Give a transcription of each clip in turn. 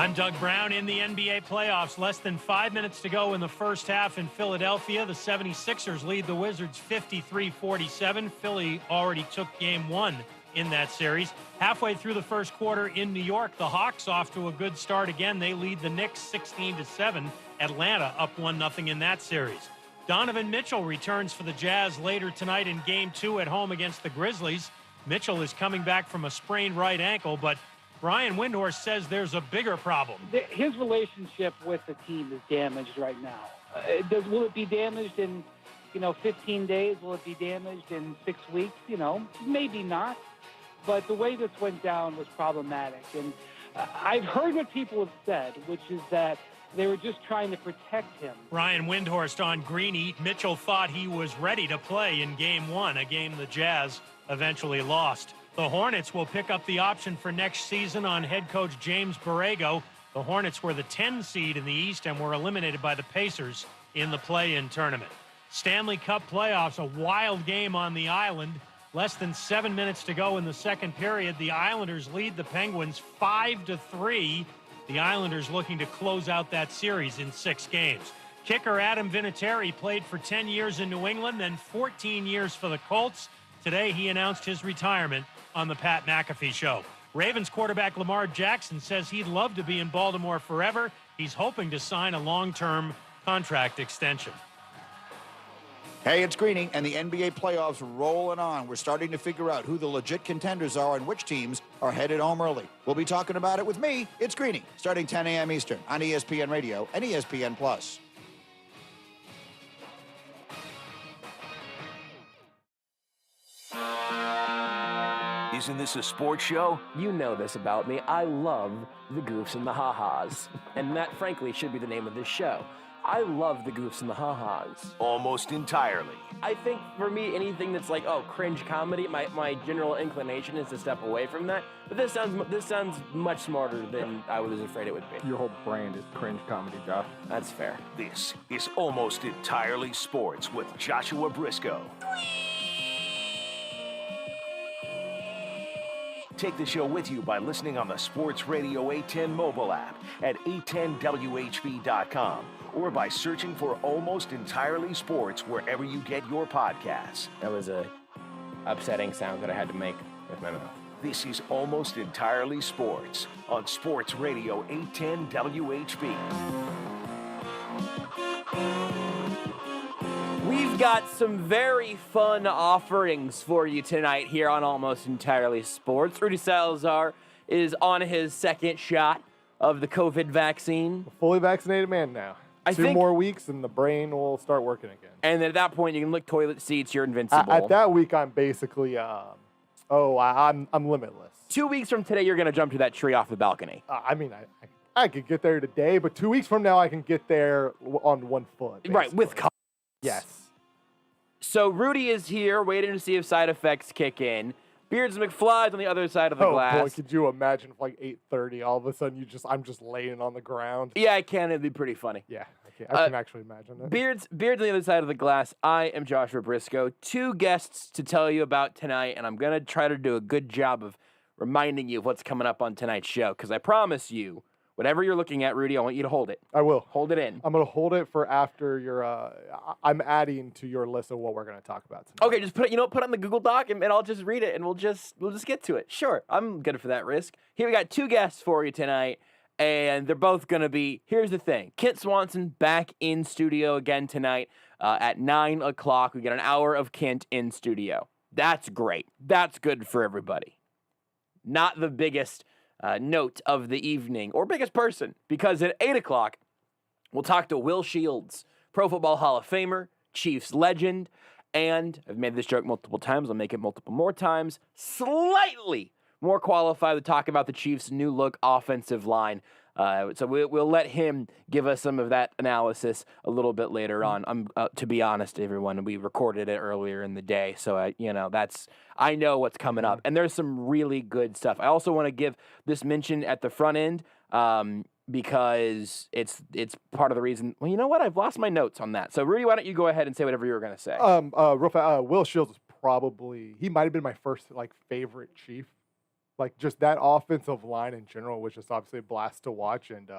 I'm Doug Brown. In the NBA playoffs. Less than 5 minutes to go in the first half in Philadelphia. The 76ers lead the Wizards 53-47. Philly already took game one in that series. Halfway through the first quarter in New York, the Hawks off to a good start again. They lead the Knicks 16-7. Atlanta up 1-0 in that series. Donovan Mitchell returns for the Jazz later tonight in game two at home against the Grizzlies. Mitchell is coming back from a sprained right ankle, but Brian Windhorst says there's a bigger problem. His relationship with the team is damaged right now. Will it be damaged in, 15 days? Will it be damaged in 6 weeks? Maybe not. But the way this went down was problematic. And I've heard what people have said, which is that they were just trying to protect him. Brian Windhorst on Greeny. Mitchell thought he was ready to play in game one, a game the Jazz eventually lost. The Hornets will pick up the option for next season on head coach James Borrego. The Hornets were the 10 seed in the East and were eliminated by the Pacers in the play-in tournament. Stanley Cup playoffs, a wild game on the island. Less than 7 minutes to go in the second period. The Islanders lead the Penguins 5-3. The Islanders looking to close out that series in 6 games. Kicker Adam Vinatieri played for 10 years in New England, then 14 years for the Colts. Today, he announced his retirement on the Pat McAfee Show. Ravens quarterback Lamar Jackson says he'd love to be in Baltimore forever. He's hoping to sign a long-term contract extension. Hey, it's Greeny, and the NBA playoffs rolling on. We're starting to figure out who the legit contenders are and which teams are headed home early. We'll be talking about it with me, it's Greeny, starting 10 a.m. Eastern on ESPN Radio and ESPN+. Isn't this a sports show? You know this about me. I love the goofs and the ha-has. And that, frankly, should be the name of this show. I love the goofs and the ha-has. Almost entirely. I think for me, anything that's like, cringe comedy, my general inclination is to step away from that. But this sounds much smarter than I was afraid it would be. Your whole brand is cringe comedy, Josh. That's fair. This is Almost Entirely Sports with Joshua Brisco. Take the show with you by listening on the Sports Radio 810 mobile app at 810WHB.com or by searching for Almost Entirely Sports wherever you get your podcasts. That was a upsetting sound that I had to make with my mouth. This is Almost Entirely Sports on Sports Radio 810 WHB. We've got some very fun offerings for you tonight here on Almost Entirely Sports. Rudy Salazar is on his second shot of the COVID vaccine. A fully vaccinated man now. Two more weeks and the brain will start working again. And at that point, you can lick toilet seats. You're invincible. At that week, I'm basically, I'm limitless. 2 weeks from today, you're going to jump to that tree off the balcony. I could get there today, but 2 weeks from now, I can get there on one foot. Basically. Right, with confidence. Yes. So Rudy is here, waiting to see if side effects kick in. Beards McFly's on the other side of the glass. Oh boy, could you imagine if like 8:30, all of a sudden I'm just laying on the ground? Yeah, I can. It'd be pretty funny. Yeah, I can actually imagine it. Beards on the other side of the glass. I am Joshua Brisco. 2 guests to tell you about tonight, and I'm gonna try to do a good job of reminding you of what's coming up on tonight's show. Because I promise you, whatever you're looking at, Rudy, I want you to hold it. I will. Hold it in. I'm going to hold it for after your, I'm adding to your list of what we're going to talk about tonight. Okay, just put it on the Google Doc and I'll just read it and we'll just get to it. Sure, I'm good for that risk. Here we got 2 guests for you tonight and they're both going to be, here's the thing, Kent Swanson back in studio again tonight at 9 o'clock. We got an hour of Kent in studio. That's great. That's good for everybody. Not the biggest note of the evening, or biggest person, because at 8 o'clock, we'll talk to Will Shields, Pro Football Hall of Famer, Chiefs legend, and I've made this joke multiple times, I'll make it multiple more times, slightly more qualified to talk about the Chiefs' new look offensive line. So we'll let him give us some of that analysis a little bit later on. To be honest, everyone, we recorded it earlier in the day, so I know what's coming up, and there's some really good stuff. I also want to give this mention at the front end because it's part of the reason. Well, you know what? I've lost my notes on that. So Rudy, why don't you go ahead and say whatever you were going to say? Real fast, Will Shields is he might have been my first favorite Chief. Like, just that offensive line in general was just obviously a blast to watch. And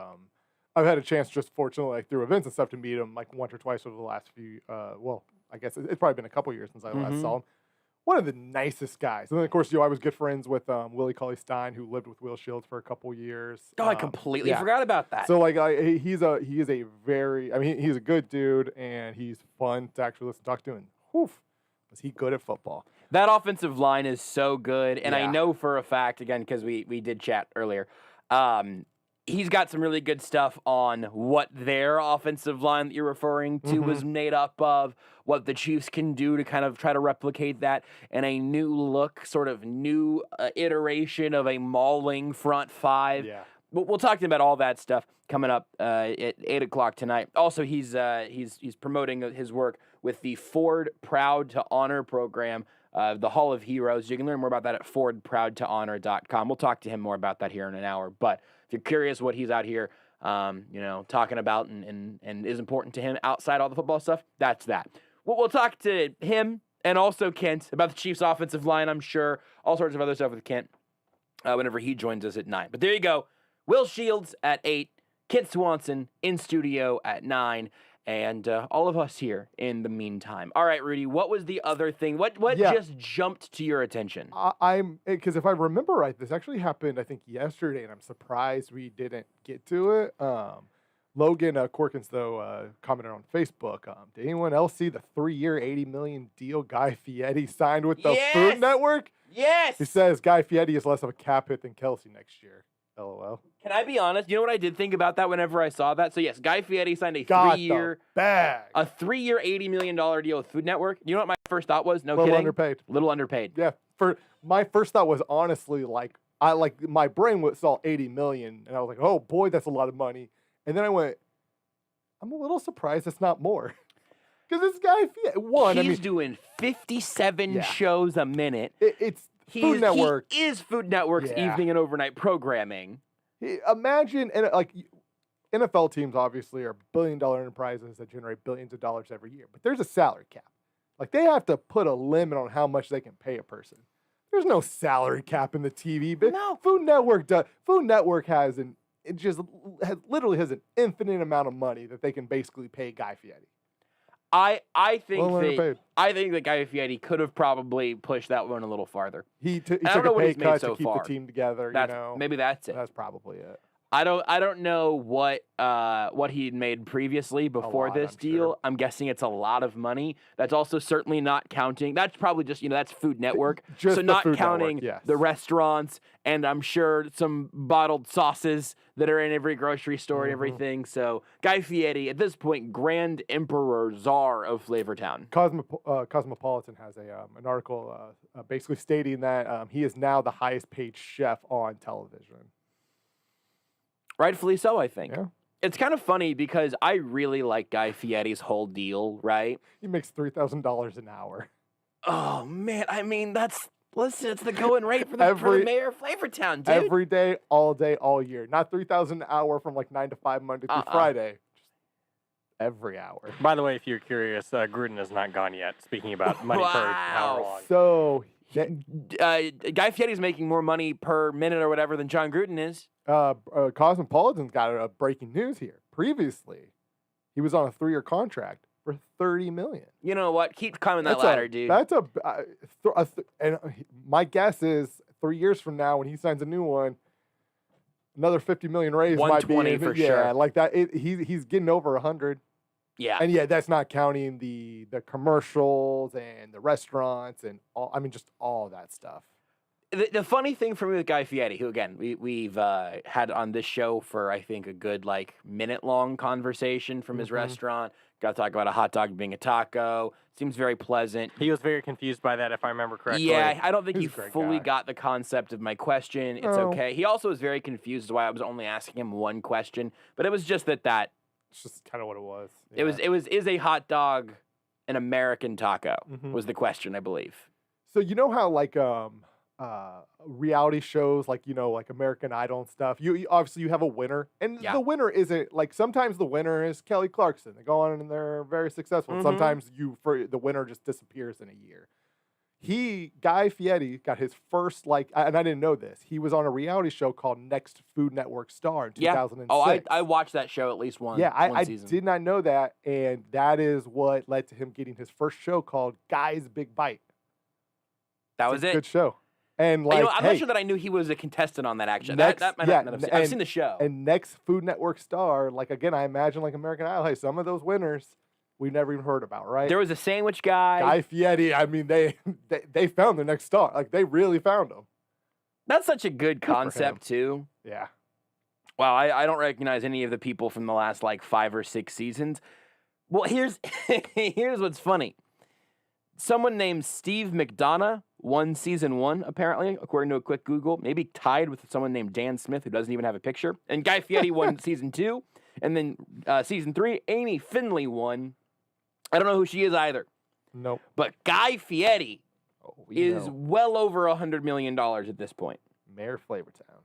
I've had a chance, just fortunately, like through events and stuff, to meet him like once or twice over the last few. Well, I guess it's probably been a couple years since I last saw him. One of the nicest guys. And then, of course, I was good friends with Willie Cauley-Stein, who lived with Will Shields for a couple years. Oh, I completely forgot about that. So, like, he is a very, I mean, he's a good dude, and he's fun to actually listen to talk to. And, was he good at football? That offensive line is so good, and I Yeah. know for a fact, again, because we did chat earlier, he's got some really good stuff on what their offensive line that you're referring to was made up of, what the Chiefs can do to kind of try to replicate that, and a new look, sort of new iteration of a mauling front five. Yeah. We'll talk to him about all that stuff coming up at 8 o'clock tonight. Also, he's promoting his work with the Ford Proud to Honor program, the Hall of Heroes. You can learn more about that at fordproudtohonor.com. We'll talk to him more about that here in an hour. But if you're curious what he's out here, talking about and is important to him outside all the football stuff, that's that. We'll talk to him and also Kent about the Chiefs' offensive line, I'm sure. All sorts of other stuff with Kent whenever he joins us at 9. But there you go. Will Shields at 8, Kent Swanson in studio at 9, and all of us here in the meantime. All right, Rudy, what was the other thing? What just jumped to your attention? Because if I remember right, this actually happened, I think, yesterday, and I'm surprised we didn't get to it. Logan Corkins, though, commented on Facebook, did anyone else see the 3-year, $80 million deal Guy Fieri signed with the Food Network? Yes! He says Guy Fieri is less of a cap hit than Kelsey next year. LOL. Can I be honest? You know what I did think about that whenever I saw that? So, yes, Guy Fieri signed a 3-year, $80 million deal with Food Network. You know what my first thought was? No kidding. Little underpaid. Yeah. My first thought was honestly my brain saw $80 million, and I was like, oh boy, that's a lot of money. And then I went, I'm a little surprised it's not more. Because this Guy Fieri, he's doing 57 shows a minute. It's Food Network. He is Food Network's evening and overnight programming. Imagine, and like NFL teams obviously are billion-dollar enterprises that generate billions of dollars every year, but there's a salary cap. Like they have to put a limit on how much they can pay a person. There's no salary cap in the TV, but no. Food Network does. Food Network literally has an infinite amount of money that they can basically pay Guy Fieri. I think that Guy Fieri could have probably pushed that one a little farther. He took a pay cut to keep the team together. Maybe that's it. That's probably it. I don't know what he'd made previously before this deal. Sure. I'm guessing it's a lot of money. That's also certainly not counting. That's probably just that's Food Network. Just so not counting Network, yes. the restaurants and I'm sure some bottled sauces that are in every grocery store and everything. So Guy Fieri at this point, Grand Emperor Czar of Flavortown. Cosmopolitan has an article basically stating that he is now the highest paid chef on television. Rightfully so, I think. Yeah. It's kind of funny because I really like Guy Fieri's whole deal, right? He makes $3,000 an hour. Oh, man. I mean, it's the going rate for the mayor of Flavortown, dude. Every day, all year. Not $3,000 an hour from like 9 to 5, Monday through Friday. Just every hour. By the way, if you're curious, Gruden has not gone yet, speaking about money per hour long. So... Guy Fieri's making more money per minute or whatever than John Gruden is. Cosmopolitan's got a breaking news here. Previously, he was on a 3-year contract for $30 million. You know what? Keep climbing that ladder, dude. And my guess is 3 years from now, when he signs a new one, another $50 million raise might be 120 for sure. Yeah, like that. He's getting over 100. Yeah. And that's not counting the commercials and the restaurants and all. I mean, just all that stuff. The funny thing for me with Guy Fieri, who again we've had on this show for I think a good minute-long conversation from his restaurant. Got to talk about a hot dog being a taco. Seems very pleasant. He was very confused by that, if I remember correctly. Yeah, I don't think he fully got the concept of my question. It's okay. He also was very confused as to why I was only asking him one question, but it was just that. It's just kind of what it was. Yeah. Is a hot dog an American taco? Was the question, I believe. So you know how reality shows like American Idol and stuff. You obviously you have a winner, and the winner isn't sometimes the winner is Kelly Clarkson. They go on and they're very successful. Sometimes the winner just disappears in a year. Guy Fieri got his first, and I didn't know this. He was on a reality show called Next Food Network Star in 2006. Oh, I watched that show at least one. Yeah, I season. did not know that, and that is what led to him getting his first show called Guy's Big Bite. That was it. Good show. And I'm not sure that I knew he was a contestant on that. Actually, that might not have seen. I've seen the show. And Next Food Network Star, again, I imagine American Idol. Hey, some of those winners we've never even heard about, right? There was a sandwich guy. Guy Fieri. I mean, they found their next star. They really found him. That's such a good concept too. Yeah. Wow, I don't recognize any of the people from the last 5 or 6 seasons. Well, here's what's funny. Someone named Steve McDonough won season 1, apparently, according to a quick Google. Maybe tied with someone named Dan Smith, who doesn't even have a picture. And Guy Fieri won season 2. And then season 3, Amy Finley won. I don't know who she is either. Nope. But Guy Fieri is well over $100 million at this point. Mayor Flavortown.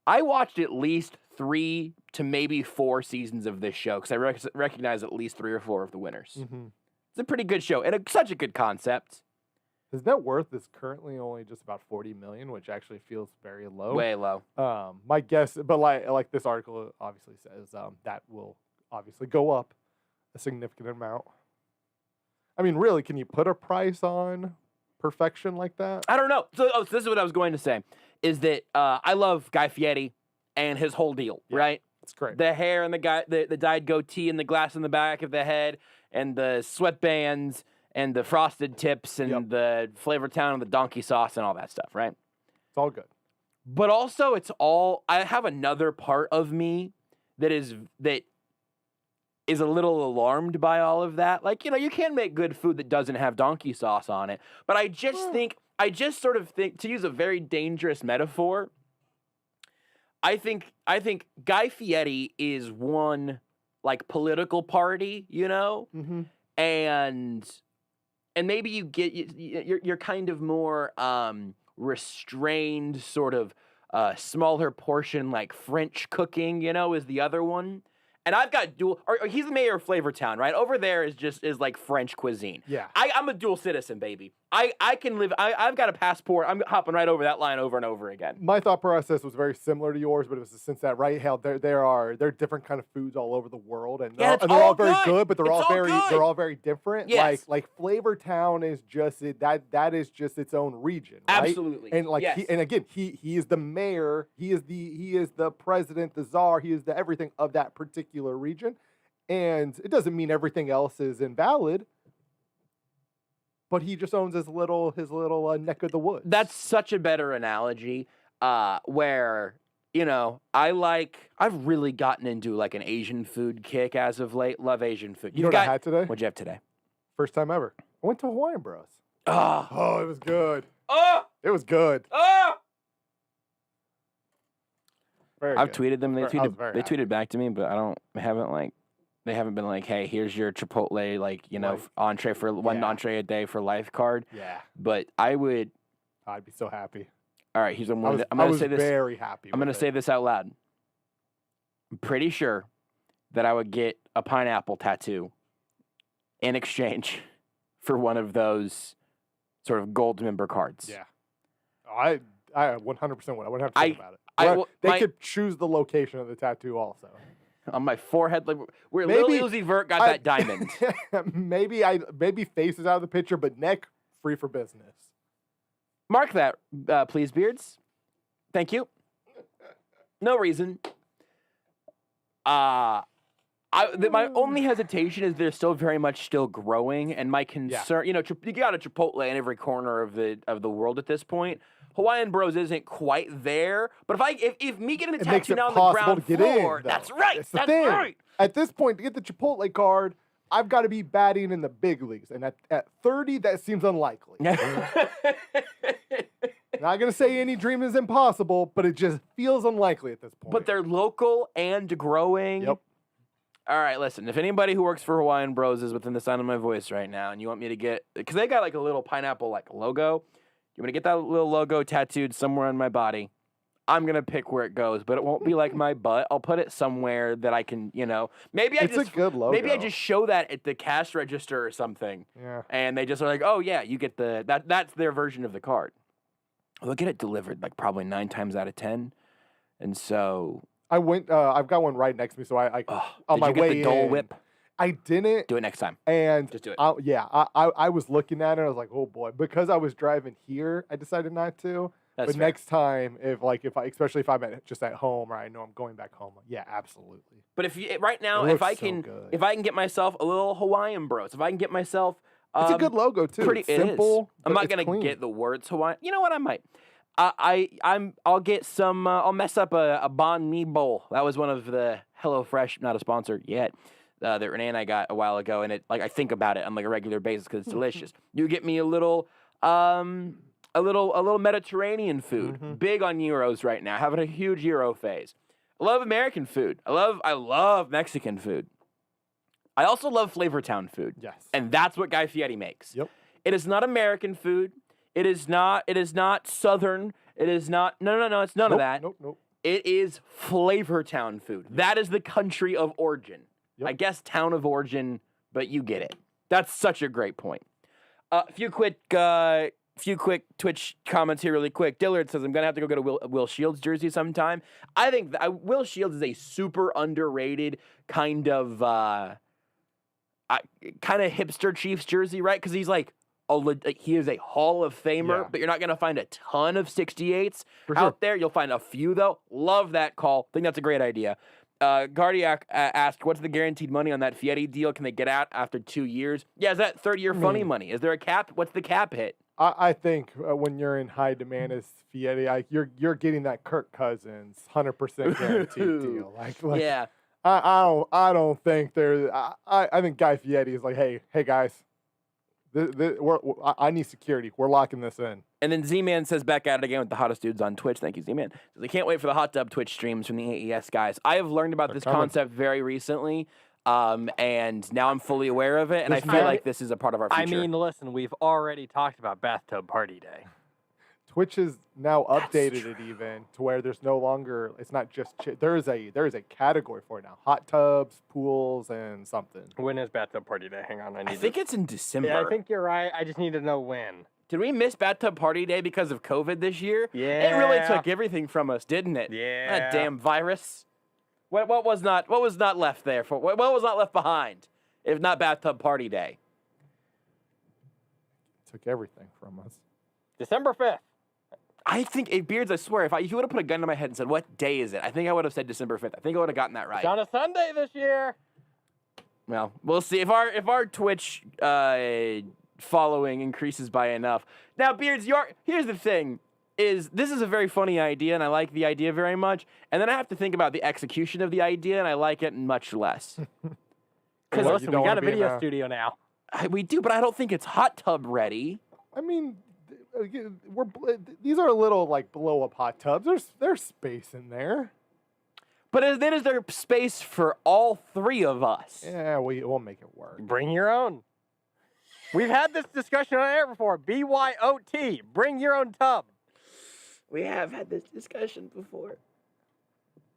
I watched at least 3 to maybe 4 seasons of this show because I recognize at least 3 or 4 of the winners. Mm-hmm. It's a pretty good show and such a good concept. His net worth is currently only just about $40 million, which actually feels very low. Way low. My guess, but like this article obviously says, that will obviously go up a significant amount. I mean, really, can you put a price on perfection like that? I don't know. So this is what I was going to say, is that I love Guy Fieri and his whole deal, right? It's great. The hair and the dyed goatee and the glass in the back of the head and the sweatbands and the frosted tips and the Flavortown and the donkey sauce and all that stuff, right? It's all good. But also I have another part of me that is a little alarmed by all of that. You can make good food that doesn't have donkey sauce on it. But I just sort of think, to use a very dangerous metaphor, I think Guy Fieri is one political party, Mm-hmm. and maybe you're kind of more restrained, sort of smaller portion, French cooking, is the other one. And I've got he's the mayor of Flavortown, right? Over there is French cuisine. Yeah. I'm a dual citizen, baby. I can live, I've got a passport. I'm hopping right over that line over and over again. My thought process was very similar to yours, but it was the sense that, right, hell, there are different kind of foods all over the world, and they're all very good, but they're all very different. Yes. Like Flavortown is just that is just its own region, right? Absolutely. And yes. he is the mayor, he is the president, the czar, he is the everything of that particular region. And it doesn't mean everything else is invalid, but he just owns his little neck of the woods. That's such a better analogy, where, I've really gotten into an Asian food kick as of late. Love Asian food. You know what I had today? What'd you have today? First time ever. I went to Hawaiian Bros. Oh, Oh, it was good. oh, It was good. oh! Very I've good. tweeted them. They I was very tweeted. They happy. tweeted back to me, but they haven't been like, hey, here's your Chipotle, entree for one entree a day for life card. Yeah. But I'd be so happy. all right, I'm I gonna was say this. very happy. I'm gonna say this out loud. I'm pretty sure that I would get a pineapple tattoo in exchange for one of those sort of gold member cards. Yeah. I 100% would. I wouldn't have to think about it. They could choose the location of the tattoo also. On my forehead, where Maybe- Lil Uzi Vert got that diamond. maybe face is out of the picture, but neck free for business. Mark that, please, Beards. Thank you. No reason. My only hesitation is they're still very much still growing, and my concern, you got a Chipotle in every corner of the world at this point. Hawaiian Bros isn't quite there, but if me getting the It makes tattoo it now on the possible ground to get floor, in. Though. that's right. It's the That's thing. right. At this point, to get the Chipotle card, I've got to be batting in the big leagues, and at 30, that seems unlikely. Not gonna say any dream is impossible, but it just feels unlikely at this point. But they're local and growing. Yep. All right, listen. If anybody who works for Hawaiian Bros is within the sound of my voice right now, and you want me to get, because they got a little pineapple logo, you want to get that little logo tattooed somewhere on my body, I'm going to pick where it goes, but it won't be like my butt. I'll put it somewhere that I can, maybe It's a good logo. Maybe I just show that at the cash register or something. Yeah. And they just are like, oh, yeah, you get that's their version of the card. They'll get it delivered like probably 9 times out of 10. And so. I've got one right next to me, so I on my did you way get the Dole in, Whip? I didn't. Do it next time. And just do it. I was looking at it. I was like, oh boy, because I was driving here, I decided not to. That's but fair. next time, especially if I'm just at home or I know I'm going back home, yeah, absolutely. But right now, It if I looks so can, good. if I can get myself a little Hawaiian Bros, if I can get myself, It's a good logo too. Pretty It's simple. I'm but not it's gonna clean. get the words Hawaiian. You know what? I might. I'll get some. I'll mess up a banh mi bowl. That was one of the HelloFresh, not a sponsor yet, that Renee and I got a while ago, and I think about it on like a regular basis because it's delicious. You get me a little Mediterranean food. Big on gyros right now. Having a huge gyro phase. I love American food. I love Mexican food. I also love Flavortown food. Yes. And that's what Guy Fieri makes. Yep. It is not American food. It is not Southern. It is not. No. It's none of that. Nope. It is Flavortown food. That is the country of origin. Yep. I guess town of origin, but you get it. That's such a great point. A few quick Twitch comments here really quick. Dillard says, I'm going to have to go get a Will Shields jersey sometime. I think Will Shields is a super underrated kind of hipster Chiefs jersey, right? Because he's like, he is a Hall of Famer, but you're not going to find a ton of 68s out there. You'll find a few, though. Love that call. Think that's a great idea. Gardiak asked, what's the guaranteed money on that Fieri deal? Can they get out after 2 years? Yeah, is that third-year funny money? Is there a cap? What's the cap hit? I think when you're in high demand as Fieri, you're getting that Kirk Cousins 100% guaranteed deal. Yeah. I don't think there's. I think Guy Fieri is like, hey guys, I need security. We're locking this in. And then Z-Man says back at it again with the hottest dudes on Twitch. Thank you, Z-Man. Says, I can't wait for the hot tub Twitch streams from the AES guys. I have learned about this concept very recently, and now I'm fully aware of it, and I feel like this is a part of our future. I mean, listen, we've already talked about bathtub party day. Twitch has now updated it even to where there's no longer. It's not just there is a category for it now: hot tubs, pools, and something. When is bathtub party day? Hang on, I think it's in December. Yeah, I think you're right. I just need to know when. Did we miss bathtub party day because of COVID this year? Yeah. It really took everything from us, didn't it? Yeah. That damn virus. What was not left there for? What was not left behind, if not bathtub party day? Took everything from us. December 5th. I think, Beards, I swear, if you would have put a gun to my head and said, what day is it? I think I would have said December 5th. I think I would have gotten that right. It's on a Sunday this year. Well, we'll see. If our Twitch following increases by enough. Now, Beards, here's the thing. This is a very funny idea, and I like the idea very much. And then I have to think about the execution of the idea, and I like it much less. Because listen, we got a video studio now. We do, but I don't think it's hot tub ready. I mean, these are a little like blow up hot tubs. There's space in there. But then is there space for all three of us? Yeah, we'll make it work. Bring your own. We've had this discussion on air before. BYOT. Bring your own tub. We have had this discussion before.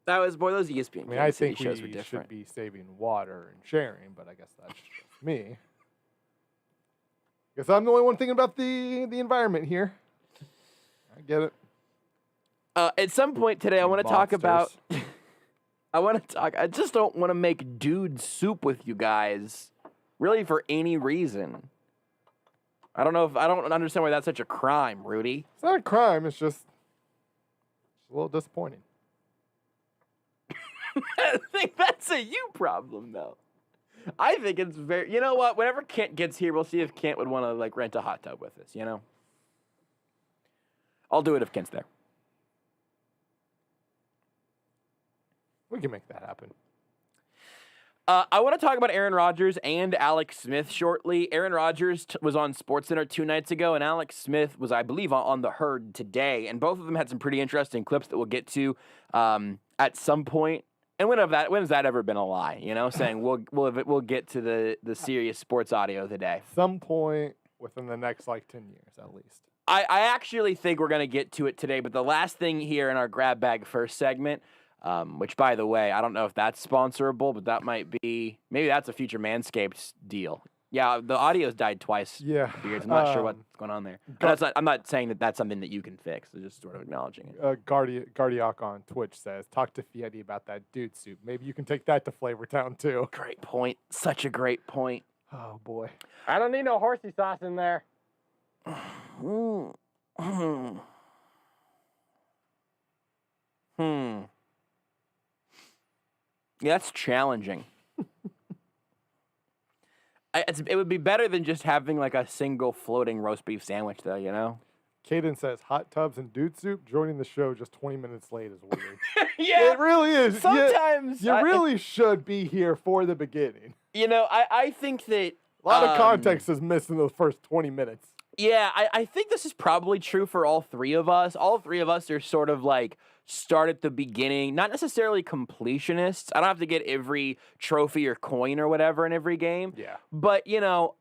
Those ESPN I City think shows were we different. should be saving water and sharing, but I guess that's just me. Guess I'm the only one thinking about the environment here. I get it. At some point today, I want to talk about. Monsters. I just don't want to make dude soup with you guys, really for any reason. I don't understand why that's such a crime, Rudy. It's not a crime. It's just a little disappointing. I think that's a you problem, though. I think it's very. You know what? Whenever Kent gets here, we'll see if Kent would want to rent a hot tub with us. You know. I'll do it if Kent's there. We can make that happen. I want to talk about Aaron Rodgers and Alex Smith shortly. Aaron Rodgers was on SportsCenter 2 nights ago, and Alex Smith was, I believe, on The Herd today. And both of them had some pretty interesting clips that we'll get to at some point. And when has that ever been a lie? You know, saying we'll get to the serious sports audio today. Some point within the next 10 years, at least. I actually think we're going to get to it today, but the last thing here in our grab bag first segment, which, by the way, I don't know if that's sponsorable, but that might be, maybe that's a future Manscaped deal. Yeah, the audio's died twice. Yeah. Beards. I'm not sure what's going on there. I'm not saying that that's something that you can fix. I'm just sort of acknowledging it. Guardiac on Twitch says, talk to Fieri about that dude soup. Maybe you can take that to Flavortown, too. Great point. Such a great point. Oh, boy. I don't need no horsey sauce in there. Yeah, that's challenging. It would be better than just having like a single floating roast beef sandwich, though, you know? Caden says, hot tubs and dude soup. Joining the show just 20 minutes late is weird. Yeah. It really is. Sometimes. You really should be here for the beginning. You know, I think that... A lot of context is missed in the first 20 minutes. Yeah, I think this is probably true for all three of us. All three of us are sort of like start at the beginning, not necessarily completionists. I don't have to get every trophy or coin or whatever in every game. Yeah. But, you know,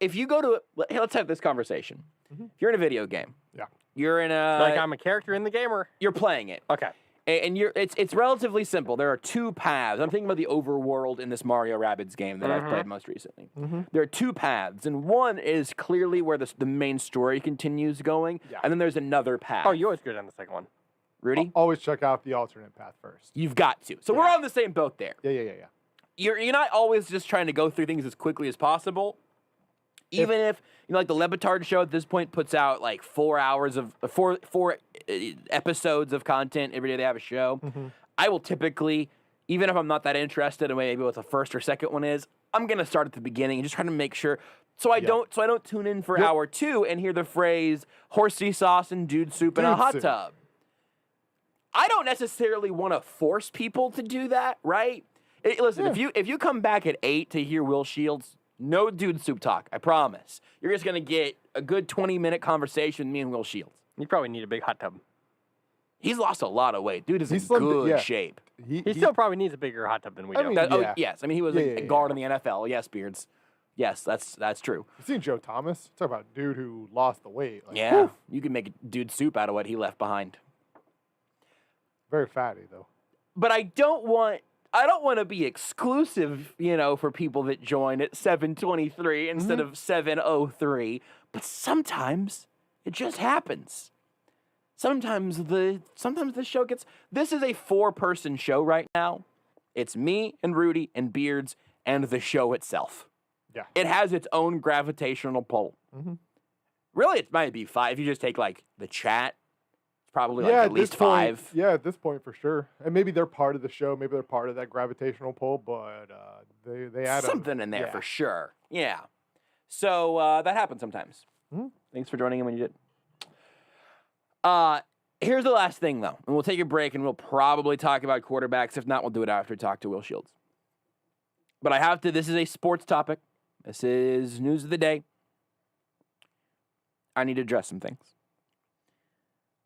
if you go to, hey, let's have this conversation. Mm-hmm. If you're in a video game. Yeah. You're in a. Like I'm a character in the game, or? You're playing it. Okay. And it's relatively simple. There are two paths. I'm thinking about the overworld in this Mario Rabbids game that I've played most recently. There are two paths, and one is clearly where the main story continues going, and then there's another path. Oh, you always go down the second one. Rudy? Always check out the alternate path first. You've got to. So we're on the same boat there. Yeah. You're not always just trying to go through things as quickly as possible. Even if you know, like the Lebitard show at this point puts out like 4 hours of four episodes of content every day they have a show. I will typically, even if I'm not that interested in maybe what the first or second one is, I'm gonna start at the beginning and just try to make sure. So I don't tune in for hour 2 and hear the phrase horsey sauce and dude soup in a hot tub. I don't necessarily want to force people to do that, right? Listen, if you come back at 8 to hear Will Shields. No dude soup talk, I promise. You're just going to get a good 20-minute conversation with me and Will Shields. You probably need a big hot tub. He's lost a lot of weight. Dude is in good shape. He still probably needs a bigger hot tub than we do. Yes. I mean, he was a guard in the NFL. Yes, Beards. Yes, that's true. You seen Joe Thomas? Talk about a dude who lost the weight. Like, yeah, you can make dude soup out of what he left behind. Very fatty, though. But I don't want to be exclusive, you know, for people that join at 7:23 instead of 7:03. But sometimes it just happens. Sometimes the show gets. This is a 4-person show right now. It's me and Rudy and Beards and the show itself. Yeah. It has its own gravitational pull. Really, it might be 5. If you just take like the chat. Probably like at least 5. Yeah, at this point for sure. And maybe they're part of the show. Maybe they're part of that gravitational pull, but they add something in there for sure. Yeah. So that happens sometimes. Thanks for joining in when you did. Here's the last thing, though. And we'll take a break, and we'll probably talk about quarterbacks. If not, we'll do it after we talk to Will Shields. But I have to. This is a sports topic. This is news of the day. I need to address some things.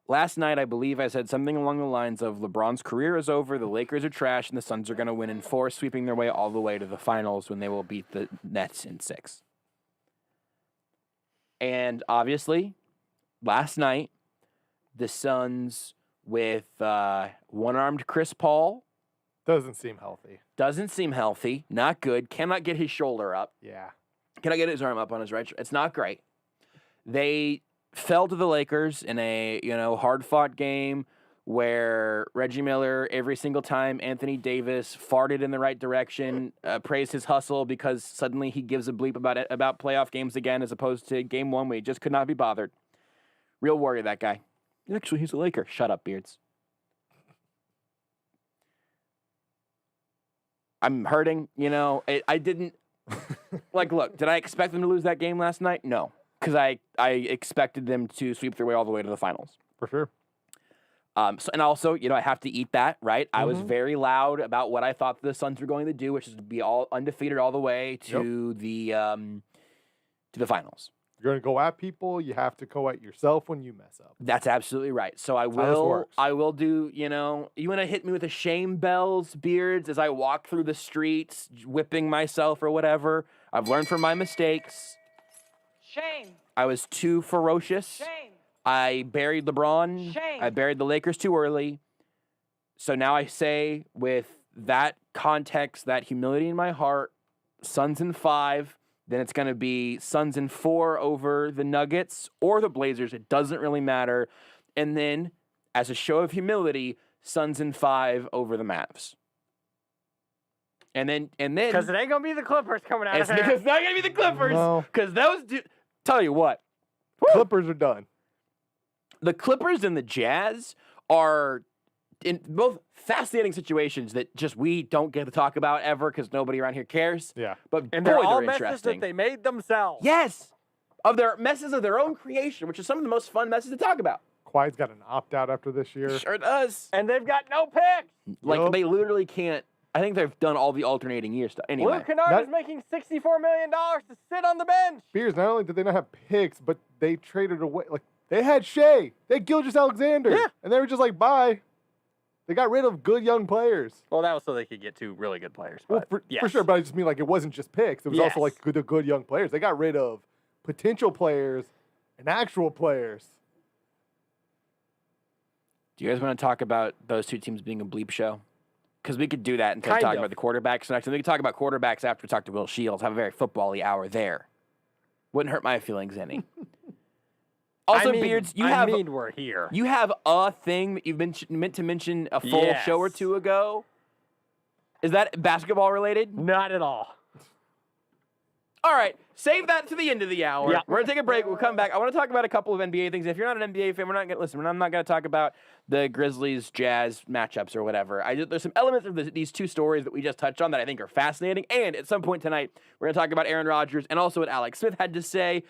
Last night, I believe I said something along the lines of LeBron's career is over, the Lakers are trash, and the Suns are going to win in 4, sweeping their way all the way to the finals when they will beat the Nets in 6. And obviously, last night, the Suns with one-armed Chris Paul. Doesn't seem healthy. Not good. Cannot get his shoulder up. Yeah. Cannot get his arm up on his right shoulder. It's not great. They fell to the Lakers in a, hard-fought game where Reggie Miller, every single time Anthony Davis farted in the right direction, praised his hustle because suddenly he gives a bleep about playoff games again as opposed to game 1 where he just could not be bothered. Real warrior, that guy. Actually, he's a Laker. Shut up, Beards. I'm hurting, I didn't... look, did I expect them to lose that game last night? No. Because I expected them to sweep their way all the way to the finals. For sure. And also, I have to eat that, right? I was very loud about what I thought the Suns were going to do, which is to be all undefeated all the way to the finals. You're going to go at people, you have to go at yourself when you mess up. That's absolutely right. So I will do, you want to hit me with the shame bells, Beards, as I walk through the streets, whipping myself or whatever. I've learned from my mistakes. Shame. I was too ferocious. Shame. I buried LeBron. Shame. I buried the Lakers too early. So now I say, with that context, that humility in my heart, Suns in 5, then it's going to be Suns in 4 over the Nuggets or the Blazers. It doesn't really matter. And then, as a show of humility, Suns in 5 over the Mavs. And then, Because it ain't going to be the Clippers coming out of there. it's not going to be the Clippers. Because tell you what. Clippers are done. The Clippers and the Jazz are in both fascinating situations that just we don't get to talk about ever because nobody around here cares. Yeah. But And boy, they're all they're messes interesting. that they made themselves. Yes. Of their messes of their own creation, which is some of the most fun messes to talk about. Kawhi's got an opt-out after this year. Sure does. And they've got no picks. Like, Yup. they literally can't. I think they've done all the alternating year stuff. Anyway. Luke Kennard is making $64 million to sit on the bench. Beers, not only did they not have picks, but they traded away. Like, they had Shea. They had Gilgeous-Alexander. Yeah. And they were just like, bye. They got rid of good young players. Well, that was so they could get 2 really good players. Well, But for yes. sure, but I just mean like it wasn't just picks. It was also Yes. like the good young players. They got rid of potential players and actual players. Do you guys want to talk about those two teams being a bleep show? Because we could do that instead of Kind talking of. about the quarterbacks next. And we could talk about quarterbacks after we talk to Will Shields. Have a very football-y hour there. Wouldn't hurt my feelings any. Also, I mean, Beards, we're here. you have a thing that you've been meant to mention a full show or Yes. two ago. Is that basketball related? Not at all. All right, save that to the end of the hour. Yeah. We're gonna take a break. We'll come back. I want to talk about a couple of NBA things. If you're not an NBA fan, we're not gonna listen. I'm not gonna talk about the Grizzlies Jazz matchups or whatever. There's some elements of these two stories that we just touched on that I think are fascinating. And at some point tonight, we're gonna talk about Aaron Rodgers and also what Alex Smith had to say.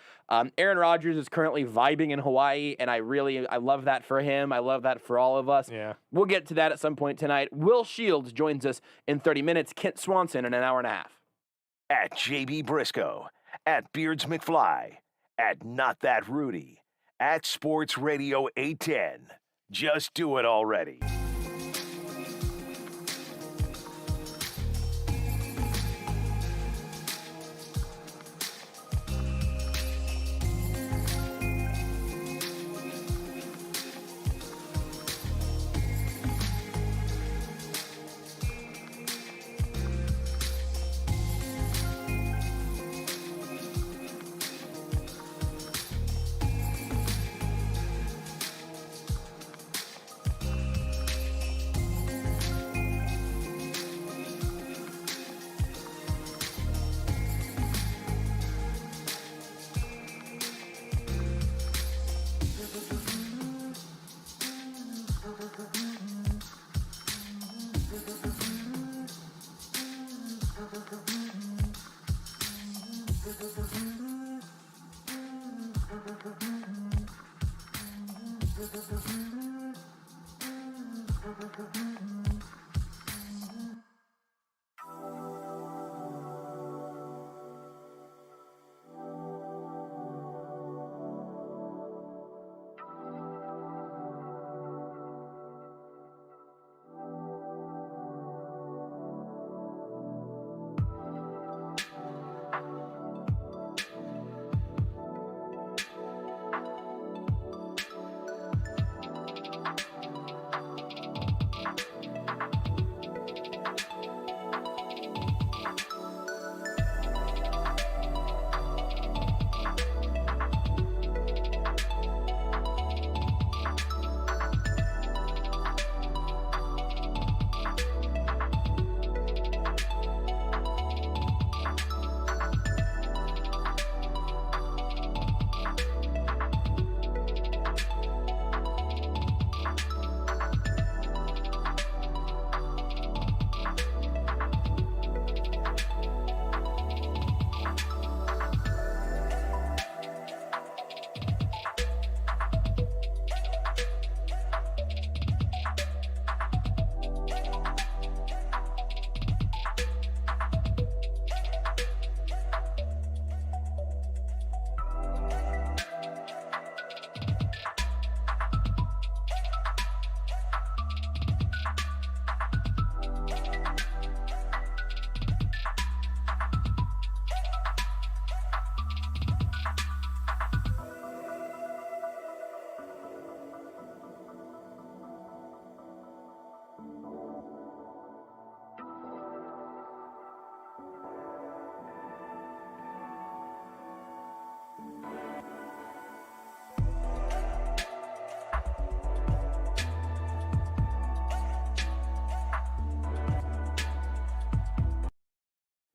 Aaron Rodgers is currently vibing in Hawaii, and I love that for him. I love that for all of us. Yeah. We'll get to that at some point tonight. Will Shields joins us in 30 minutes. Kent Swanson in an hour and a half. At JB Brisco, at Beards McFly, at Not That Rudy, at Sports Radio 810. Just do it already.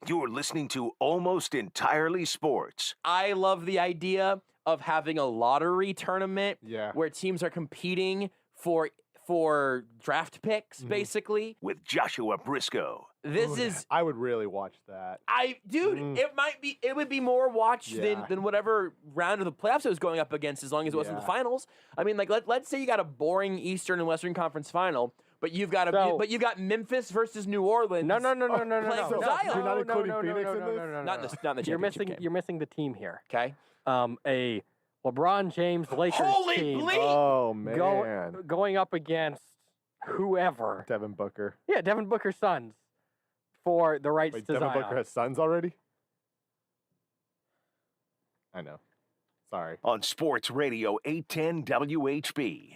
You're listening to Almost Entirely Sports. I love the idea of having a lottery tournament where teams are competing for draft picks, basically. With Joshua Brisco. I would really watch that. It would be more watched than whatever round of the playoffs it was going up against, as long as it wasn't the finals. I mean, like let's say you got a boring Eastern and Western Conference final, but you've got Memphis versus New Orleans. No. You're not including Phoenix in this? Not in the championship game. You're missing the team here. Okay. A LeBron James Lakers team. Oh, man. Going up against whoever. Devin Booker. Yeah, Devin Booker's sons for the rights to Devin Zion. Booker has sons already? I know. Sorry. On Sports Radio 810 WHB.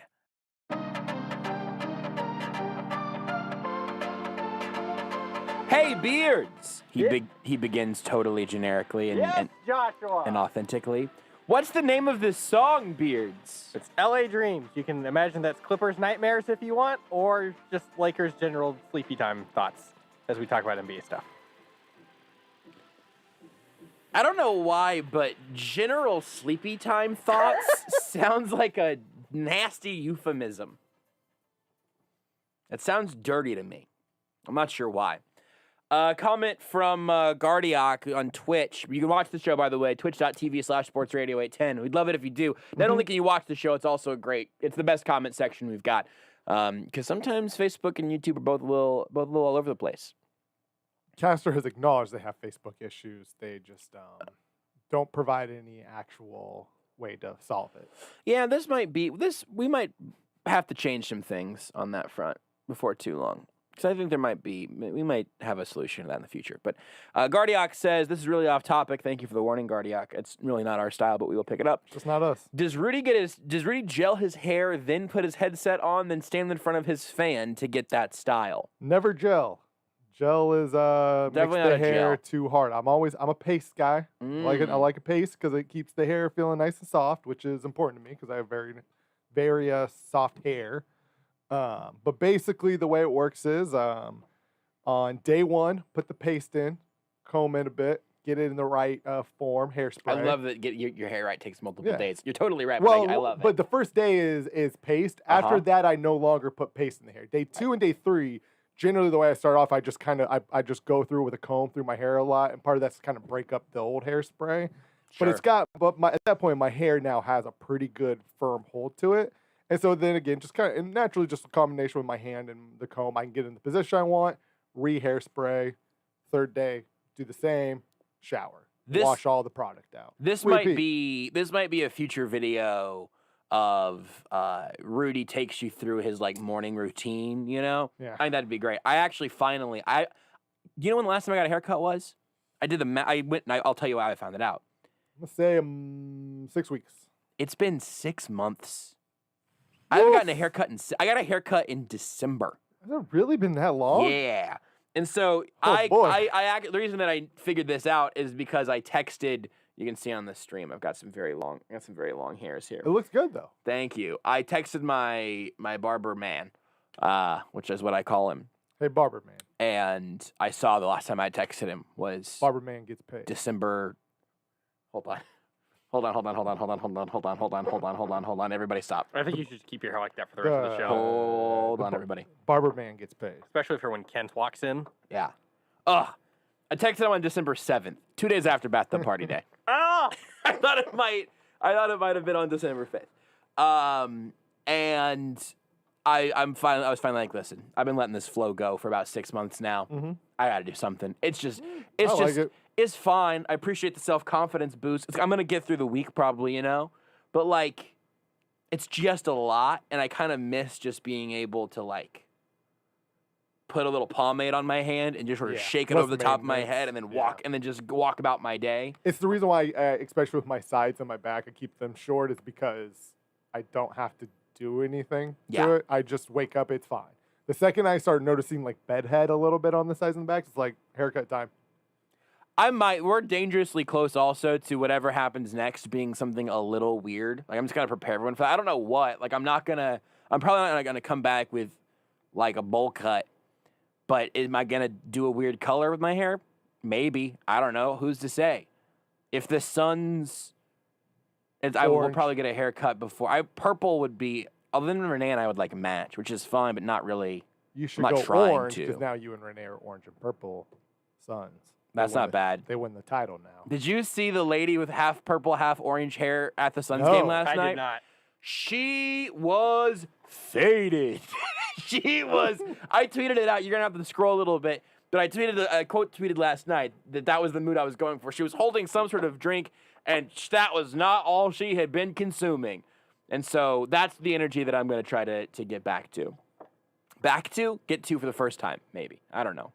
Hey, Beards! He begins totally generically and Joshua. authentically. What's the name of this song, Beards? It's LA Dreams. You can imagine that's Clippers Nightmares if you want, or just Lakers general sleepy time thoughts as we talk about NBA stuff. I don't know why, but general sleepy time thoughts sounds like a nasty euphemism. It sounds dirty to me. I'm not sure why. Comment from Gardiak on Twitch. You can watch the show, by the way, twitch.tv/sportsradio810. We'd love it if you do. Not only can you watch the show, it's also it's the best comment section we've got. Because sometimes Facebook and YouTube are both a little all over the place. Caster has acknowledged they have Facebook issues. They just don't provide any actual way to solve it. Yeah, we might have to change some things on that front before too long. Because I think we might have a solution to that in the future. But Gardiak says, this is really off topic. Thank you for the warning, Gardiak. It's really not our style, but we will pick it up. Just not us. Does Rudy gel his hair, then put his headset on, then stand in front of his fan to get that style? Never gel. Gel is Definitely makes not the a hair gel. too hard. I'm a paste guy. I like a paste because it keeps the hair feeling nice and soft, which is important to me because I have very, very soft hair. But basically the way it works is on day one, put the paste in, comb in a bit, get it in the right form, hairspray. I love that your hair right takes multiple days. You're totally right, Well, I love it. but the first day is paste. After that, I no longer put paste in the hair. Day 2 and day 3, generally the way I start off, I just I just go through with a comb through my hair a lot, and part of that's to kind of break up the old hairspray. Sure. But at that point, my hair now has a pretty good firm hold to it. And so then again, just kind of, and naturally just a combination with my hand and the comb, I can get in the position I want, re-hairspray, third day, do the same, shower, wash all the product out. This might be a future video of Rudy takes you through his like morning routine, you know? Yeah. I think that'd be great. I actually you know when the last time I got a haircut was? I'll tell you how I found it out. Let's say 6 weeks. It's been 6 months. I haven't gotten a haircut I got a haircut in December. Has it really been that long? Yeah. And so the reason that I figured this out is because I texted, you can see on the stream, I've got some very long hairs here. It looks good though. Thank you. I texted my barber man, which is what I call him. Hey, barber man. And I saw the last time I texted him was barber man gets paid. December. Hold on. Everybody stop. I think you should keep your hair like that for the rest of the show. Hold on, everybody. Barber man gets paid. Especially for when Kent walks in. Yeah. I texted him on December 7th, 2 days after bathtub party day. Oh! I thought it might have been on December 5th. And I was finally like, listen, I've been letting this flow go for about 6 months now. Mm-hmm. I got to do something. It's fine. I appreciate the self-confidence boost. I'm going to get through the week probably, you know? But, like, it's just a lot, and I kind of miss just being able to, like, put a little pomade on my hand and just sort of shake it over the top of my head and then just walk about my day. It's the reason why, especially with my sides and my back, I keep them short is because I don't have to do anything to it. I just wake up, it's fine. The second I start noticing, like, bedhead a little bit on the sides and the backs, it's like haircut time. We're dangerously close also to whatever happens next being something a little weird. Like, I'm just going to prepare everyone for that. I don't know what. Like, I'm probably not going to come back with, like, a bowl cut. But am I going to do a weird color with my hair? Maybe. I don't know. Who's to say? If the Suns... I will probably get a haircut before. Purple would be... Other than Renee and I would like a match, which is fine, but not really... You should I'm go not trying orange, to. because now you and Renee are orange and purple Suns. That's not bad. They win the title now. Did you see the lady with half purple, half orange hair at the Suns game last night? I did not. She was faded. She was. I tweeted it out. You're going to have to scroll a little bit. But I quote tweeted last night that was the mood I was going for. She was holding some sort of drink, and that was not all she had been consuming. And so that's the energy that I'm going to try to get back to. Get to for the first time, maybe. I don't know.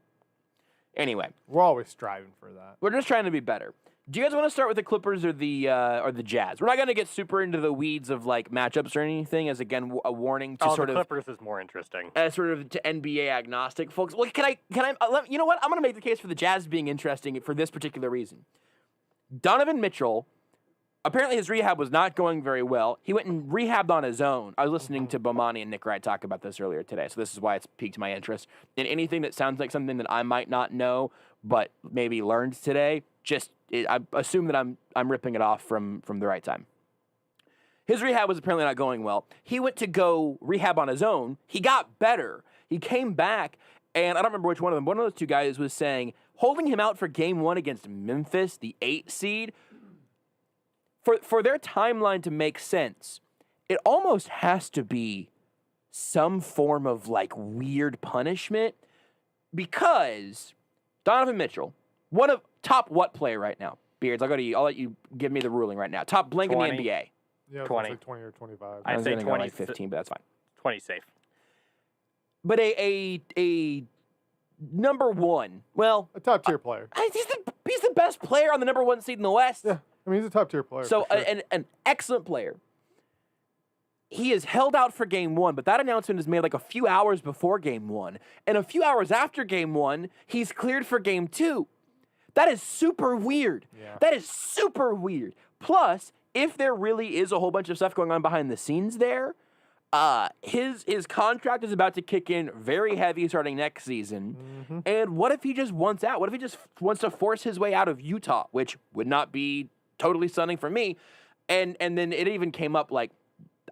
Anyway. We're always striving for that. We're just trying to be better. Do you guys want to start with the Clippers or the Jazz? We're not going to get super into the weeds of like matchups or anything, as again a warning to the Clippers is more interesting. As sort of to NBA agnostic folks. Well, can I you know what? I'm going to make the case for the Jazz being interesting for this particular reason. Donovan Mitchell, apparently his rehab was not going very well. He went and rehabbed on his own. I was listening to Bomani and Nick Wright talk about this earlier today, so this is why it's piqued my interest. In anything that sounds like something that I might not know, but maybe learned today, I assume that I'm ripping it off from the right time. His rehab was apparently not going well. He went to go rehab on his own. He got better. He came back, and I don't remember which one of them. One of those two guys was saying, holding him out for game 1 against Memphis, the 8 seed, for their timeline to make sense, it almost has to be some form of like weird punishment, because Donovan Mitchell, one of top what player right now? Beards, I'll go to you. I'll let you give me the ruling right now. Top blank 20. in the NBA. Yeah, 20. Like 20 or 25. I'd say gonna 20. go like 15, but that's fine. 20 safe. But a number one, well, A top tier player. He's the best player on the number 1 seed in the West. Yeah, I mean, he's a top tier player. So for sure. an excellent player. He is held out for game 1, but that announcement is made like a few hours before game 1. And a few hours after game 1, he's cleared for game 2. That is super weird. Yeah. That is super weird. Plus, if there really is a whole bunch of stuff going on behind the scenes there, his contract is about to kick in very heavy starting next season. Mm-hmm. And what if he just wants out? What if he just wants to force his way out of Utah, which would not be totally stunning for me? And then it even came up like,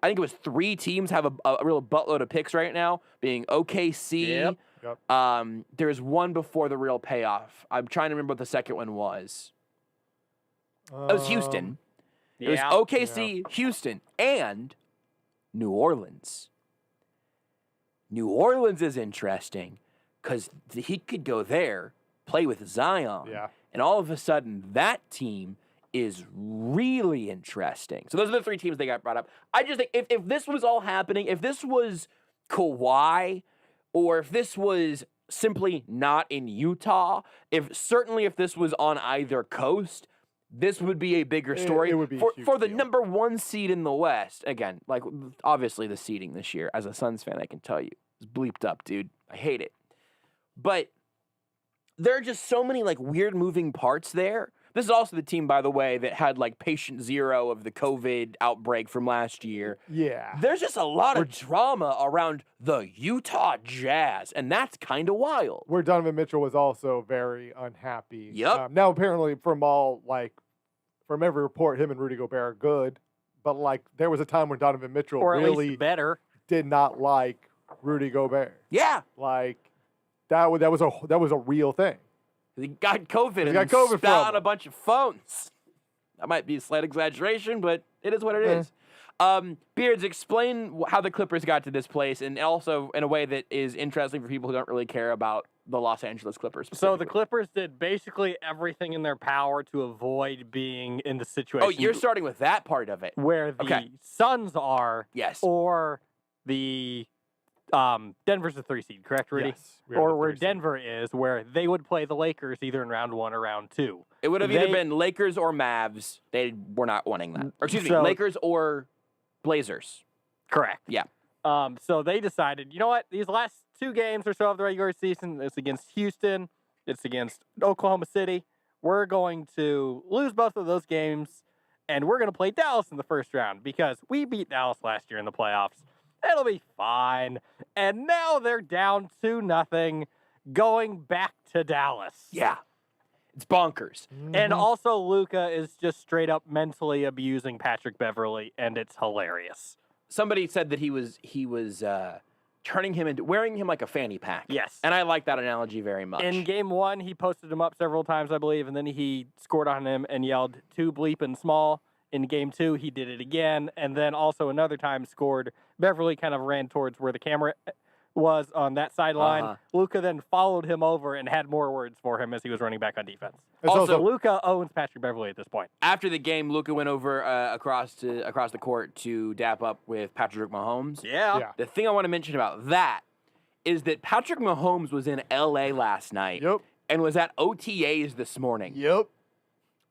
I think it was 3 teams have a real buttload of picks right now, being OKC. Yep. There's one before the real payoff. I'm trying to remember what the second one was. It was Houston. It was OKC, Houston, and New Orleans. New Orleans is interesting because he could go there, play with Zion, and all of a sudden that team is really interesting. So those are the 3 teams they got brought up. I just think if this was all happening, if this was Kawhi, or if this was simply not in Utah, if this was on either coast, this would be a bigger story. It would be for the deal. number 1 seed in the West. Again, like obviously the seeding this year, as a Suns fan, I can tell you, it's bleeped up, dude. I hate it. But there are just so many like weird moving parts there. This is also the team, by the way, that had like patient 0 of the COVID outbreak from last year. Yeah. There's just a lot of drama around the Utah Jazz, and that's kind of wild. Where Donovan Mitchell was also very unhappy. Yep. Now, apparently, from every report, him and Rudy Gobert are good. But, like, there was a time when Donovan Mitchell Or at really least better. did not like Rudy Gobert. Yeah. Like, that was a real thing. He got COVID He and got COVID spat from on a bunch of phones. That might be a slight exaggeration, but it is what it is. Beards, explain how the Clippers got to this place, and also in a way that is interesting for people who don't really care about the Los Angeles Clippers. So the Clippers did basically everything in their power to avoid being in the situation. Oh, you're starting with that part of it. Where the Suns are. Yes. Or the Denver's the 3 seed, correct, Rudy? Yes. Or where Denver is, where they would play the Lakers either in round 1 or round 2. It would have either been Lakers or Mavs. They were not wanting that. Or excuse me, Lakers or Blazers. Correct. Yeah. So they decided, you know what? These last 2 games or so of the regular season, it's against Houston, it's against Oklahoma City. We're going to lose both of those games, and we're going to play Dallas in the first round because we beat Dallas last year in the playoffs. It'll be fine. And now they're down 2-0, going back to Dallas. Yeah. It's bonkers. And also, Luka is just straight up mentally abusing Patrick Beverley, and it's hilarious. Somebody said that he was turning him into wearing him like a fanny pack. Yes. And I like that analogy very much. In game 1, he posted him up several times, I believe, and then he scored on him and yelled, "Too bleeping small." In game 2, he did it again, and then also another time scored. Beverly kind of ran towards where the camera was on that sideline. Luka then followed him over and had more words for him as he was running back on defense. Also, Luka owns Patrick Beverley at this point. After the game, Luka went over across the court to dap up with Patrick Mahomes. Yeah. The thing I want to mention about that is that Patrick Mahomes was in L.A. last night and was at OTAs this morning. Yep.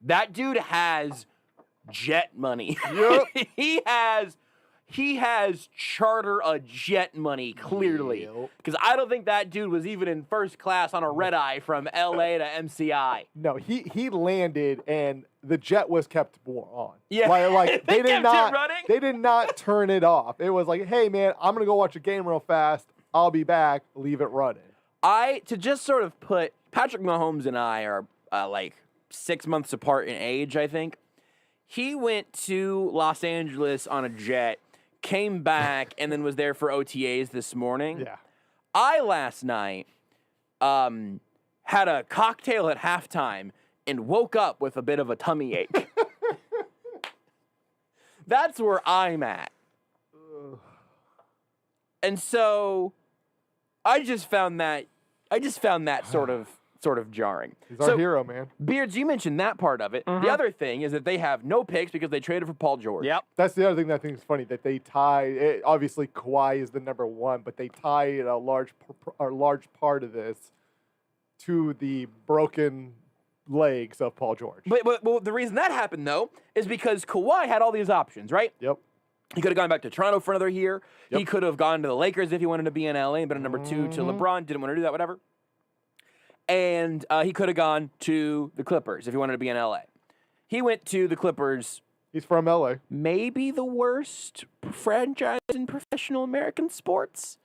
That dude has jet money. Yep. He has charter a jet money, clearly. Because I don't think that dude was even in first class on a red eye from L.A. to MCI. No, he landed and the jet was kept on. Yeah. Like They kept it running? They did not turn it off. It was like, hey man, I'm gonna go watch a game real fast. I'll be back. Leave it running. To just sort of put Patrick Mahomes and I are like 6 months apart in age, I think. He went to Los Angeles on a jet, came back, and then was there for OTAs this morning. Yeah. I last night had a cocktail at halftime and woke up with a bit of a tummy ache. That's where I'm at. And so I just found that sort of jarring. He's our hero, man. Beards, you mentioned that part of it. The other thing is that they have no picks because they traded for Paul George. Yep. That's the other thing that I think is funny, that they tie. Obviously, Kawhi is the number one, but they tie a large part of this to the broken legs of Paul George. But the reason that happened, though, is because Kawhi had all these options, right? Yep. He could have gone back to Toronto for another year. Yep. He could have gone to the Lakers if he wanted to be in LA and been a number 2 to LeBron. Didn't want to do that, whatever. And he could have gone to the Clippers if he wanted to be in LA. He went to the Clippers. He's from LA. Maybe the worst franchise in professional American sports.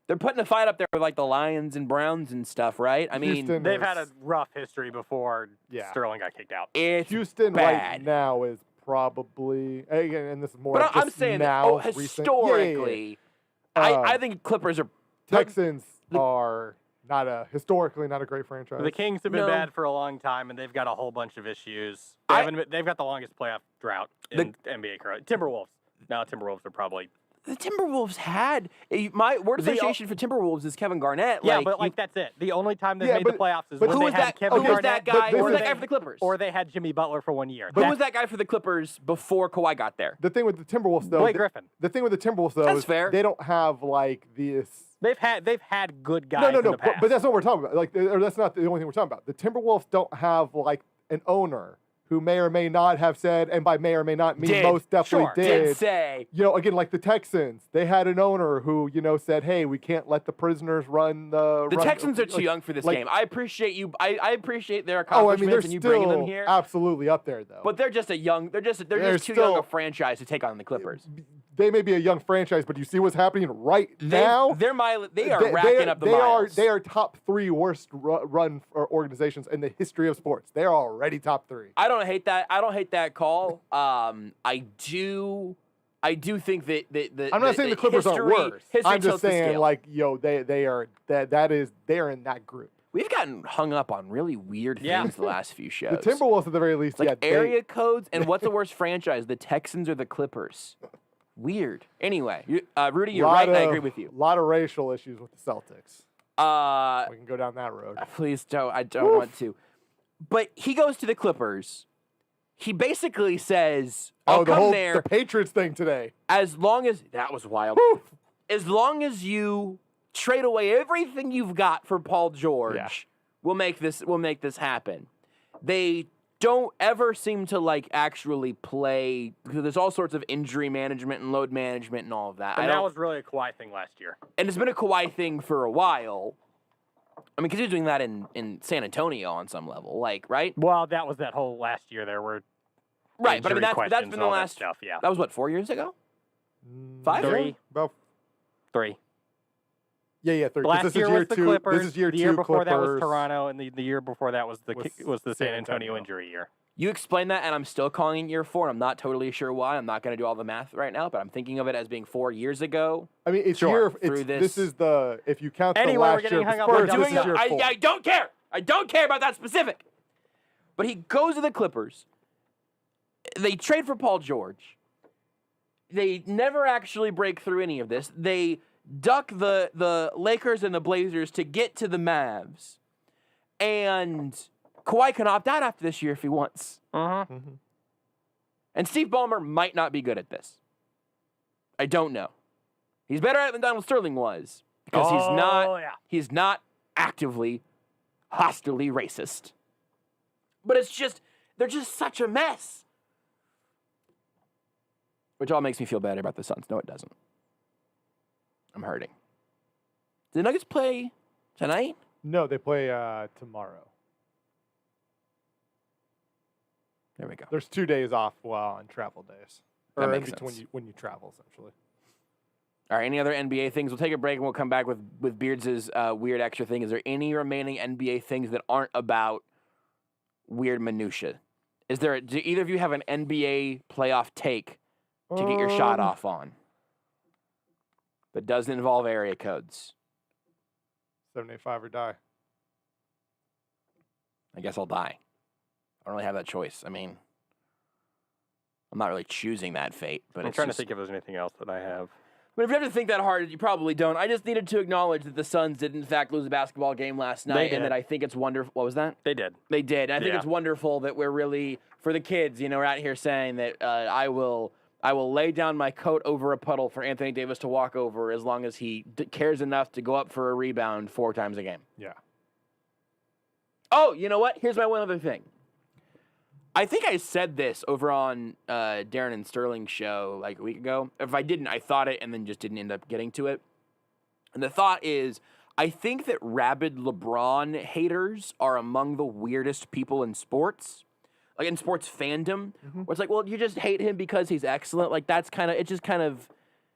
They're putting a fight up there with like the Lions and Browns and stuff, right? I mean, Houston they've had a rough history before Sterling got kicked out. It's Houston bad. right now is probably, again, and this is more. But I'm just saying now, that recent. historically, I think Clippers are Texans are historically not a great franchise. The Kings have been bad for a long time, and they've got a whole bunch of issues. They've got the longest playoff drought in NBA currently. Timberwolves. Now Timberwolves are probably. The Timberwolves had my word association for Timberwolves is Kevin Garnett. Yeah, but that's it. The only time they made the playoffs is when who they was had that? Kevin Who was Garnett. that guy? Who was that guy they- for the Clippers? Or they had Jimmy Butler for 1 year. Who was that guy for the Clippers before Kawhi got there? The thing with the Timberwolves, though. Blake Griffin. The thing with the Timberwolves, though, That's is fair. they don't have like this. They've had good guys in the past. But that's not what we're talking about. Like, or that's not the only thing we're talking about. The Timberwolves don't have like an owner who may or may not have said, and by may or may not mean most definitely did say. Again, like the Texans, they had an owner who, said, hey, we can't let the prisoners run the. The Texans are too young for this game. I appreciate you. I appreciate their they're accomplishments and you bringing them here. Absolutely up there, though. But they're just too young a franchise to take on the Clippers. They may be a young franchise, but you see what's happening right now? They are racking up the miles. They are top 3 worst run organizations in the history of sports. They are already top 3. I don't hate that. I don't hate that call. I do think that I'm not saying the Clippers aren't worse. I'm just saying, they are in that group. We've gotten hung up on really weird things the last few shows. The Timberwolves, at the very least, area codes and what's the worst franchise, the Texans or the Clippers? Weird. Anyway, Rudy, you're right. And I agree with you. A lot of racial issues with the Celtics. We can go down that road. Please don't. I don't want to. But he goes to the Clippers. He basically says, "I'll come there." The Patriots thing today. As long as that was wild. As long as you trade away everything you've got for Paul George, we'll make this happen. They don't ever seem to actually play because there's all sorts of injury management and load management and all of that. And that was really a Kawhi thing last year. And it's been a Kawhi thing for a while. I mean, because he was doing that in San Antonio on some level, right? Well, that was that whole last year. There were right, but I mean that's been the last stuff. Yeah, that was what 4 years ago, 5, Three. About 3. Yeah, 3. Last This year is was the two. Clippers. This is year the year 2 before that was Clippers. Toronto, and the year before that was the San San Antonio Antonio. injury year. You explained that, and I'm still calling it year 4. I'm not totally sure why. I'm not going to do all the math right now, but I'm thinking of it as being 4 years ago. I mean, it's Sure. year. Through This is the if you count Anyway, the we're last getting year. hung of up the on Spurs, doing this is Doing year the, 4. I don't care. I don't care about that specific. But he goes to the Clippers. They trade for Paul George. They never actually break through any of this. They duck the Lakers and the Blazers to get to the Mavs. And Kawhi can opt out after this year if he wants. Mm-hmm. Mm-hmm. And Steve Ballmer might not be good at this. I don't know. He's better at it than Donald Sterling was because he's not actively, hostilely racist. But they're just such a mess. Which all makes me feel better about the Suns. No, it doesn't. I'm hurting. Do the Nuggets play tonight? No, they play tomorrow. There we go. There's 2 days off on travel days. That Or in makes between sense. when you travel, essentially. All right, any other NBA things? We'll take a break and we'll come back with Beards' weird extra thing. Is there any remaining NBA things that aren't about weird minutia? Do either of you have an NBA playoff take to get your shot off on that doesn't involve area codes? 785 or die. I guess I'll die. I don't really have that choice. I mean, I'm not really choosing that fate, but I'm trying to think if there's anything else that I have. But if you have to think that hard, you probably don't. I just needed to acknowledge that the Suns did, in fact, lose a basketball game last night, and that I think it's wonderful. What was that? They did. They did. And I think Yeah. it's wonderful that we're really, for the kids, we're out here saying that I will lay down my coat over a puddle for Anthony Davis to walk over as long as he cares enough to go up for a rebound 4 times a game. Yeah. Oh, you know what? Here's my one other thing. I think I said this over on Darren and Sterling's show like a week ago. If I didn't, I thought it and then just didn't end up getting to it. And the thought is, I think that rabid LeBron haters are among the weirdest people in sports. Like in sports fandom, where it's like, well, you just hate him because he's excellent. Like it's just kind of,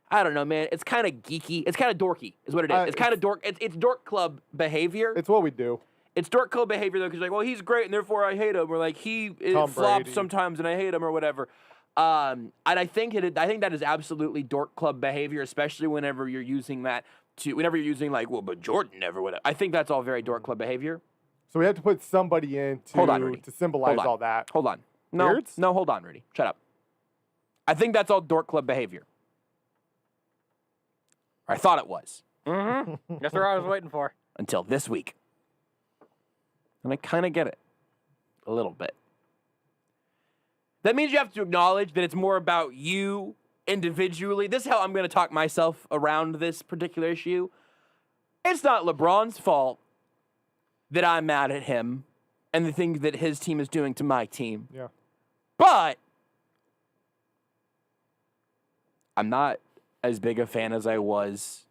I don't know, man. It's kind of geeky. It's kind of dorky is what it is. It's kind of dork. It's dork club behavior. It's what we do. It's dork club behavior, though, because like, well, he's great, and therefore I hate him, or like he Tom flops Brady. sometimes, and I hate him, or whatever. And I think that is absolutely dork club behavior, especially whenever you're using like, well, but Jordan never would have. I think that's all very dork club behavior. So we have to put somebody in Hold on, Rudy. to symbolize all that. Hold on. No, Beards? no, hold on, Rudy. Shut up. I think that's all dork club behavior. Or I thought it was. Mm-hmm. That's what I was waiting for. Until this week. And I kind of get it. A little bit. That means you have to acknowledge that it's more about you individually. This is how I'm going to talk myself around this particular issue. It's not LeBron's fault that I'm mad at him and the things that his team is doing to my team. Yeah. But I'm not as big a fan as I was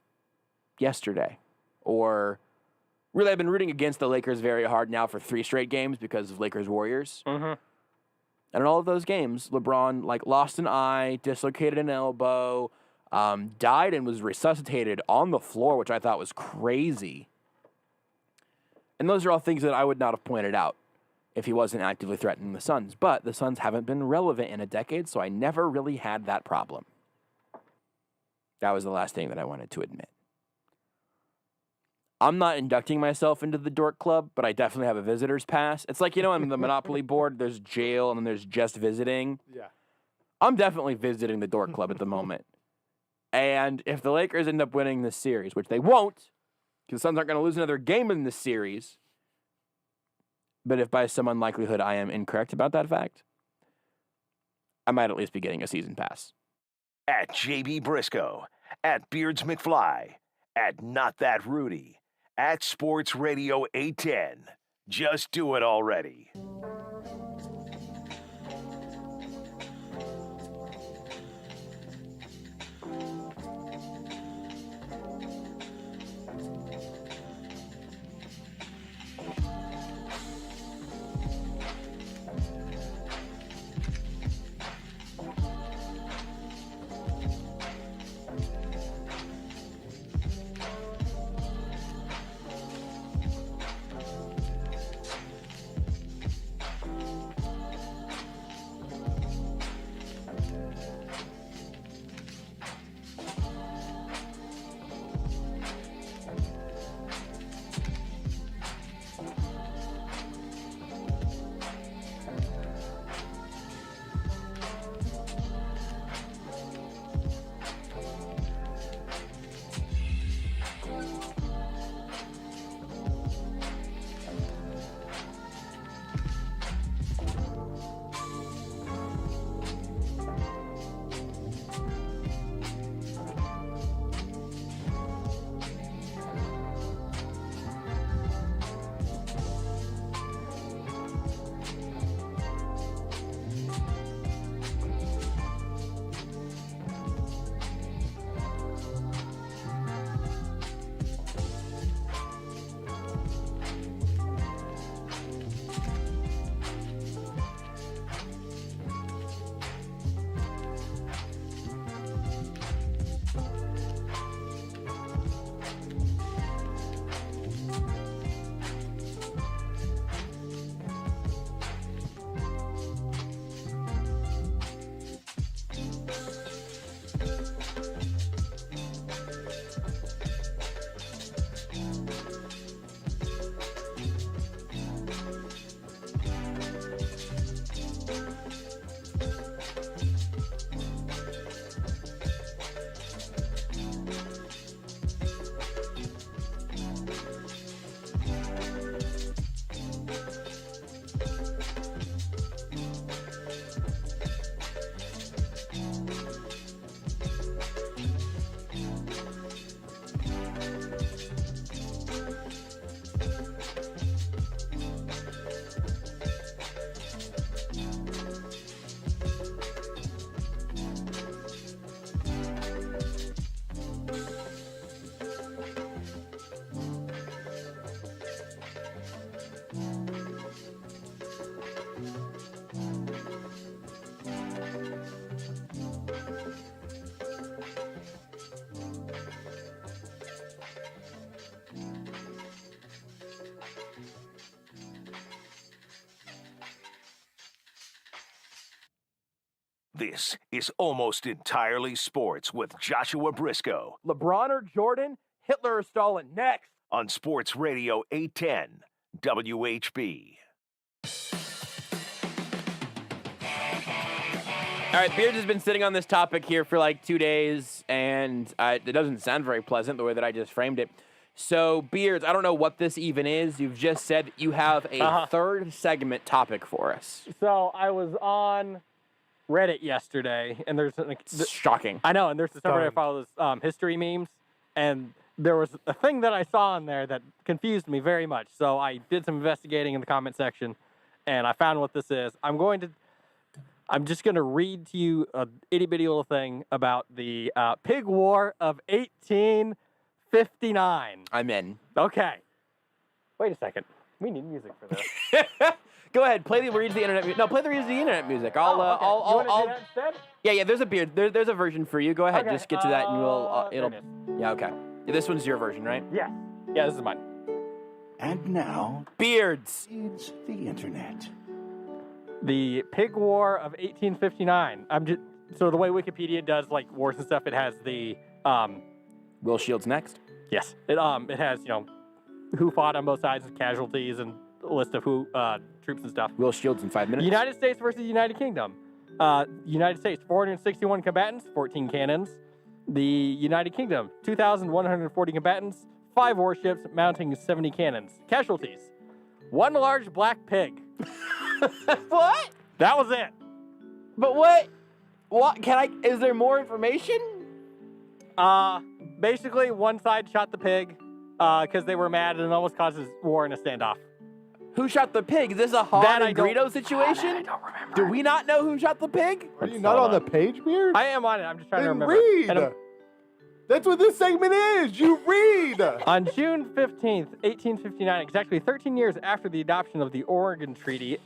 yesterday. Or really, I've been rooting against the Lakers very hard now for 3 straight games because of Lakers-Warriors. Mm-hmm. And in all of those games, LeBron lost an eye, dislocated an elbow, died and was resuscitated on the floor, which I thought was crazy. And those are all things that I would not have pointed out if he wasn't actively threatening the Suns. But the Suns haven't been relevant in a decade, so I never really had that problem. That was the last thing that I wanted to admit. I'm not inducting myself into the dork club, but I definitely have a visitor's pass. It's like, on the Monopoly board, there's jail and then there's just visiting. Yeah. I'm definitely visiting the dork club at the moment. And if the Lakers end up winning this series, which they won't, because the Suns aren't going to lose another game in this series, but if by some unlikelihood I am incorrect about that fact, I might at least be getting a season pass. At JB Brisco, at Beards McFly, at Not That Rudy, at Sports Radio 810. Just do it already. This is Almost Entirely Sports with Joshua Brisco LeBron or Jordan, Hitler or Stalin, next. on Sports Radio 810 WHB. All right, Beards has been sitting on this topic here for like 2 days, and it doesn't sound very pleasant the way that I just framed it. So, Beards, I don't know what this even is. You've just said you have a third segment topic for us. So I was on Reddit yesterday, and there's Shocking. I know, and there's a subreddit I follow this history memes, and there was a thing that I saw in there that confused me very much. So I did some investigating in the comment section, and I found what this is. I'm just going to read to you a itty-bitty little thing about the Pig War of 1859. I'm in. Okay. Wait a second. We need music for this. Go ahead, play the Read the Internet. No, play the Read the Internet music. You want to do that instead? Yeah. There's a Beard. There's a version for you. Go ahead, Okay, just get to that, and we'll. there It'll. it is. Yeah. Okay. This one's your version, right? Yeah. Yeah, this is mine. And now, Beards. it's the internet. The Pig War of 1859. So the way Wikipedia does like wars and stuff, it has the Will Shields next. yes, it has who fought on both sides and casualties and a list of who troops and stuff. Will Shields in 5 minutes. United States versus United Kingdom. United States 461 combatants, 14 cannons. The United Kingdom 2,140 combatants, 5 warships mounting 70 cannons. Casualties: 1 large black pig. What? That was it. But what? What? Is there more information? Basically, one side shot the pig because they were mad and it almost causes war and a standoff. Who shot the pig? Is this a Han That I and don't- Greedo situation? I don't remember. Do we not know who shot the pig? Are you not on the page, Beard? I am on it. I'm just trying to Then remember. read. And That's what this segment is. You read. on June 15th, 1859, exactly 13 years after the adoption of the Oregon Treaty,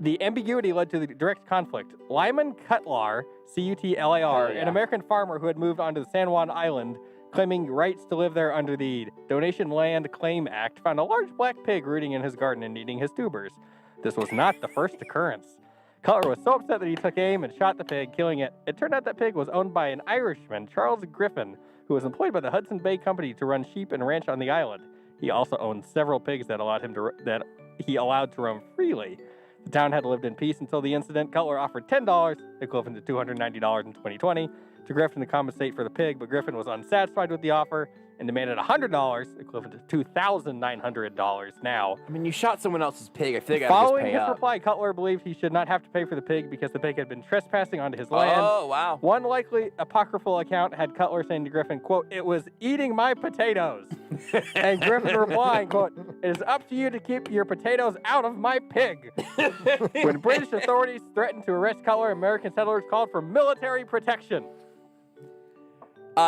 the ambiguity led to the direct conflict. Lyman Cutlar, C-U-T-L-A-R, an American farmer who had moved onto the San Juan Island, claiming rights to live there under the Donation Land Claim Act, found a large black pig rooting in his garden and eating his tubers. This was not the first occurrence. Cutler was so upset that he took aim and shot the pig, killing it. It turned out that pig was owned by an Irishman, Charles Griffin, who was employed by the Hudson Bay Company to run sheep and ranch on the island. He also owned several pigs that he allowed to roam freely. The town had lived in peace until the incident. Cutler offered $10, equivalent to $290 in 2020, to Griffin to compensate for the pig, but Griffin was unsatisfied with the offer and demanded $100, equivalent to $2,900 now. I mean, you shot someone else's pig. I think I Following just his pay up. reply, Cutler believed he should not have to pay for the pig because the pig had been trespassing onto his land. Oh, wow. One likely apocryphal account had Cutler saying to Griffin, quote, "It was eating my potatoes." And Griffin replying, quote, "It is up to you to keep your potatoes out of my pig." When British authorities threatened to arrest Cutler, American settlers called for military protection.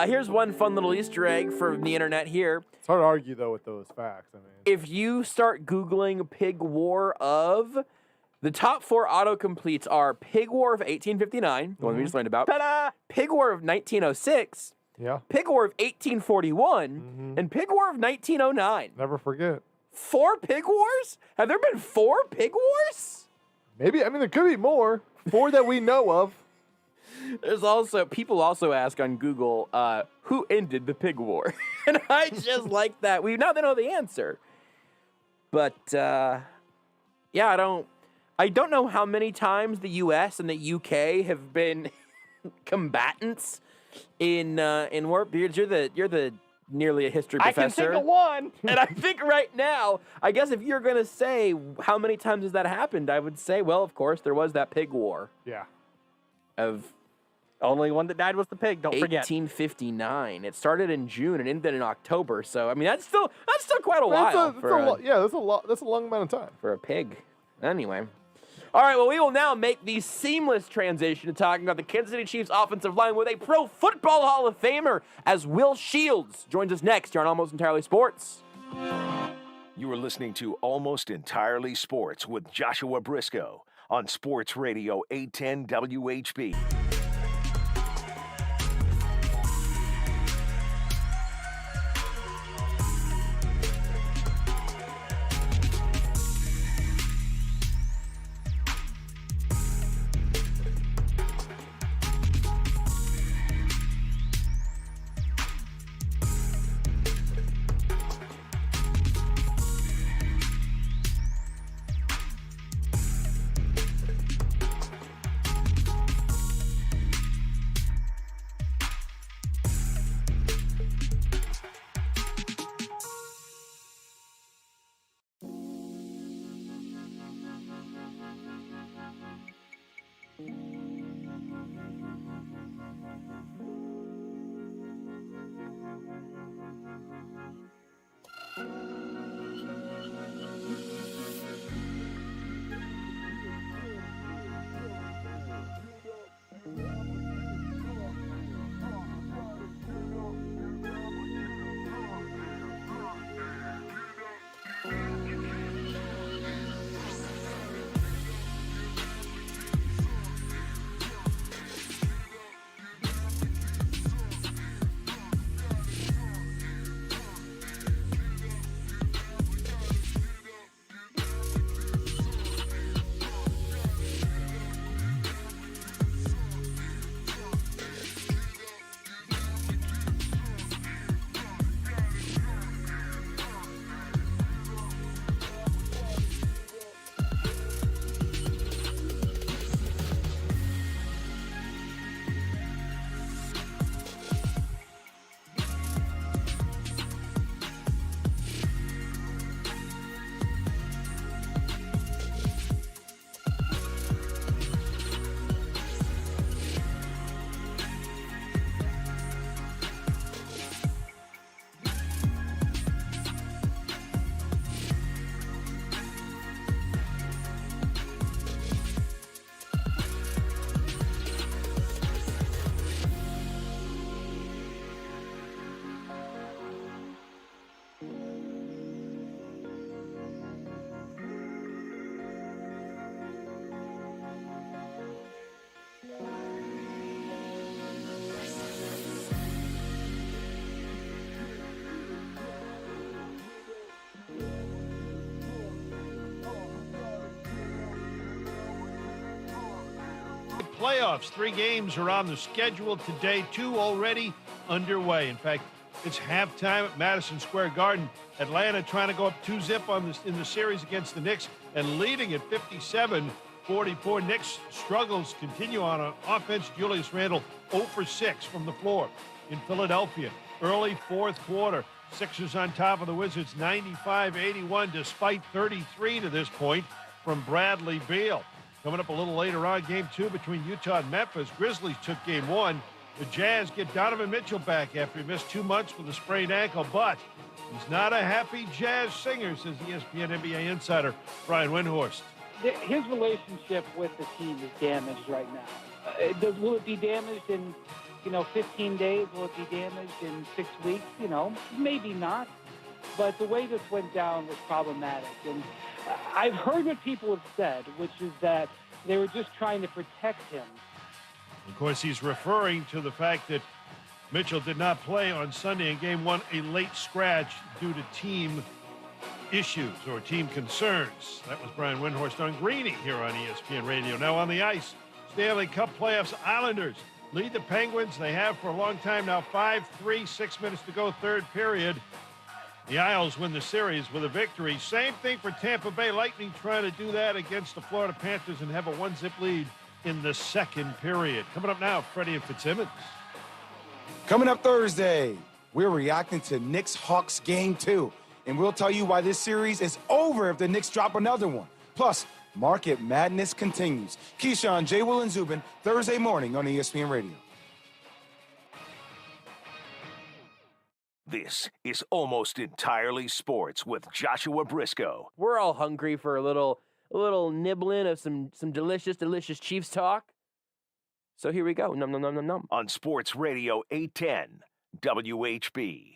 Here's one fun little Easter egg from the internet here. It's hard to argue though with those facts. I mean, If you start Googling Pig War of, the top 4 autocompletes are Pig War of 1859, the one we just learned about, Ta-da! Pig War of 1906, yeah, Pig War of 1841, and Pig War of 1909. never forget. 4 Pig Wars? Have there been 4 Pig Wars? Maybe, I mean, there could be more. 4 that we know of. There's also, people also ask on Google, who ended the Pig War? And I just like that. We now they know the answer. But, yeah, I don't know how many times the U.S. and the U.K. have been combatants in war. Beards, you're the nearly a history professor. I can think of one. And I think right now, I guess if you're going to say how many times has that happened, I would say, well, of course, there was that Pig War Yeah. of Only one that died was the pig. Don't forget. 1859. It started in June and ended in October. So I mean, that's still quite a while That's a lot. That's a long amount of time. for a pig. Anyway. All right, well, we will now make the seamless transition to talking about the Kansas City Chiefs offensive line with a Pro Football Hall of Famer as Will Shields joins us next here on Almost Entirely Sports. You are listening to Almost Entirely Sports with Joshua Brisco on Sports Radio 810 WHB. playoffs. 3 games are on the schedule today, 2 already underway. In fact, it's halftime at Madison Square Garden. Atlanta trying to go up 2-zip in the series against the Knicks and leading at 57-44. Knicks struggles continue on offense. Julius Randle 0 for 6 from the floor in Philadelphia. Early fourth quarter, Sixers on top of the Wizards 95-81 despite 33 to this point from Bradley Beal. Coming up a little later on, game 2 between Utah and Memphis. Grizzlies took game 1. The Jazz get Donovan Mitchell back after he missed 2 months with a sprained ankle, but he's not a happy Jazz singer, says ESPN NBA insider Brian Windhorst. His relationship with the team is damaged right now. Will it be damaged in 15 days? Will it be damaged in 6 weeks? Maybe not. But the way this went down was problematic. And I've heard what people have said, which is that they were just trying to protect him. Of course, he's referring to the fact that Mitchell did not play on Sunday in Game 1, a late scratch due to team issues or team concerns. That was Brian Windhorst on Greeny here on ESPN Radio. Now on the ice, Stanley Cup playoffs, Islanders lead the Penguins. They have for a long time now, 5-3, 6 minutes to go, third period. The Isles win the series with a victory. Same thing for Tampa Bay Lightning, trying to do that against the Florida Panthers and have a 1-zip lead in the second period. Coming up now, Freddie and Fitzsimmons. Coming up Thursday, we're reacting to Knicks-Hawks Game 2, and we'll tell you why this series is over if the Knicks drop another one. Plus, Market Madness continues. Keyshawn, J. Will, and Zubin, Thursday morning on ESPN Radio. This is Almost Entirely Sports with Joshua Brisco. We're all hungry for a little nibbling of some delicious Chiefs talk. So here we go. Num, num, num, num, num. On Sports Radio 810 WHB.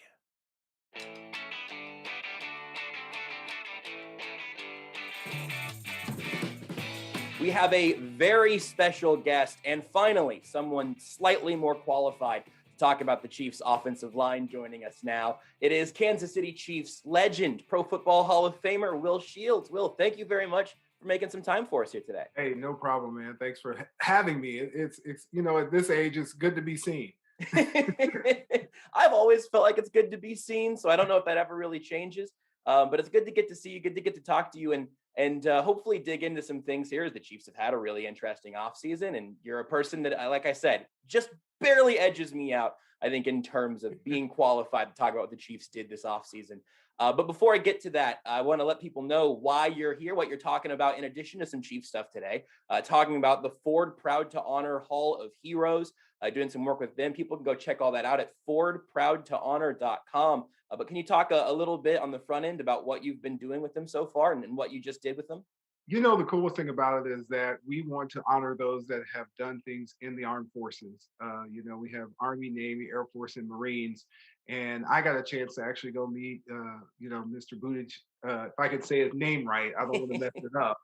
We have a very special guest, and finally, someone slightly more qualified to talk about the Chiefs' offensive line joining us now. It is Kansas City Chiefs legend, Pro Football Hall of Famer, Will Shields. Will, thank you very much for making some time for us here today. Hey, no problem, man. Thanks for having me. It's at this age, it's good to be seen. I've always felt like it's good to be seen, so I don't know if that ever really changes. But it's good to get to see you, good to get to talk to you, and hopefully dig into some things here, as the Chiefs have had a really interesting offseason, and you're a person that, like I said, just barely edges me out, I think, in terms of being qualified to talk about what the Chiefs did this offseason. But before I get to that, I want to let people know why you're here, what you're talking about, in addition to some Chiefs stuff today, talking about the Ford Proud to Honor Hall of Heroes, doing some work with them. People can go check all that out at fordproudtohonor.com. But can you talk a little bit on the front end about what you've been doing with them so far and what you just did with them? The coolest thing about it is that we want to honor those that have done things in the armed forces. We have Army, Navy, Air Force, and Marines. And I got a chance to actually go meet, Mr. Buttigieg. If I could say his name right, I don't want to mess it up.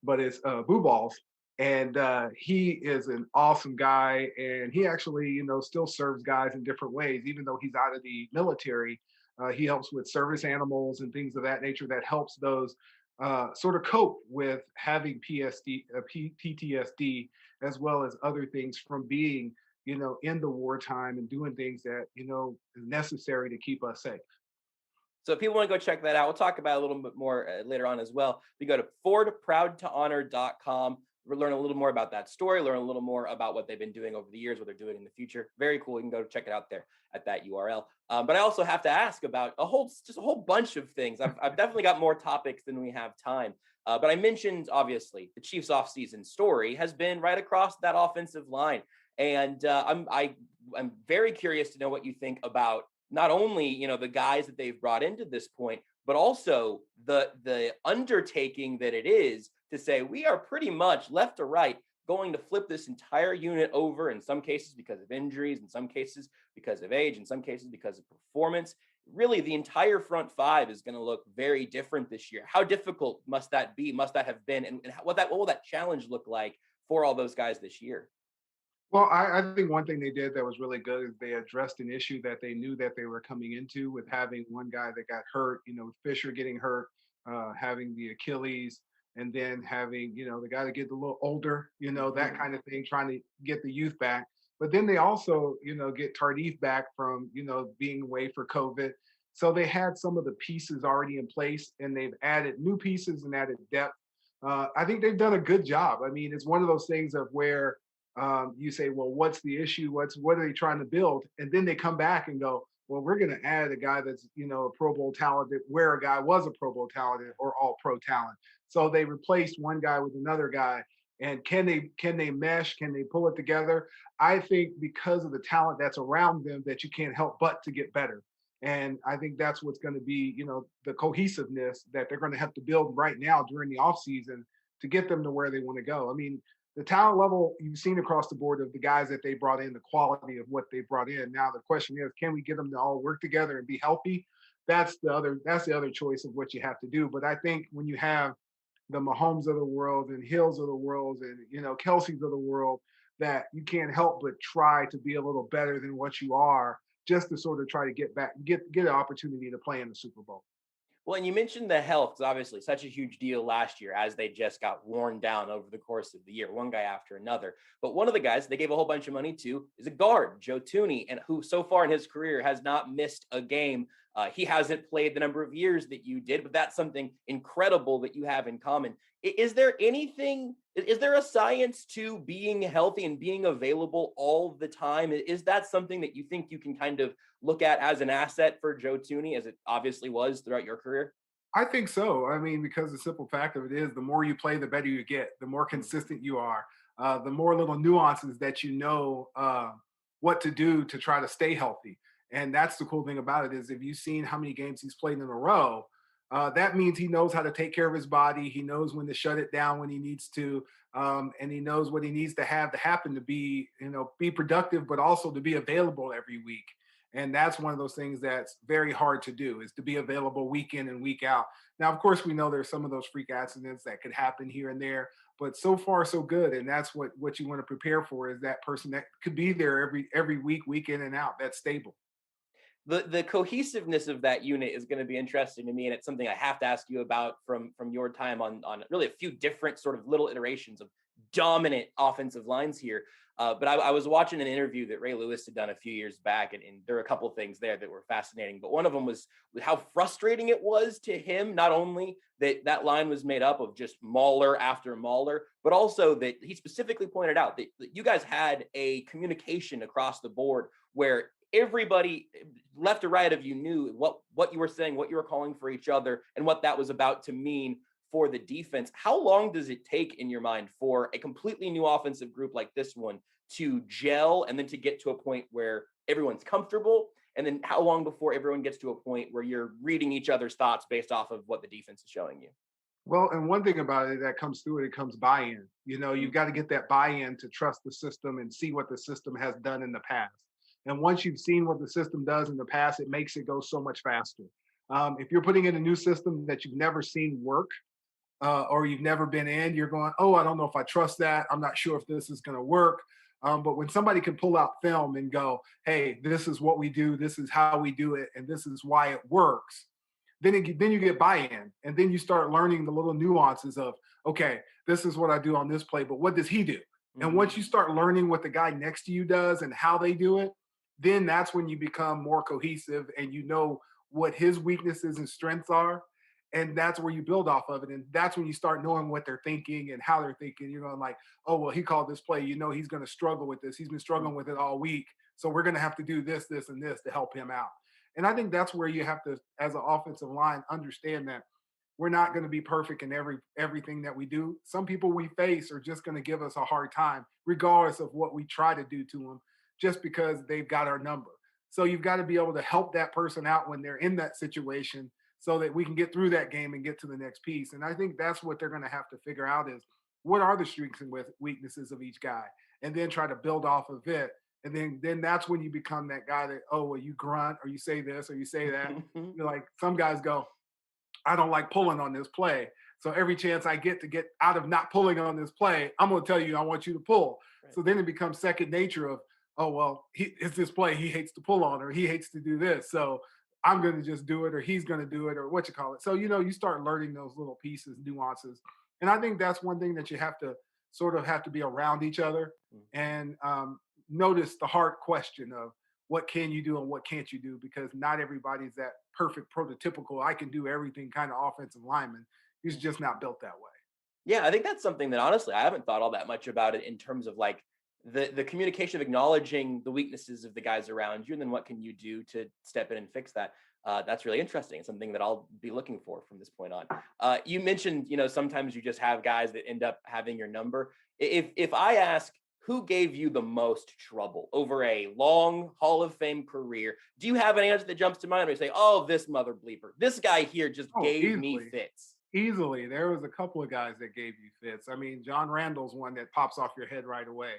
But it's Boo Balls. And he is an awesome guy. And he actually, still serves guys in different ways. Even though he's out of the military, he helps with service animals and things of that nature that helps those sort of cope with having PTSD, as well as other things from being, in the wartime and doing things that, is necessary to keep us safe. So if people want to go check that out, we'll talk about it a little bit more later on as well. We go to fordproudtohonor.com. We'll learn a little more about that story, learn a little more about what they've been doing over the years, what they're doing in the future. Very cool. You can go check it out there at that URL. But I also have to ask about a whole bunch of things. I've definitely got more topics than we have time. But I mentioned, obviously, the Chiefs offseason story has been right across that offensive line. And I'm very curious to know what you think about not only, the guys that they've brought into this point, but also the undertaking that it is to say we are pretty much left to right going to flip this entire unit over, in some cases because of injuries, in some cases because of age, in some cases because of performance. Really, the entire front five is going to look very different this year. How difficult must that be? Must that have been? And what will that challenge look like for all those guys this year? Well, I think one thing they did that was really good is they addressed an issue that they knew that they were coming into with having one guy that got hurt, Fisher getting hurt, having the Achilles, and then having, the guy that gets a little older, that kind of thing, trying to get the youth back. But then they also, get Tardif back from, being away for COVID. So they had some of the pieces already in place, and they've added new pieces and added depth. I think they've done a good job. I mean, it's one of those things of where you say, well, what's the issue? What are they trying to build? And then they come back and go, well, we're going to add a guy that's, a Pro Bowl talented, where a guy was a Pro Bowl talented or all pro talent. So they replaced one guy with another guy. And can they mesh? Can they pull it together? I think because of the talent that's around them, that you can't help but to get better. And I think that's what's going to be, the cohesiveness that they're going to have to build right now during the offseason to get them to where they want to go. I mean, the talent level you've seen across the board of the guys that they brought in, the quality of what they brought in. Now the question is, can we get them to all work together and be healthy? That's the other choice of what you have to do. But I think when you have the Mahomes of the world and Hills of the world and Kelsey's of the world, that you can't help but try to be a little better than what you are, just to sort of try to get an opportunity to play in the Super Bowl. Well, and you mentioned the health, because obviously such a huge deal last year as they just got worn down over the course of the year, one guy after another. But one of the guys they gave a whole bunch of money to is a guard, Joe Thuney, and who so far in his career has not missed a game. He hasn't played the number of years that you did, but that's something incredible that you have in common. Is there a science to being healthy and being available all the time? Is that something that you think you can kind of look at as an asset for Joe Thuney, as it obviously was throughout your career? I think so. I mean, because the simple fact of it is, the more you play, the better you get, the more consistent you are, the more little nuances that what to do to try to stay healthy. And that's the cool thing about it is, if you've seen how many games he's played in a row, that means he knows how to take care of his body. He knows when to shut it down when he needs to, and he knows what he needs to have to happen to be productive, but also to be available every week. And that's one of those things that's very hard to do, is to be available week in and week out. Now, of course, we know there's some of those freak accidents that could happen here and there, but so far so good. And that's what you want to prepare for, is that person that could be there every week in and out, that's stable. The cohesiveness of that unit is going to be interesting to me, and it's something I have to ask you about from your time on really a few different sort of little iterations of dominant offensive lines here. But I was watching an interview that Ray Lewis had done a few years back, and there were a couple of things there that were fascinating. But one of them was how frustrating it was to him, not only that line was made up of just mauler after mauler, but also that he specifically pointed out that you guys had a communication across the board where everybody left to right of you knew what you were saying, what you were calling for each other, and what that was about to mean for the defense. How long does it take in your mind for a completely new offensive group like this one to gel, and then to get to a point where everyone's comfortable? And then how long before everyone gets to a point where you're reading each other's thoughts based off of what the defense is showing you? Well, and one thing about it that comes through it comes buy-in. You've got to get that buy-in to trust the system and see what the system has done in the past. And once you've seen what the system does in the past, it makes it go so much faster. If you're putting in a new system that you've never seen work, or you've never been in, you're going, oh, I don't know if I trust that. I'm not sure if this is going to work. But when somebody can pull out film and go, hey, this is what we do, this is how we do it, and this is why it works, then you get buy-in. And then you start learning the little nuances of, okay, this is what I do on this play, but what does he do? Mm-hmm. And once you start learning what the guy next to you does and how they do it, then that's when you become more cohesive and you know what his weaknesses and strengths are. And that's where you build off of it. And that's when you start knowing what they're thinking and how they're thinking. You're going like, oh, well, he called this play. He's going to struggle with this. He's been struggling with it all week. So we're going to have to do this, this, and this to help him out. And I think that's where you have to, as an offensive line, understand that we're not going to be perfect in everything that we do. Some people we face are just going to give us a hard time, regardless of what we try to do to them, just because they've got our number. So you've got to be able to help that person out when they're in that situation so that we can get through that game and get to the next piece. And I think that's what they're going to have to figure out is, what are the strengths and weaknesses of each guy? And then try to build off of it. And then that's when you become that guy that, oh, well, you grunt or you say this or you say that. You're like, some guys go, I don't like pulling on this play. So every chance I get to get out of not pulling on this play, I'm going to tell you, I want you to pull. Right. So then it becomes second nature of, oh, well, it's this play he hates to pull on, or he hates to do this. So I'm going to just do it, or he's going to do it, or what you call it. So, you start learning those little pieces, nuances. And I think that's one thing that you have to have to be around each other and notice the hard question of what can you do and what can't you do, because not everybody's that perfect prototypical I can do everything kind of offensive lineman. He's just not built that way. Yeah, I think that's something that honestly I haven't thought all that much about it in terms of like the communication of acknowledging the weaknesses of the guys around you, and then what can you do to step in and fix that. That's really interesting. Something that I'll be looking for from this point on. You mentioned, sometimes you just have guys that end up having your number. If I ask who gave you the most trouble over a long Hall of Fame career, do you have an answer that jumps to mind where you say, "Oh, this mother bleeper, this guy here just gave me fits"? Easily. There was a couple of guys that gave you fits. I mean, John Randall's one that pops off your head right away.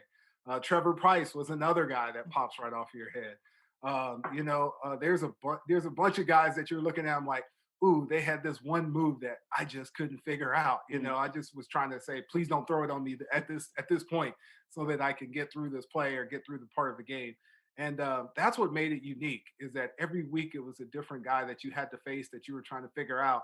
Trevor Price was another guy that pops right off your head. There's a bunch of guys that you're looking at. I'm like, ooh, they had this one move that I just couldn't figure out. I just was trying to say, please don't throw it on me at this point, so that I can get through this play or get through the part of the game. And that's what made it unique, is that every week it was a different guy that you had to face, that you were trying to figure out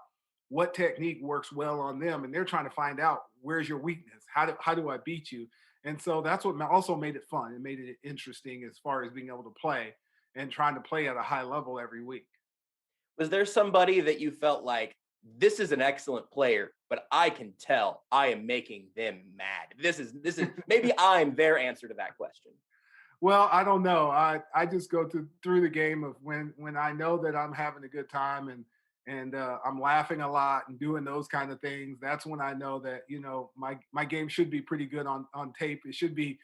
what technique works well on them, and they're trying to find out where's your weakness. How do I beat you? And so that's what also made it fun. It made it interesting as far as being able to play and trying to play at a high level every week. Was there somebody that you felt like, this is an excellent player, but I can tell I am making them mad? This is maybe I'm their answer to that question. Well, I don't know. I just go through the game of when I know that I'm having a good time and I'm laughing a lot and doing those kind of things. That's when I know that, my game should be pretty good on tape. It should be,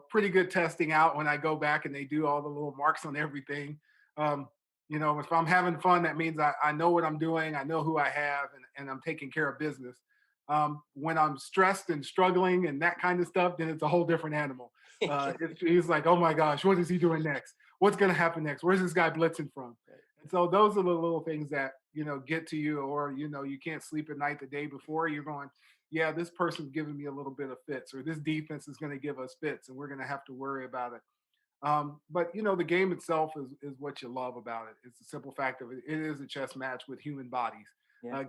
pretty good testing out when I go back and they do all the little marks on everything. If I'm having fun, that means I know what I'm doing. I know who I have, and I'm taking care of business. When I'm stressed and struggling and that kind of stuff, then it's a whole different animal. He's like, oh my gosh, what is he doing next? What's going to happen next? Where's this guy blitzing from? And so those are the little things that, get to you, or, you can't sleep at night the day before. You're going, yeah, this person's giving me a little bit of fits, or this defense is going to give us fits, and we're going to have to worry about it. But the game itself is what you love about it. It's the simple fact of it. It is a chess match with human bodies,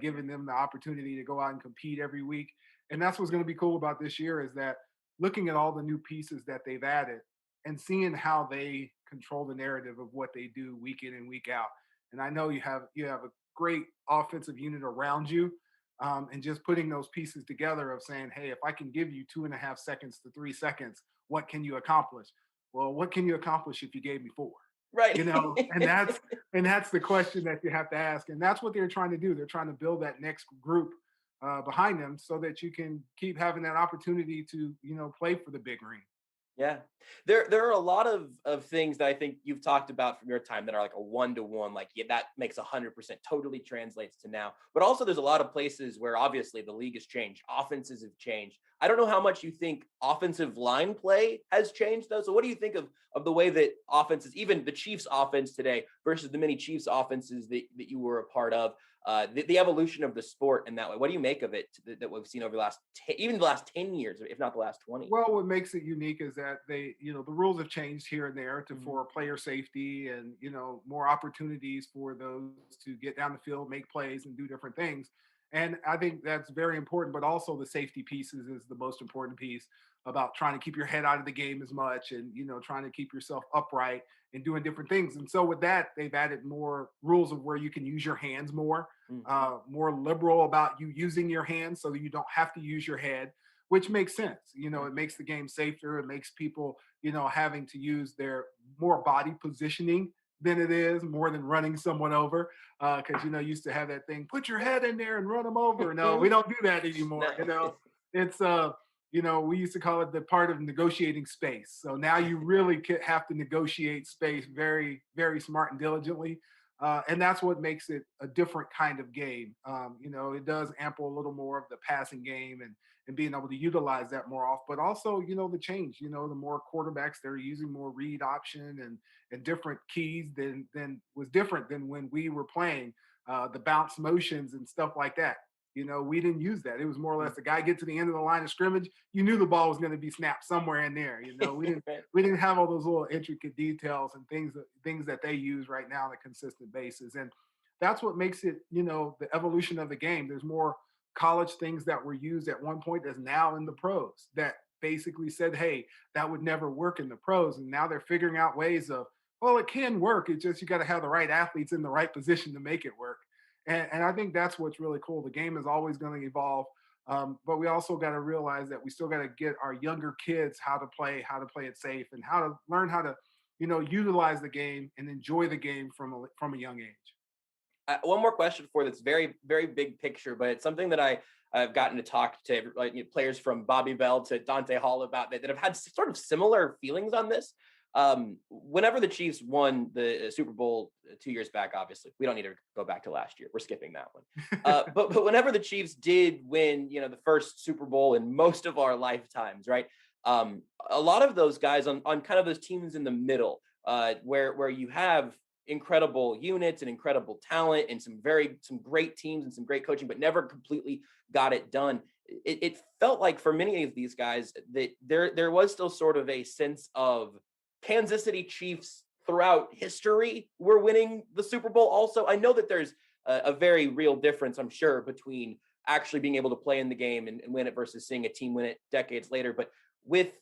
giving them the opportunity to go out and compete every week. And that's what's going to be cool about this year, is that looking at all the new pieces that they've added and seeing how they control the narrative of what they do week in and week out. And I know you have a great offensive unit around you, and just putting those pieces together of saying, hey, if I can give you 2.5 seconds to 3 seconds, what can you accomplish? Well, what can you accomplish if you gave me 4? Right. And that's the question that you have to ask. And that's what they're trying to do. They're trying to build that next group behind them, so that you can keep having that opportunity to, play for the big ring. Yeah. There are a lot of things that I think you've talked about from your time that are like a 1-to-1, like, yeah, that makes 100% totally translates to now. But also there's a lot of places where obviously the league has changed. Offenses have changed. I don't know how much you think offensive line play has changed, though. So what do you think of the way that offenses, even the Chiefs offense today versus the many Chiefs offenses that you were a part of, the evolution of the sport in that way? What do you make of it that we've seen over the last, even the last 10 years, if not the last 20? Well, what makes it unique is that the rules have changed here and there for player safety and, more opportunities for those to get down the field, make plays, and do different things. And I think that's very important, but also the safety pieces is the most important piece, about trying to keep your head out of the game as much, and, trying to keep yourself upright and doing different things. And so with that, they've added more rules of where you can use your hands more, more liberal about you using your hands, so that you don't have to use your head, which makes sense. It makes the game safer. It makes people, having to use their more body positioning than it is, more than running someone over. Because, used to have that thing, put your head in there and run them over. No, we don't do that anymore. It's, we used to call it the part of negotiating space. So now you really have to negotiate space very, very smart and diligently. And that's what makes it a different kind of game. It does ample a little more of the passing game and being able to utilize that more off, but also, the change, the more quarterbacks that are using more read option and different keys than was different than when we were playing, the bounce motions and stuff like that. We didn't use that. It was more or less the guy get to the end of the line of scrimmage, you knew the ball was going to be snapped somewhere in there. We didn't have all those little intricate details and things that they use right now on a consistent basis. And that's what makes it, the evolution of the game. There's more college things that were used at one point that's now in the pros that basically said, hey, that would never work in the pros. And now they're figuring out ways of, well, it can work. It's just you got to have the right athletes in the right position to make it work. And I think that's what's really cool. The game is always going to evolve. But we also got to realize that we still got to get our younger kids how to play it safe, and how to learn how to, utilize the game and enjoy the game from a young age. One more question for that's very, very big picture, but it's something that I've gotten to talk to players from Bobby Bell to Dante Hall about that have had sort of similar feelings on this. Whenever the Chiefs won the Super Bowl 2 years back, obviously we don't need to go back to last year. We're skipping that one. But whenever the Chiefs did win, the first Super Bowl in most of our lifetimes, right? A lot of those guys on kind of those teams in the middle, where you have incredible units and incredible talent and some great teams and some great coaching, but never completely got it done. It felt like for many of these guys that there was still sort of a sense of Kansas City Chiefs throughout history were winning the Super Bowl. Also, I know that there's a very real difference, I'm sure, between actually being able to play in the game and win it versus seeing a team win it decades later. But with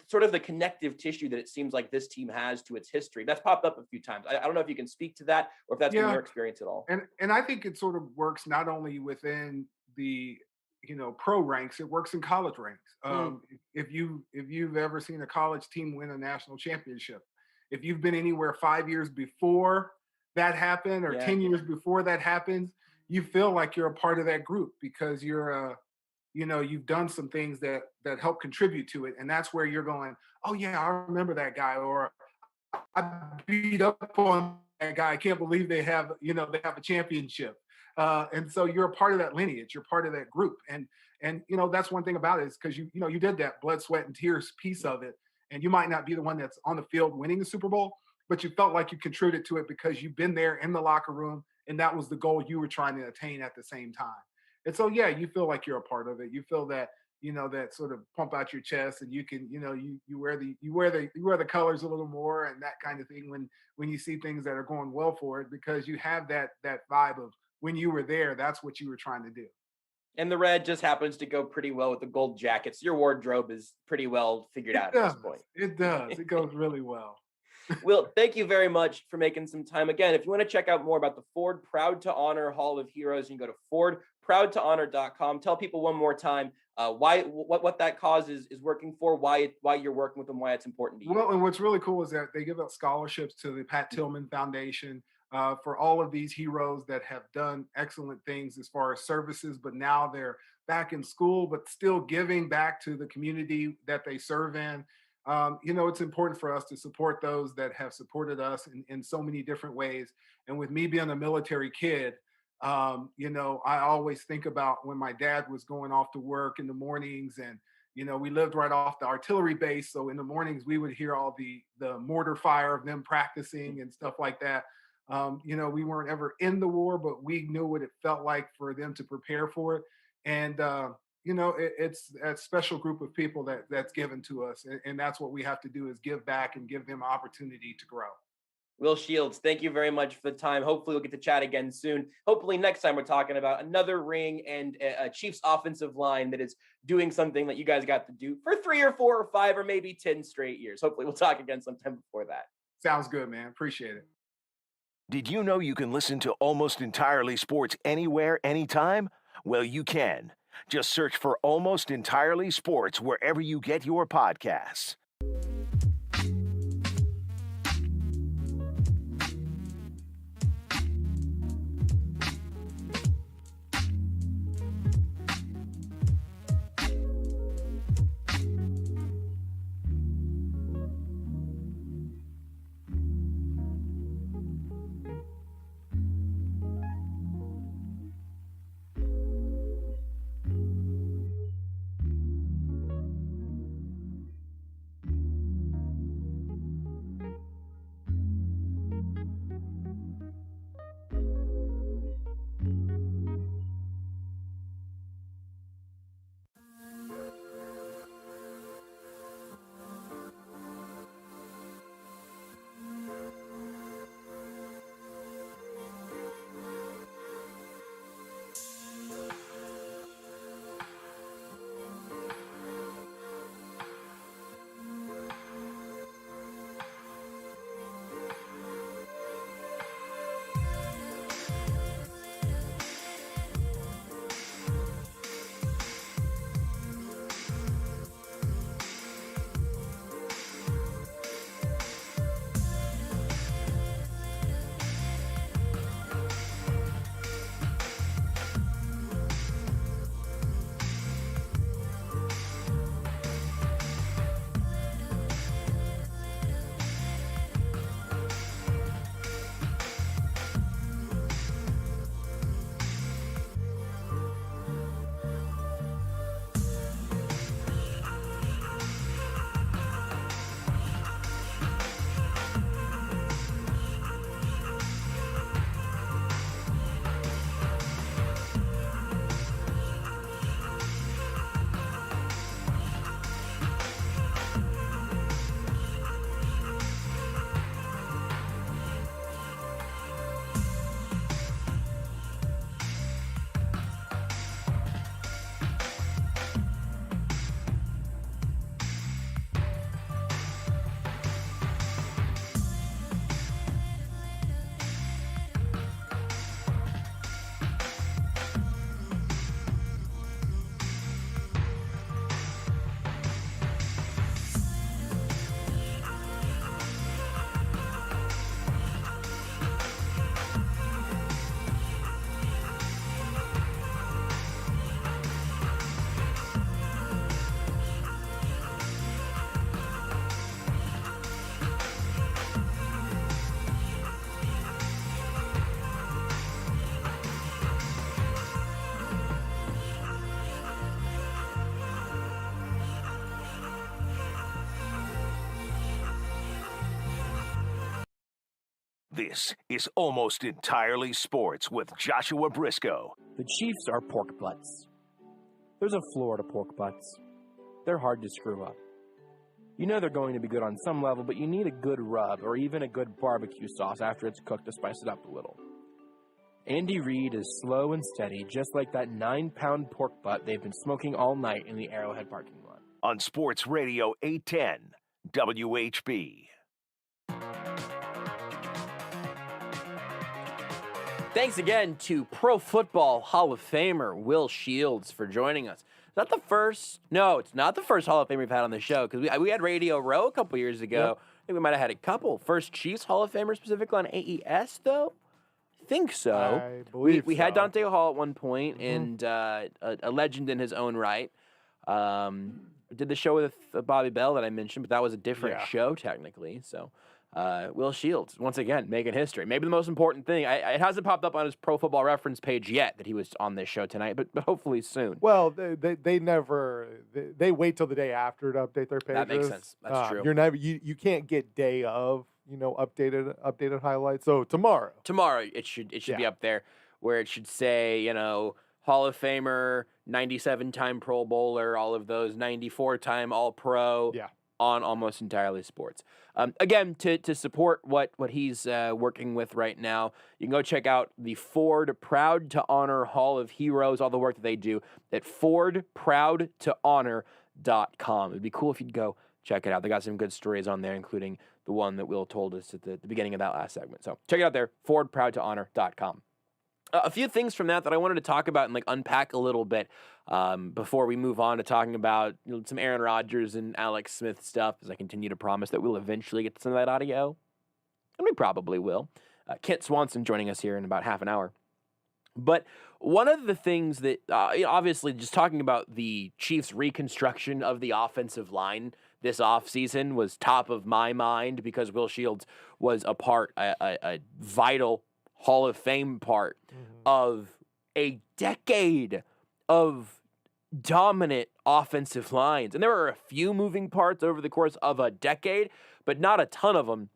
sort of the connective tissue that it seems like this team has to its history, that's popped up a few times. I don't know if you can speak to that or if that's been your experience at all. And I think it sort of works not only within the pro ranks, it works in college ranks. If you've ever seen a college team win a national championship, if you've been anywhere 5 years before that happened or 10 years before that happens, you feel like you're a part of that group because you've done some things that help contribute to it. And that's where you're going, oh yeah, I remember that guy, or I beat up on that guy. I can't believe they have a championship. And so you're a part of that lineage. You're part of that group. And that's one thing about it is because you did that blood, sweat, and tears piece of it. And you might not be the one that's on the field winning the Super Bowl, but you felt like you contributed to it because you've been there in the locker room, and that was the goal you were trying to attain at the same time. And so, yeah, you feel like you're a part of it. You feel that, that sort of pump out your chest, and you can, you wear the colors a little more and that kind of thing when you see things that are going well for it, because you have that vibe of when you were there, that's what you were trying to do. And the red just happens to go pretty well with the gold jackets. Your wardrobe is pretty well figured out at this point. It does. It goes really well. Will, thank you very much for making some time. Again, if you want to check out more about the Ford Proud to Honor Hall of Heroes, you can go to FordProudToHonor.com. Tell people one more time what that cause is working for, why you're working with them, why it's important to you. Well, and what's really cool is that they give out scholarships to the Pat Tillman Foundation for all of these heroes that have done excellent things as far as services, but now they're back in school, but still giving back to the community that they serve in. It's important for us to support those that have supported us in so many different ways. And with me being a military kid, I always think about when my dad was going off to work in the mornings, and, we lived right off the artillery base. So in the mornings, we would hear all the mortar fire of them practicing and stuff like that. We weren't ever in the war, but we knew what it felt like for them to prepare for it. And, it's a special group of people that's given to us. And that's what we have to do, is give back and give them opportunity to grow. Will Shields, thank you very much for the time. Hopefully we'll get to chat again soon. Hopefully next time we're talking about another ring and a Chiefs offensive line that is doing something that you guys got to do for 3 or 4 or 5 or maybe 10 straight years. Hopefully we'll talk again sometime before that. Sounds good, man. Appreciate it. Did you know you can listen to Almost Entirely Sports anywhere, anytime? Well, you can. Just search for Almost Entirely Sports wherever you get your podcasts. This is Almost Entirely Sports with Joshua Brisco. The Chiefs are pork butts. There's a floor to pork butts. They're hard to screw up. You know they're going to be good on some level, but you need a good rub or even a good barbecue sauce after it's cooked to spice it up a little. Andy Reid is slow and steady, just like that 9-pound pork butt they've been smoking all night in the Arrowhead parking lot. On Sports Radio 810 WHB. Thanks again to Pro Football Hall of Famer Will Shields for joining us. Is that the first? No, it's not the first Hall of Famer we've had on the show, because we had Radio Row a couple years ago. Yep. I think we might have had a couple. First Chiefs Hall of Famer specifically on AES, though? I think so. I believe we had so. Dante Hall at one point, and a legend in his own right. Did the show with Bobby Bell that I mentioned, but that was a different show technically. So Will Shields, once again, making history. Maybe the most important thing. It hasn't popped up on his Pro Football Reference page yet that he was on this show tonight, but hopefully soon. Well, they never they wait till the day after to update their pages. That makes sense. That's true. You can't get day of updated highlights. So tomorrow it should be up there where it should say Hall of Famer, 97-time Pro Bowler, all of those, 94-time All-Pro. Yeah. On Almost Entirely Sports. Again, to support what he's working with right now, you can go check out the Ford Proud to Honor Hall of Heroes, all the work that they do at FordProudToHonor.com. It'd be cool if you'd go check it out. They got some good stories on there, including the one that Will told us at the beginning of that last segment. So check it out there, FordProudToHonor.com. A few things from that I wanted to talk about and unpack a little bit before we move on to talking about some Aaron Rodgers and Alex Smith stuff, as I continue to promise that we'll eventually get to some of that audio, and we probably will. Kent Swanson joining us here in about half an hour. But one of the things that, obviously, just talking about the Chiefs' reconstruction of the offensive line this offseason was top of my mind because Will Shields was a vital Hall of Fame part of a decade of dominant offensive lines. And there were a few moving parts over the course of a decade, but not a ton of them.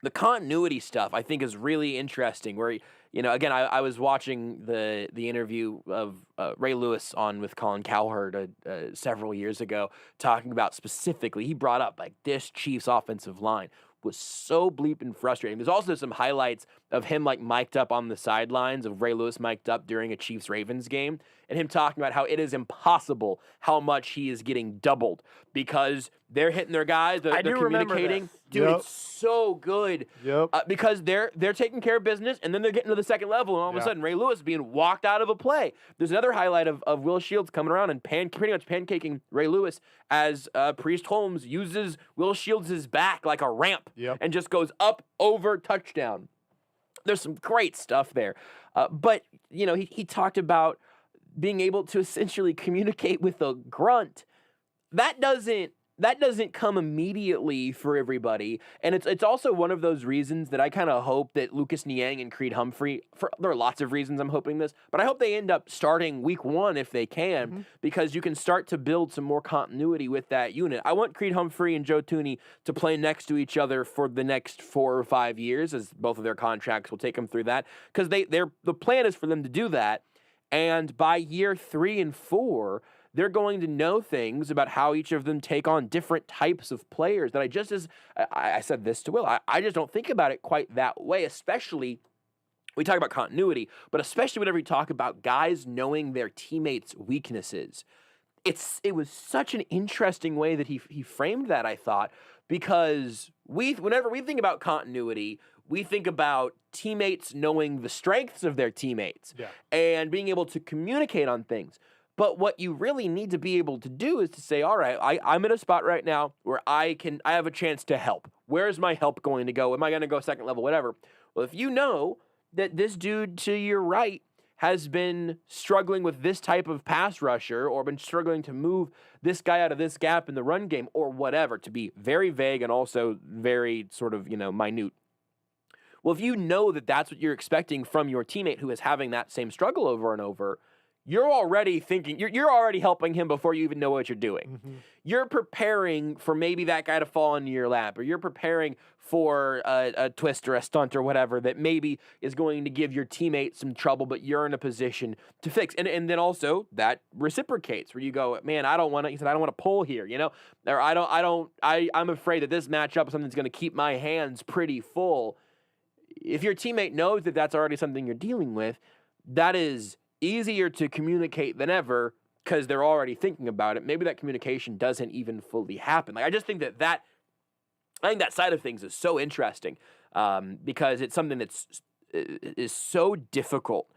The continuity stuff, I think, is really interesting, where, again, I was watching the interview of Ray Lewis on with Colin Cowherd several years ago, talking about specifically, he brought up, this Chiefs offensive line was so bleeping frustrating. There's also some highlights of him mic'd up on the sidelines, of Ray Lewis mic'd up during a Chiefs-Ravens game, and him talking about how it is impossible how much he is getting doubled because they're hitting their guys, they're communicating. Dude, it's so good. Yep. Because they're taking care of business, and then they're getting to the second level, and all of a sudden Ray Lewis being walked out of a play. There's another highlight of Will Shields coming around and pretty much pancaking Ray Lewis as Priest Holmes uses Will Shields' back like a ramp and just goes up, over, touchdown. There's some great stuff there. But, he talked about being able to essentially communicate with a grunt. That doesn't come immediately for everybody. And it's also one of those reasons that I kind of hope that Lucas Niang and Creed Humphrey, there are lots of reasons I'm hoping this, but I hope they end up starting week 1 if they can, because you can start to build some more continuity with that unit. I want Creed Humphrey and Joe Thuney to play next to each other for the next 4 or 5 years, as both of their contracts will take them through that, because the plan is for them to do that. And by year 3 and 4, they're going to know things about how each of them take on different types of players that I said this to Will, I just don't think about it quite that way, especially, we talk about continuity, but especially whenever you talk about guys knowing their teammates' weaknesses. It was such an interesting way that he framed that, I thought, because whenever we think about continuity, we think about teammates knowing the strengths of their teammates and being able to communicate on things. But what you really need to be able to do is to say, all right, I'm in a spot right now where I have a chance to help. Where's my help going to go? Am I going to go second level, whatever? Well, if you know that this dude to your right has been struggling with this type of pass rusher or been struggling to move this guy out of this gap in the run game or whatever, to be very vague and also very sort of, minute. Well, if you know that that's what you're expecting from your teammate who is having that same struggle over and over, you're already thinking, you're already helping him before you even know what you're doing. Mm-hmm. You're preparing for maybe that guy to fall into your lap, or you're preparing for a twist or a stunt or whatever that maybe is going to give your teammate some trouble, but you're in a position to fix. And then also that reciprocates where you go, man, I don't want to, he said, I don't want to pull here, or I'm afraid that this matchup is something that's going to keep my hands pretty full. If your teammate knows that that's already something you're dealing with, that is easier to communicate than ever because they're already thinking about it. Maybe that communication doesn't even fully happen. Like, I just think that side of things is so interesting because it's something is so difficult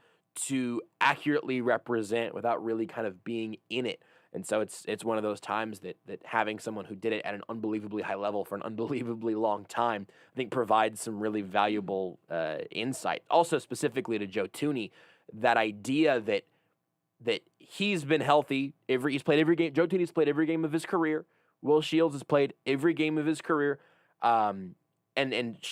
to accurately represent without really kind of being in it. And so it's one of those times that having someone who did it at an unbelievably high level for an unbelievably long time, I think provides some really valuable insight. Also, specifically to Joe Thuney, that idea that he's been healthy. He's played every game. Joe Thuney's played every game of his career. Will Shields has played every game of his career. And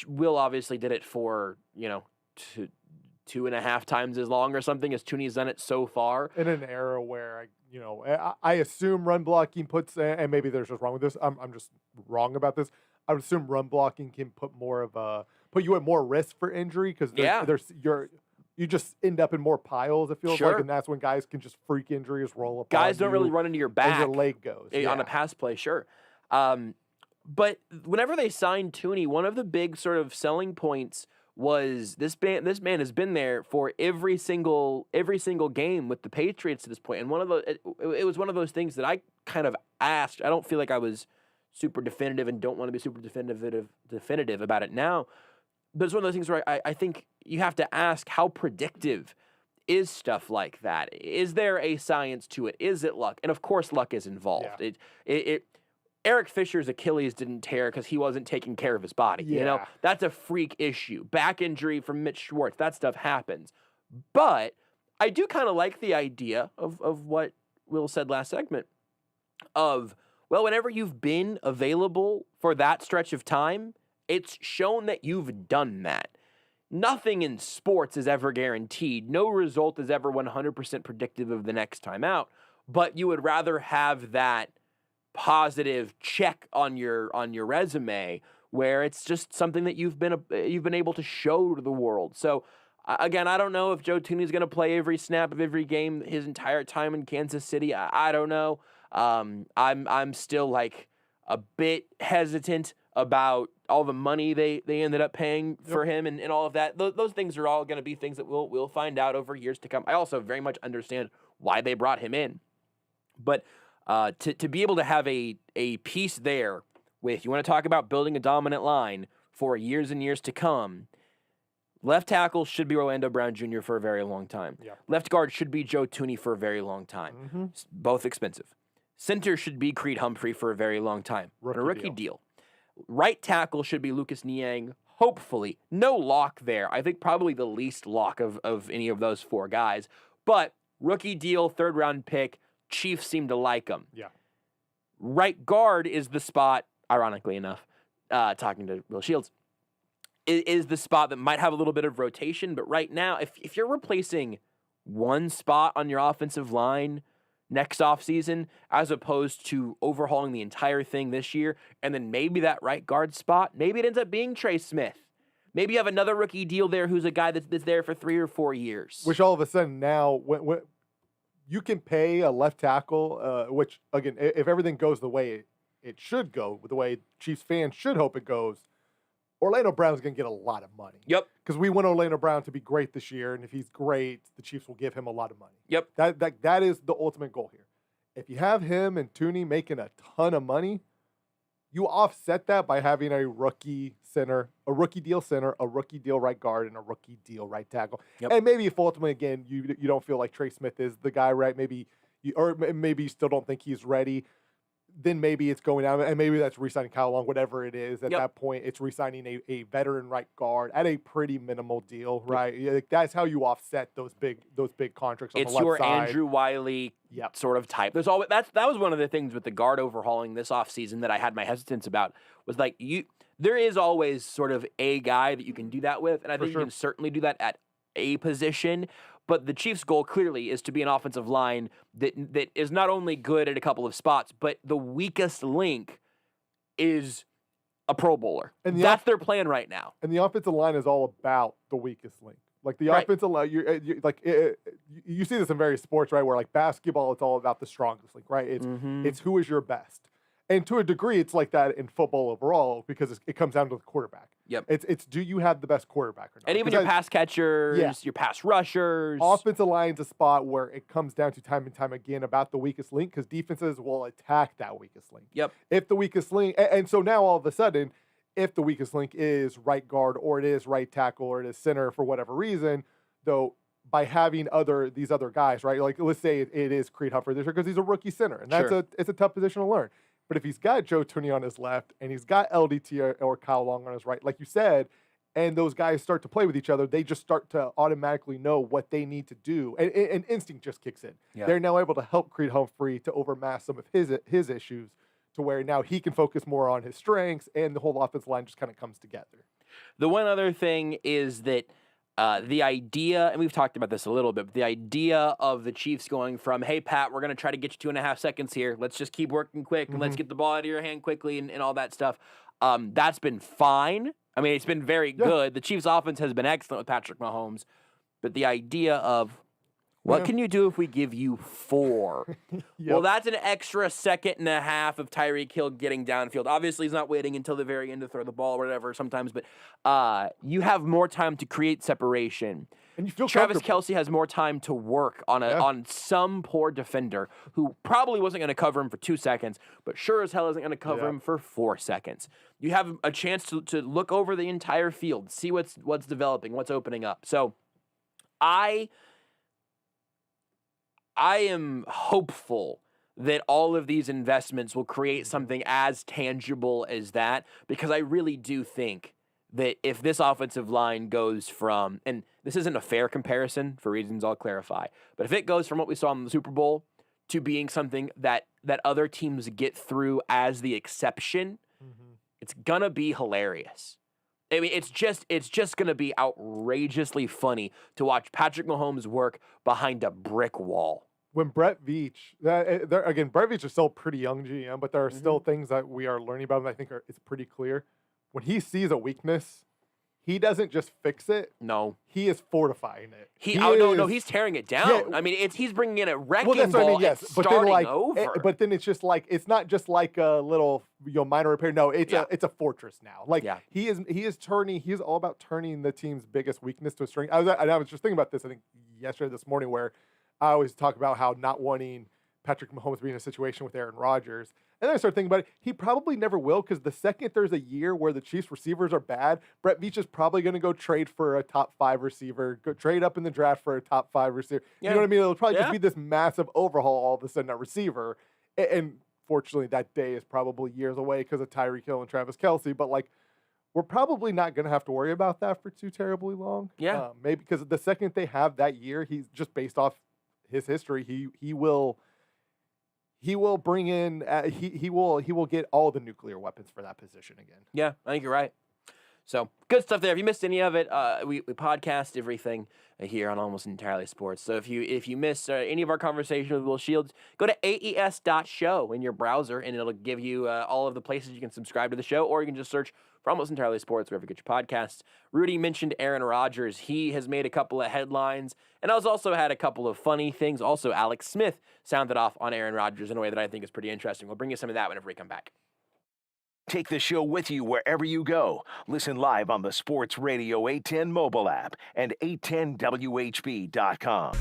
Will obviously did it for, 2.5 times as long or something as Thuney's done it so far. In an era where, I assume run blocking puts, and maybe there's just wrong with this. I'm just wrong about this. I would assume run blocking can put you at more risk for injury because you just end up in more piles, it feels like, and that's when guys can just freak injuries roll up. Guys don't really run into your back. And your leg goes. On a pass play, sure. But whenever they signed Thuney, one of the big sort of selling points was this man has been there for every single game with the Patriots to this point. And it was one of those things that I kind of asked. I don't feel like I was super definitive and don't want to be super definitive about it now. But it's one of those things where I think you have to ask, how predictive is stuff like that? Is there a science to it? Is it luck? And of course, luck is involved. Yeah. Eric Fisher's Achilles didn't tear because he wasn't taking care of his body. Yeah. That's a freak issue. Back injury from Mitch Schwartz, that stuff happens. But I do kind of like the idea of what Will said last segment of, well, whenever you've been available for that stretch of time, it's shown that you've done that. Nothing in sports is ever guaranteed. No result is ever 100% predictive of the next time out, but you would rather have that positive check on your resume where it's just something that you've been able to show to the world. So again, I don't know if Joe Thuney is going to play every snap of every game his entire time in Kansas City. I don't know. I'm still like a bit hesitant about all the money they ended up paying for him and all of that. Those things are all going to be things that we'll find out over years to come. I also very much understand why they brought him in, but to be able to have a piece there with, you want to talk about building a dominant line for years and years to come, left tackle should be Orlando Brown Jr. for a very long time. Yeah. Left guard should be Joe Thuney for a very long time. Mm-hmm. Both expensive. Center should be Creed Humphrey for a very long time. Rookie deal. Right tackle should be Lucas Niang, hopefully. No lock there. I think probably the least lock of any of those four guys. But rookie deal, 3rd round pick. Chiefs seem to like him. Yeah. Right guard is the spot, ironically enough, talking to Will Shields, is the spot that might have a little bit of rotation. But right now, if you're replacing one spot on your offensive line next offseason, as opposed to overhauling the entire thing this year, and then maybe that right guard spot, maybe it ends up being Trey Smith. Maybe you have another rookie deal there who's a guy that's there for 3 or 4 years. Which all of a sudden now, when you can pay a left tackle, which, again, if everything goes the way it should go, the way Chiefs fans should hope it goes, Orlando Brown's going to get a lot of money. Yep. Because we want Orlando Brown to be great this year, and if he's great, the Chiefs will give him a lot of money. Yep. That is the ultimate goal here. If you have him and Thuney making a ton of money, you offset that by having a rookie center, a rookie deal center, a rookie deal right guard, and a rookie deal right tackle. Yep. And maybe if ultimately, again, you don't feel like Trey Smith is the guy, right? Maybe you still don't think he's ready. Then maybe it's going out, and maybe that's re-signing Kyle Long, whatever it is. At that point, it's re-signing a veteran right guard at a pretty minimal deal, right? Like, that's how you offset those big contracts on the left side. It's your Andrew Wiley sort of type. There's always that was one of the things with the guard overhauling this offseason that I had my hesitance about, was like there is always sort of a guy that you can do that with, and I think you can certainly do that at a position. But the Chiefs' goal clearly is to be an offensive line that is not only good at a couple of spots, but the weakest link is a Pro Bowler. And that's their plan right now. And the offensive line is all about the weakest link. Like the offensive line, you see this in various sports, right? Where like basketball, it's all about the strongest link, right? It's who is your best. And to a degree, it's like that in football overall because it comes down to the quarterback. Yep. It's do you have the best quarterback or not? And even your pass catchers, your pass rushers. Offensive line's a spot where it comes down to time and time again about the weakest link because defenses will attack that weakest link. Yep. If the weakest link, and so now all of a sudden, if the weakest link is right guard or it is right tackle or it is center for whatever reason, though, by having these other guys, right? Like let's say it is Creed Humphrey this year because he's a rookie center, and it's a tough position to learn. But if he's got Joe Tooney on his left and he's got LDT or Kyle Long on his right, like you said, and those guys start to play with each other, they just start to automatically know what they need to do. And instinct just kicks in. Yeah. They're now able to help Creed Humphrey to overmass some of his issues to where now he can focus more on his strengths and the whole offensive line just kind of comes together. The one other thing is that the idea, and we've talked about this a little bit, but the idea of the Chiefs going from, hey, Pat, we're going to try to get you 2.5 seconds here. Let's just keep working quick and let's get the ball out of your hand quickly and all that stuff. That's been fine. I mean, it's been very good. The Chiefs' offense has been excellent with Patrick Mahomes. But the idea of, what can you do if we give you 4? Well, that's an extra 1.5 seconds of Tyreek Hill getting downfield. Obviously, he's not waiting until the very end to throw the ball or whatever sometimes, but you have more time to create separation. And you feel Travis Kelce has more time to work on some poor defender who probably wasn't going to cover him for 2 seconds, but sure as hell isn't going to cover him for 4 seconds. You have a chance to look over the entire field, see what's developing, what's opening up. So I am hopeful that all of these investments will create something as tangible as that, because I really do think that if this offensive line goes from, and this isn't a fair comparison for reasons I'll clarify, but if it goes from what we saw in the Super Bowl to being something that other teams get through as the exception, it's gonna be hilarious. I mean, it's just going to be outrageously funny to watch Patrick Mahomes work behind a brick wall. When Brett Veach, again, Brett Veach is still pretty young GM, but there are still things that we are learning about him that I think it's pretty clear. When he sees a weakness, he doesn't just fix it. No. He is fortifying it. No, he's tearing it down. Yeah, I mean, he's bringing in a wrecking ball and starting over. But then it's just like, it's not just like a little minor repair. No, it's a fortress now. Like he is all about turning the team's biggest weakness to a strength. I was just thinking about this, I think yesterday, this morning, where I always talk about how not wanting Patrick Mahomes to be in a situation with Aaron Rodgers. And then I started thinking about it. He probably never will, because the second there's a year where the Chiefs receivers are bad, Brett Veach is probably going to go trade for a top 5 receiver, go trade up in the draft for a top 5 receiver. You know what I mean? It'll probably just be this massive overhaul all of a sudden at receiver. And fortunately, that day is probably years away because of Tyreek Hill and Travis Kelce. But like, we're probably not going to have to worry about that for too terribly long. Yeah. Maybe because the second they have that year, he's just based off his history, he will bring in he will get all the nuclear weapons for that position again. Yeah, I think you're right. So good stuff there. If you missed any of it, we podcast everything here on Almost Entirely Sports. So if you miss any of our conversation with Will Shields, go to aes.show in your browser, and it'll give you all of the places you can subscribe to the show, or you can just search for Almost Entirely Sports wherever you get your podcasts. Rudy mentioned Aaron Rodgers. He has made a couple of headlines, and has also had a couple of funny things. Also, Alex Smith sounded off on Aaron Rodgers in a way that I think is pretty interesting. We'll bring you some of that whenever we come back. Take the show with you wherever you go. Listen live on the Sports Radio 810 mobile app and 810WHB.com.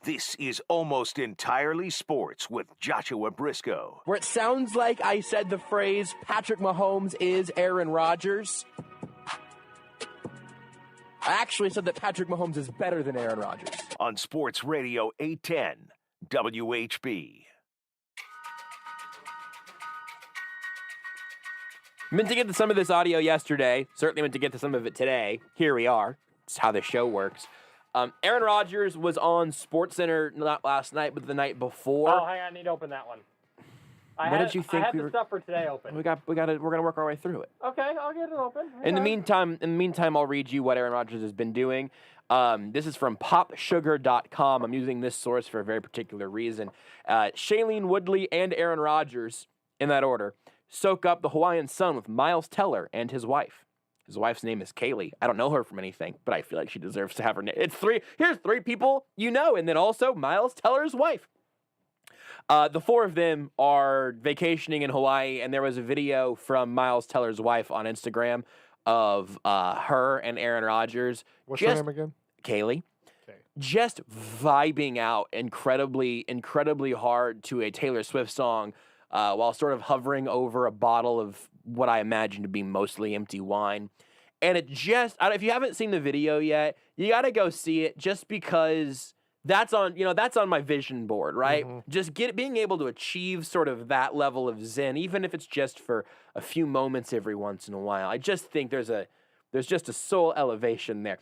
This is Almost Entirely Sports with Joshua Brisco. Where it sounds like I said the phrase, Patrick Mahomes is Aaron Rodgers. I actually said that Patrick Mahomes is better than Aaron Rodgers. On Sports Radio 810 WHB. Meant to get to some of this audio yesterday. Certainly meant to get to some of it today. Here we are. It's how the show works. Aaron Rodgers was on SportsCenter not last night, but the night before. Oh, hang on, I need to open that one. What did you think? I had the stuff for today open. We're gonna work our way through it. Okay, I'll get it open. In the meantime, I'll read you what Aaron Rodgers has been doing. This is from popsugar.com. I'm using this source for a very particular reason. Shailene Woodley and Aaron Rodgers, in that order, soak up the Hawaiian sun with Miles Teller and his wife. His wife's name is Kaylee. I don't know her from anything, but I feel like she deserves to have her name. Here's three people you know, and then also Miles Teller's wife. The four of them are vacationing in Hawaii, and there was a video from Miles Teller's wife on Instagram of her and Aaron Rodgers. What's her name again? Kaylee. Okay. Just vibing out incredibly, incredibly hard to a Taylor Swift song while sort of hovering over a bottle of what I imagine to be mostly empty wine. And it just, if you haven't seen the video yet, you got to go see it just because that's on my vision board, right? Mm-hmm. Just being able to achieve sort of that level of zen, even if it's just for a few moments every once in a while. I just think there's just a soul elevation there.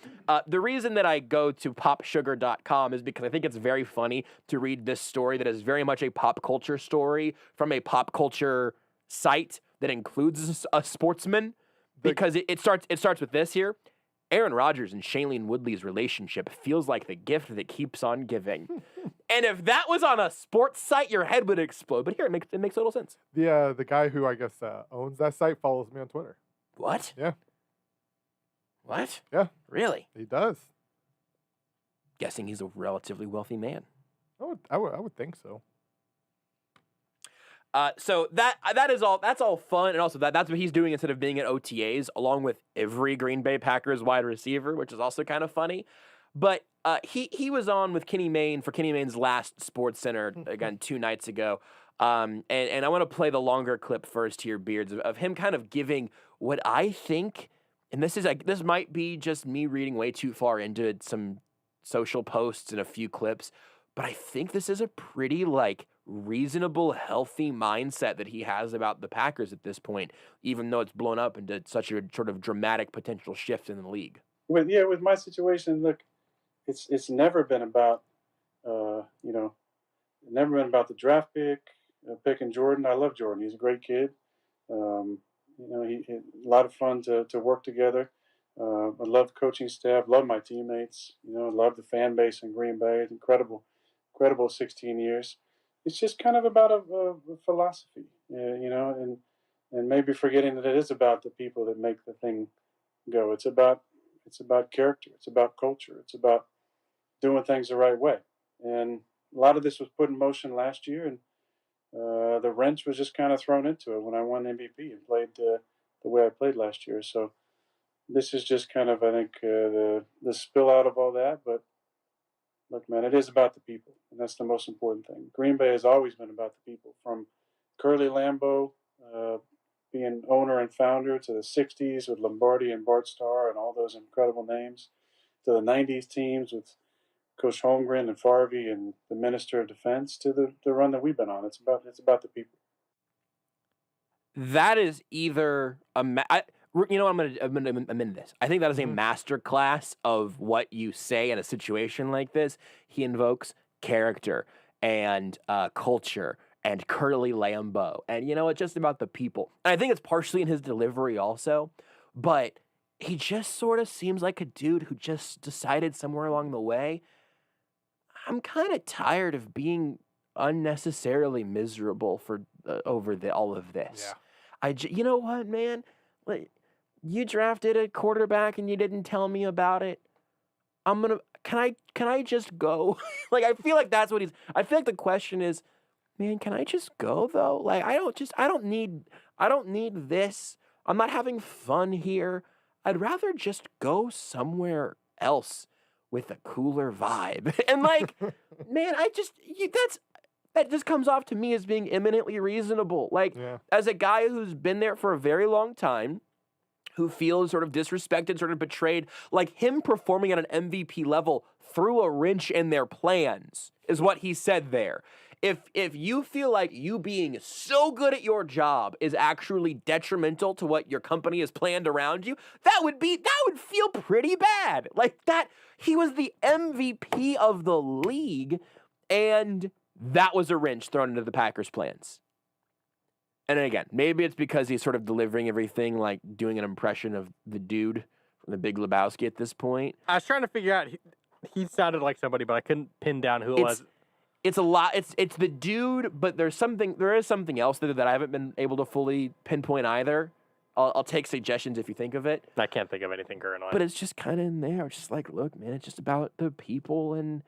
The reason that I go to popsugar.com is because I think it's very funny to read this story that is very much a pop culture story from a pop culture site that includes a sportsman, because it starts with this here. Aaron Rodgers and Shailene Woodley's relationship feels like the gift that keeps on giving. And if that was on a sports site, your head would explode. But here, it makes total sense. The guy who I guess owns that site follows me on Twitter. What? Yeah. What? Yeah. Really? He does. Guessing he's a relatively wealthy man. I would think so. So that's all fun, and also that's what he's doing instead of being at OTAs, along with every Green Bay Packers wide receiver, which is also kind of funny. But he was on with Kenny Mayne for Kenny Mayne's last SportsCenter again 2 nights ago, and I want to play the longer clip first here, Beards, of him kind of giving what I think, and this might be just me reading way too far into some social posts and a few clips, but I think this is a pretty reasonable, healthy mindset that he has about the Packers at this point, even though it's blown up into such a sort of dramatic potential shift in the league. With my situation, look, it's never been about, never been about the draft picking Jordan. I love Jordan. He's a great kid. He a lot of fun to work together. I love the coaching staff, love my teammates, love the fan base in Green Bay. It's incredible 16 years. It's just kind of about a philosophy, and maybe forgetting that it is about the people that make the thing go. It's about character. It's about culture. It's about doing things the right way. And a lot of this was put in motion last year, and the wrench was just kind of thrown into it when I won MVP and played the way I played last year. So this is just kind of, I think, the spill out of all that. But look, man, it is about the people, and that's the most important thing. Green Bay has always been about the people, from Curly Lambeau being owner and founder to the 60s with Lombardi and Bart Starr and all those incredible names, to the 90s teams with Coach Holmgren and Farvey and the Minister of Defense, to the run that we've been on. It's about the people. That is either I'm gonna amend this. I think that is a master class of what you say in a situation like this. He invokes character and culture and Curly Lambeau, and it's just about the people. And I think it's partially in his delivery also, but he just sort of seems like a dude who just decided somewhere along the way, I'm kind of tired of being unnecessarily miserable for over all of this. Yeah. You know what, man? You drafted a quarterback and you didn't tell me about it. Can I just go? I feel like that's what I feel like the question is, man, can I just go though? I don't need this. I'm not having fun here. I'd rather just go somewhere else with a cooler vibe. And like, man, that just comes off to me as being eminently reasonable. Like, as a guy who's been there for a very long time, who feels sort of disrespected, sort of betrayed, like him performing at an MVP level threw a wrench in their plans, is what he said there. If you feel like you being so good at your job is actually detrimental to what your company has planned around you, that would feel pretty bad. Like that, he was the MVP of the league, and that was a wrench thrown into the Packers' plans. And then again, maybe it's because he's sort of delivering everything like doing an impression of the dude from The Big Lebowski at this point. I was trying to figure out. He sounded like somebody, but I couldn't pin down who it was. It's a lot. It's the dude, but there is something else that I haven't been able to fully pinpoint either. I'll take suggestions if you think of it. I can't think of anything currently. But it's just kind of in there. It's just like, look, man, it's just about the people and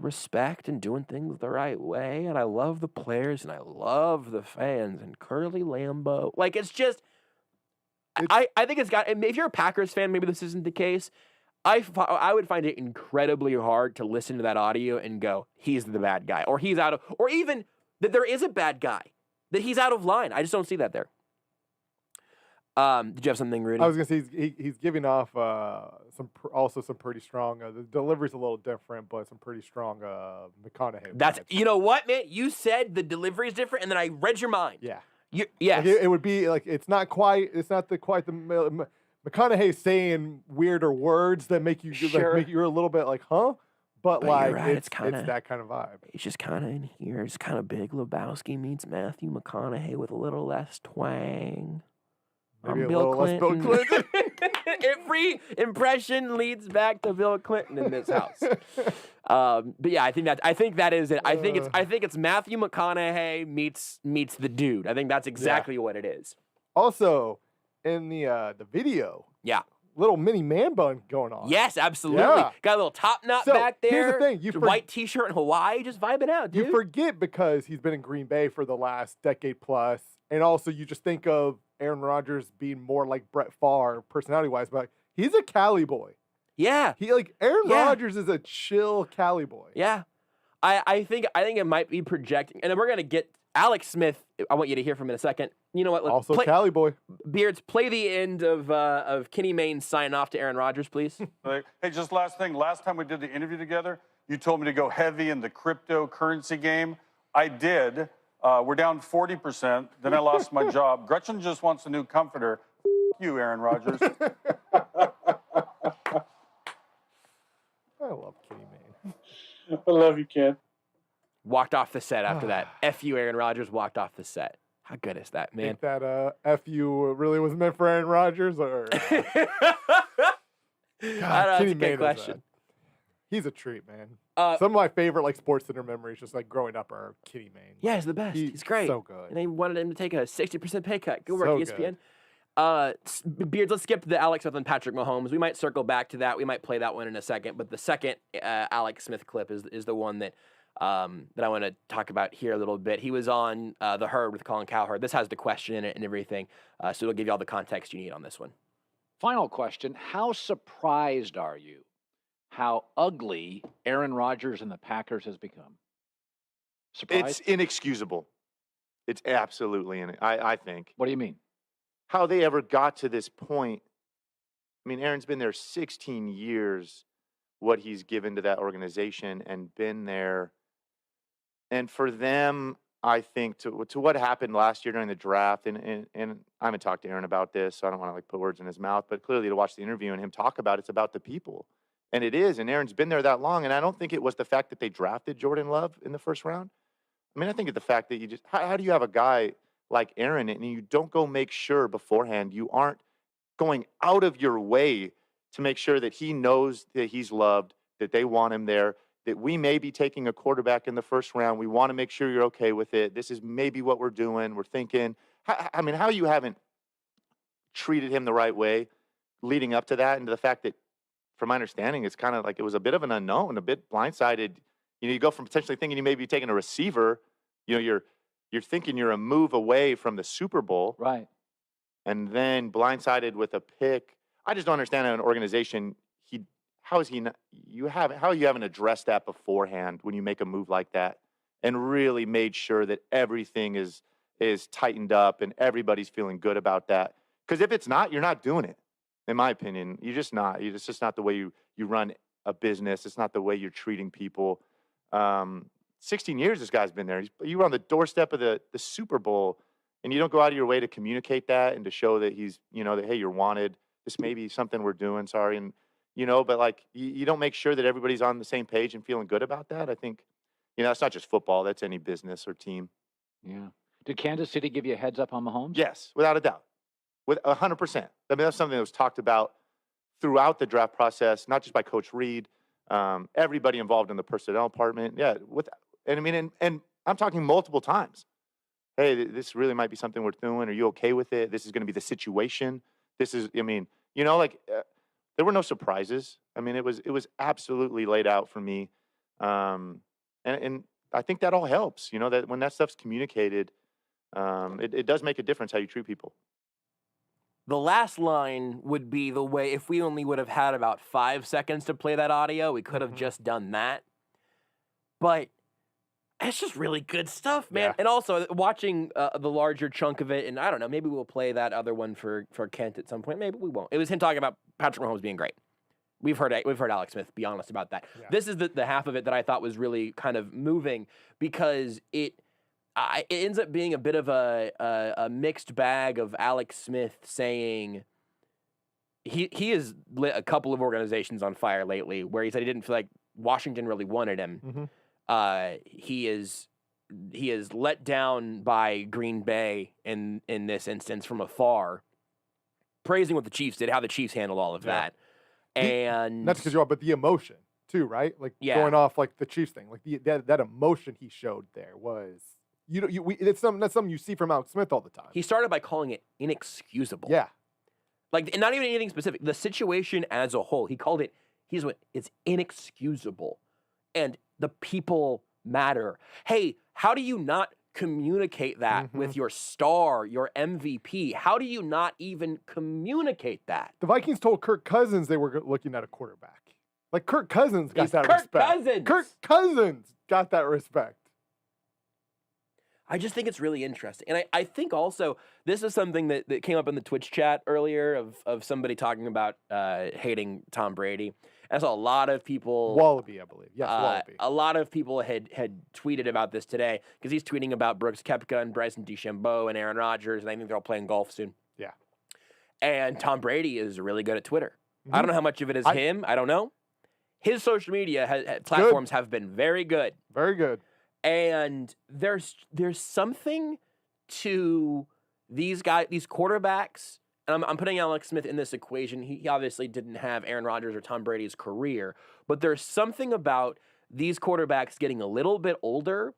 respect and doing things the right way. And I love the players and I love the fans and Curly Lambeau. Like, it's just, I think it's got, if you're a Packers fan, maybe this isn't the case. I would find it incredibly hard to listen to that audio and go, he's the bad guy, or he's out of, or even that there is a bad guy, that he's out of line. I just don't see that there. Did you have something, Rudy? I was gonna say he's giving off some pretty strong. The delivery's a little different, but some pretty strong McConaughey. That's vibes. You know what, man? You said the delivery is different, and then I read your mind. Yeah. Yes. Like it would be like it's not quite the McConaughey saying weirder words that make you like make you a little bit like, huh? But like right. it's that kind of vibe. He's just kind of in here. It's kind of Big Lebowski meets Matthew McConaughey with a little less twang. Maybe I'm Bill Clinton. Every impression leads back to Bill Clinton in this house. But yeah, I think that is it. I think it's Matthew McConaughey meets the dude. I think that's exactly what it is. Also, in the video, little mini man bun going on. Yes, absolutely. Yeah. Got a little top knot back there. Here's the thing: white T-shirt in Hawaii, just vibing out, dude. You forget because he's been in Green Bay for the last decade plus, and also you just think of Aaron Rodgers being more like Brett Favre personality-wise, but he's a Cali boy. Yeah. Aaron Rodgers is a chill Cali boy. Yeah. I think it might be projecting, and then we're gonna get Alex Smith. I want you to hear from him in a second. You know what? Also Cali boy. Beards, play the end of Kenny Mayne's sign off to Aaron Rodgers, please. Hey, just last thing. Last time we did the interview together, you told me to go heavy in the cryptocurrency game. I did. We're down 40%. Then I lost my job. Gretchen just wants a new comforter. You, Aaron Rodgers. I love Kenny Mayne. I love you, Ken. Walked off the set after that. F you, Aaron Rodgers, walked off the set. How good is that, man? Think that F-U really was meant for Aaron Rodgers? Or God, that's a good question. He's a treat, man. Some of my favorite like Sports Center memories, just like growing up, are Kenny Mayne. Yeah, he's the best. He's great. So good. And they wanted him to take a 60% pay cut. Good work, ESPN. Beards, let's skip to the Alex Smith and Patrick Mahomes. We might circle back to that. We might play that one in a second. But the second Alex Smith clip is the one that I want to talk about here a little bit. He was on The Herd with Colin Cowherd. This has the question in it and everything. So it'll give you all the context you need on this one. Final question. How surprised are you how ugly Aaron Rodgers and the Packers has become? Surprised? It's inexcusable. It's absolutely I think. What do you mean? How they ever got to this point. I mean, Aaron's been there 16 years, what he's given to that organization and been there. And for them, I think to what happened last year during the draft, and I haven't talked to Aaron about this, so I don't want to like put words in his mouth, but clearly to watch the interview and him talk about it's about the people. And it is, and Aaron's been there that long, and I don't think it was the fact that they drafted Jordan Love in the first round. I mean, I think it's the fact that you just, how do you have a guy like Aaron and you don't go make sure beforehand, you aren't going out of your way to make sure that he knows that he's loved, that they want him there, that we may be taking a quarterback in the first round. We want to make sure you're okay with it. This is maybe what we're doing. We're thinking, I mean, how you haven't treated him the right way leading up to that, and to the fact that, from my understanding, it's kind of like it was a bit of an unknown, a bit blindsided. You know, you go from potentially thinking you may be taking a receiver, you know, you're thinking you're a move away from the Super Bowl. Right. And then blindsided with a pick. I just don't understand how an organization, how is he not, how you haven't addressed that beforehand when you make a move like that and really made sure that everything is tightened up and everybody's feeling good about that? Because if it's not, you're not doing it. In my opinion, you're just not. It's just not the way you run a business. It's not the way you're treating people. 16 years this guy's been there. You were on the doorstep of the Super Bowl, and you don't go out of your way to communicate that and to show that he's, that, hey, you're wanted. This may be something we're doing, sorry. And, but like, you don't make sure that everybody's on the same page and feeling good about that. I think, it's not just football. That's any business or team. Yeah. Did Kansas City give you a heads up on Mahomes? Yes, without a doubt. With 100%. I mean, that's something that was talked about throughout the draft process, not just by Coach Reed, everybody involved in the personnel department. Yeah, and I'm talking multiple times. Hey, this really might be something we're doing. Are you okay with it? This is going to be the situation. This is, there were no surprises. I mean, it was absolutely laid out for me, and I think that all helps. That when that stuff's communicated, it does make a difference how you treat people. The last line would be the way, if we only would have had about 5 seconds to play that audio, we could have just done that. But it's just really good stuff, man. Yeah. And also, watching the larger chunk of it, and I don't know, maybe we'll play that other one for Kent at some point. Maybe we won't. It was him talking about Patrick Mahomes being great. We've heard Alex Smith be honest about that. Yeah. This is the half of it that I thought was really kind of moving because it ends up being a bit of a mixed bag of Alex Smith saying he has lit a couple of organizations on fire lately where he said he didn't feel like Washington really wanted him. Mm-hmm. He is let down by Green Bay in this instance from afar, praising what the Chiefs did, how the Chiefs handled all of that. And that's because you're all, but the emotion too, right? Like going off like the Chiefs thing, like that emotion he showed there was it's something you see from Alex Smith all the time. He started by calling it inexcusable. Yeah, like and not even anything specific. The situation as a whole, he called it. It's inexcusable, and the people matter. Hey, how do you not communicate that with your star, your MVP? How do you not even communicate that? The Vikings told Kirk Cousins they were looking at a quarterback. Like Kirk Cousins got that respect. Kirk Cousins got that respect. I just think it's really interesting. And I think also this is something that came up in the Twitch chat earlier of somebody talking about hating Tom Brady. I saw a lot of people... Wallaby, I believe. Yes, Wallaby. A lot of people had tweeted about this today because he's tweeting about Brooks Koepka and Bryson DeChambeau and Aaron Rodgers, and I think they're all playing golf soon. Yeah. And Tom Brady is really good at Twitter. I don't know how much of it is him. I don't know. His social media platforms have been very good. Very good. And there's something to these quarterbacks. And I'm putting Alex Smith in this equation. He obviously didn't have Aaron Rodgers or Tom Brady's career, but there's something about these quarterbacks getting a little bit older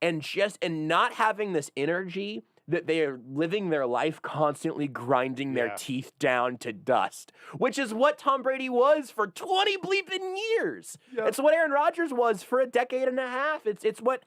and not having this energy that they are living their life constantly grinding their teeth down to dust, which is what Tom Brady was for 20 bleeping years. Yep. It's what Aaron Rodgers was for a decade and a half. It's what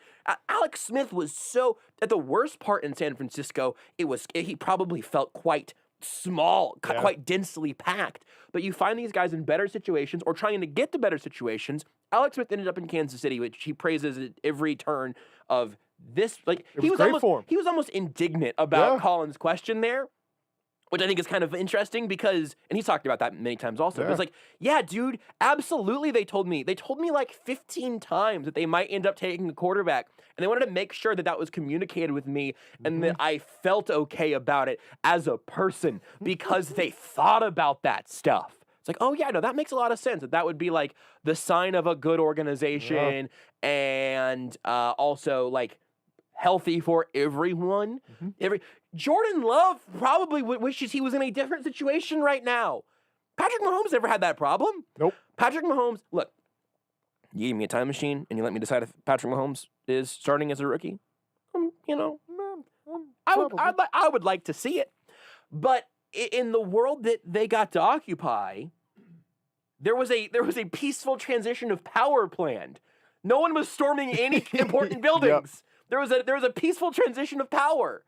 Alex Smith was so, at the worst part in San Francisco, he probably felt quite small, quite densely packed. But you find these guys in better situations or trying to get to better situations. Alex Smith ended up in Kansas City, which he praises at every turn of this. Like he was almost indignant about Colin's question there, which I think is kind of interesting because, and he's talked about that many times also. But it's like, yeah, dude, absolutely. They told me like 15 times that they might end up taking a quarterback, and they wanted to make sure that was communicated with me and that I felt okay about it as a person because they thought about that stuff. It's like, oh yeah, no, that makes a lot of sense. That would be like the sign of a good organization and also like healthy for everyone. Jordan Love probably wishes he was in a different situation right now. Patrick Mahomes never had that problem. Nope. Patrick Mahomes, look, you gave me a time machine and you let me decide if Patrick Mahomes is starting as a rookie. I would like to see it. But in the world that they got to occupy, there was a peaceful transition of power planned. No one was storming any important buildings. There was a peaceful transition of power.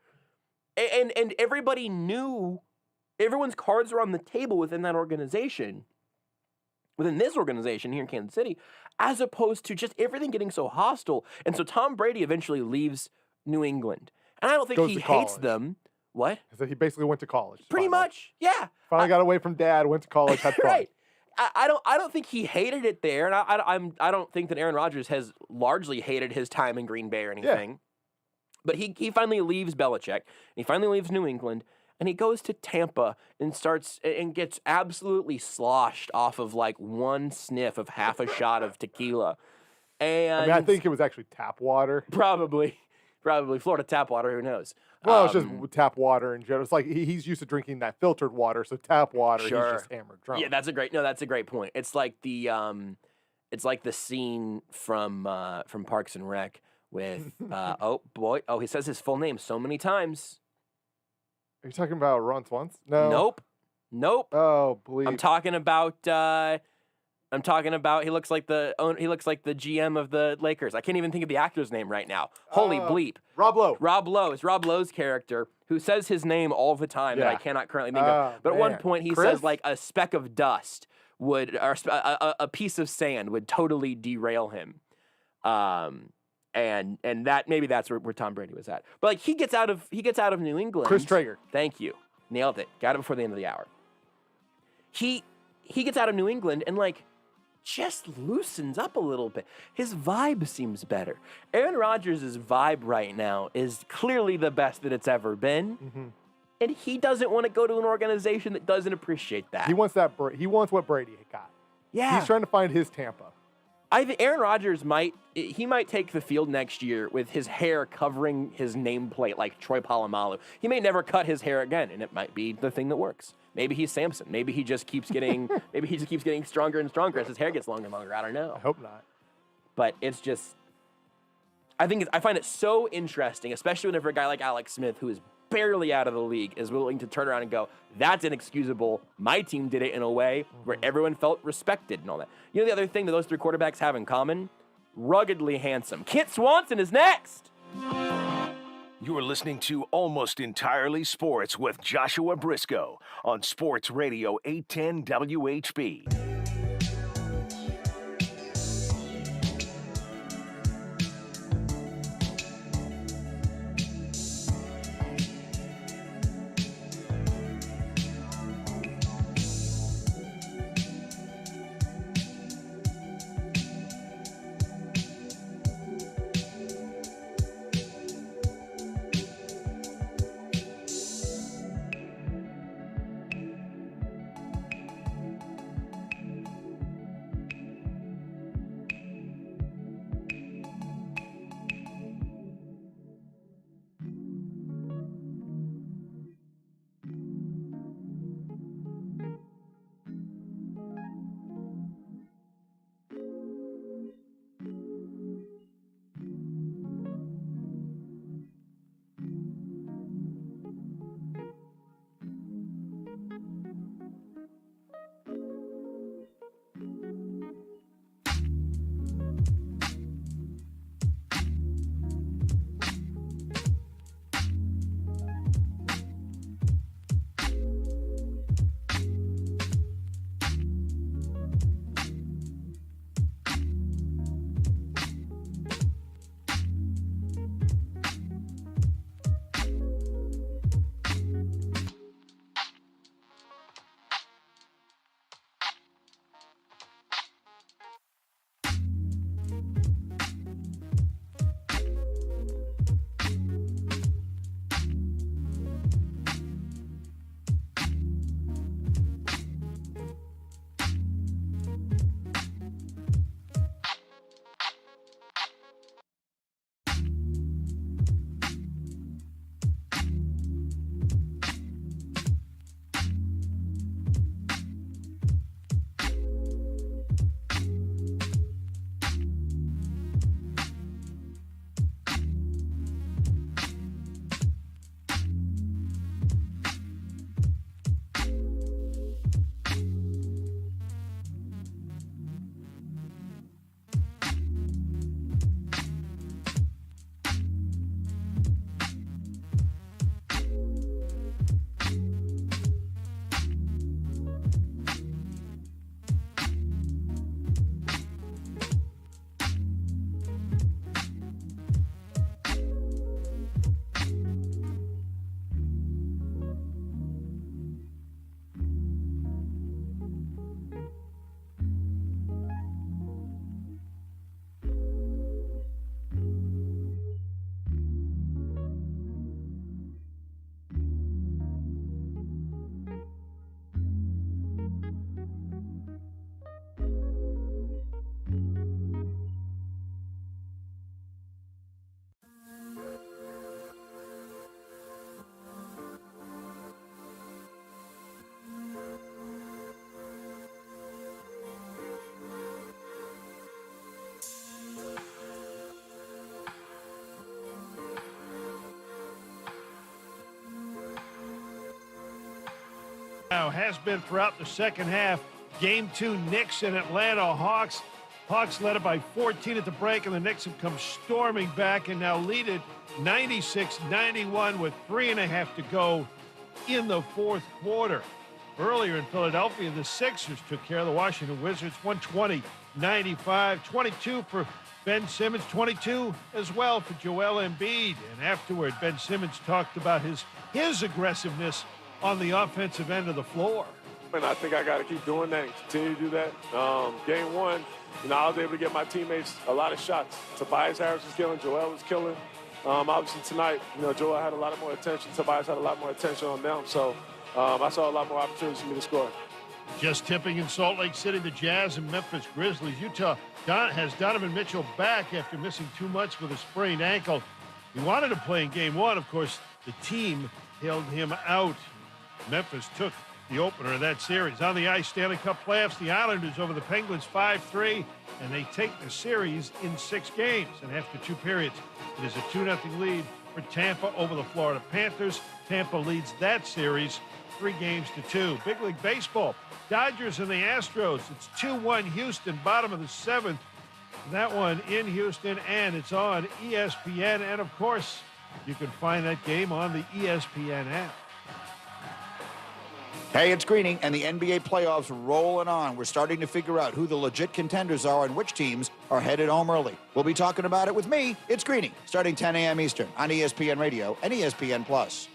And everybody knew, everyone's cards were on the table within that organization. within this organization here in Kansas City, as opposed to just everything getting so hostile. And so Tom Brady eventually leaves New England. And I don't think he hates them. What? So he basically went to college. Pretty much, yeah. Finally got away from dad, went to college, had fun. Right. I don't think he hated it there, and I don't think that Aaron Rodgers has largely hated his time in Green Bay or anything. Yeah. But he finally leaves Belichick, and he finally leaves New England, and he goes to Tampa and starts and gets absolutely sloshed off of like one sniff of half a shot of tequila. And I think it was actually tap water. Probably Florida tap water. Who knows? Well, it's just tap water in general. It's like he's used to drinking that filtered water, so tap water, sure. He's just hammered drunk. Yeah, that's a great point. It's like the scene from Parks and Rec with he says his full name so many times. Are you talking about Ron Swanson? No. Nope. Oh, bleep. I'm talking about he looks like the GM of the Lakers. I can't even think of the actor's name right now. Holy bleep. Rob Lowe. Rob Lowe. It's Rob Lowe's character who says his name all the time that I cannot currently think of. But at one point he says like a speck of dust or a piece of sand would totally derail him. And that maybe that's where Tom Brady was at. But like he gets out of New England. Chris Traeger. Thank you. Nailed it. Got it before the end of the hour. He gets out of New England and like just loosens up a little bit. His vibe seems better. Aaron Rodgers' vibe right now is clearly the best that it's ever been. Mm-hmm. And he doesn't want to go to an organization that doesn't appreciate that. He wants what Brady got. Yeah. He's trying to find his Tampa. I think Aaron Rodgers might take the field next year with his hair covering his nameplate like Troy Polamalu. He may never cut his hair again, and it might be the thing that works. Maybe he's Samson. Maybe he just keeps getting stronger and stronger as his hair gets longer and longer. I don't know. I hope not. But it's just, I find it so interesting, especially whenever a guy like Alex Smith, who is barely out of the league, is willing to turn around and go, that's inexcusable. My team did it in a way where everyone felt respected and all that. You know the other thing that those three quarterbacks have in common? Ruggedly handsome. Kent Swanson is next. You are listening to Almost Entirely Sports with Joshua Brisco on Sports Radio 810 WHB. now, has been throughout the second half. Game 2, Knicks and Atlanta Hawks. Hawks led it by 14 at the break, and the Knicks have come storming back and now lead it 96-91 with 3.5 to go in the fourth quarter. Earlier in Philadelphia, the Sixers took care of the Washington Wizards, 120-95, 22 for Ben Simmons, 22 as well for Joel Embiid. And afterward, Ben Simmons talked about his aggressiveness on the offensive end of the floor. And I think I got to keep doing that and continue to do that. Game 1, I was able to get my teammates a lot of shots. Tobias Harris was killing, Joel was killing. Obviously tonight, Joel had a lot more attention. Tobias had a lot more attention on them. So I saw a lot more opportunities for me to score. Just tipping in Salt Lake City, the Jazz and Memphis Grizzlies. Utah has Donovan Mitchell back after missing 2 months with a sprained ankle. He wanted to play in Game 1. Of course, the team held him out. Memphis took the opener of that series. On the ice, Stanley Cup playoffs, the Islanders over the Penguins 5-3, and they take the series in 6 games. And after 2 periods, it is a 2-0 lead for Tampa over the Florida Panthers. Tampa leads that series 3-2. Big League Baseball, Dodgers and the Astros. It's 2-1 Houston, bottom of the 7th. That one in Houston, and it's on ESPN. And, of course, you can find that game on the ESPN app. Hey, it's Greening, and the NBA playoffs rolling on. We're starting to figure out who the legit contenders are and which teams are headed home early. We'll be talking about it with me, it's Greening, starting 10 a.m. Eastern on ESPN Radio and ESPN+.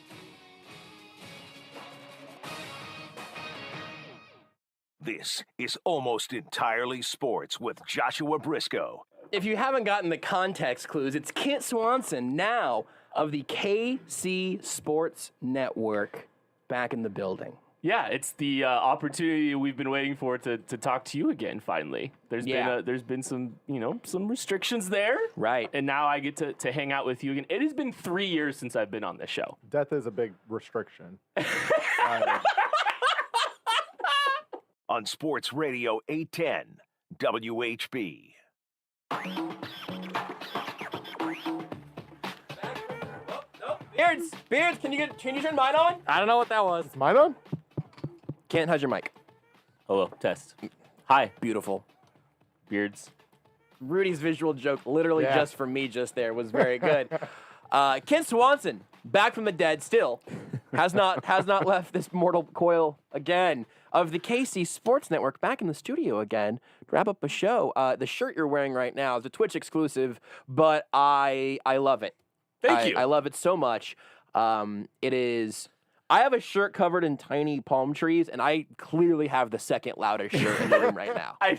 This is Almost Entirely Sports with Joshua Brisco. If you haven't gotten the context clues, it's Kent Swanson now of the KC Sports Network back in the building. Yeah, it's the opportunity we've been waiting for to talk to you again. Finally, there's been some some restrictions there, right? And now I get to hang out with you again. It has been 3 years since I've been on this show. Death is a big restriction. On Sports Radio 810 WHB. Beards, can you turn mine on? I don't know what that was. Is mine on? Kent, how's your mic? Hello, test. Hi, beautiful. Beards. Rudy's visual joke, literally just for me just there, was very good. Kent Swanson, back from the dead still, has not left this mortal coil again, of the KC Sports Network, back in the studio again to wrap up a show. The shirt you're wearing right now is a Twitch exclusive, but I love it. Thank you. I love it so much. It is. I have a shirt covered in tiny palm trees, and I clearly have the second loudest shirt in the room right now. I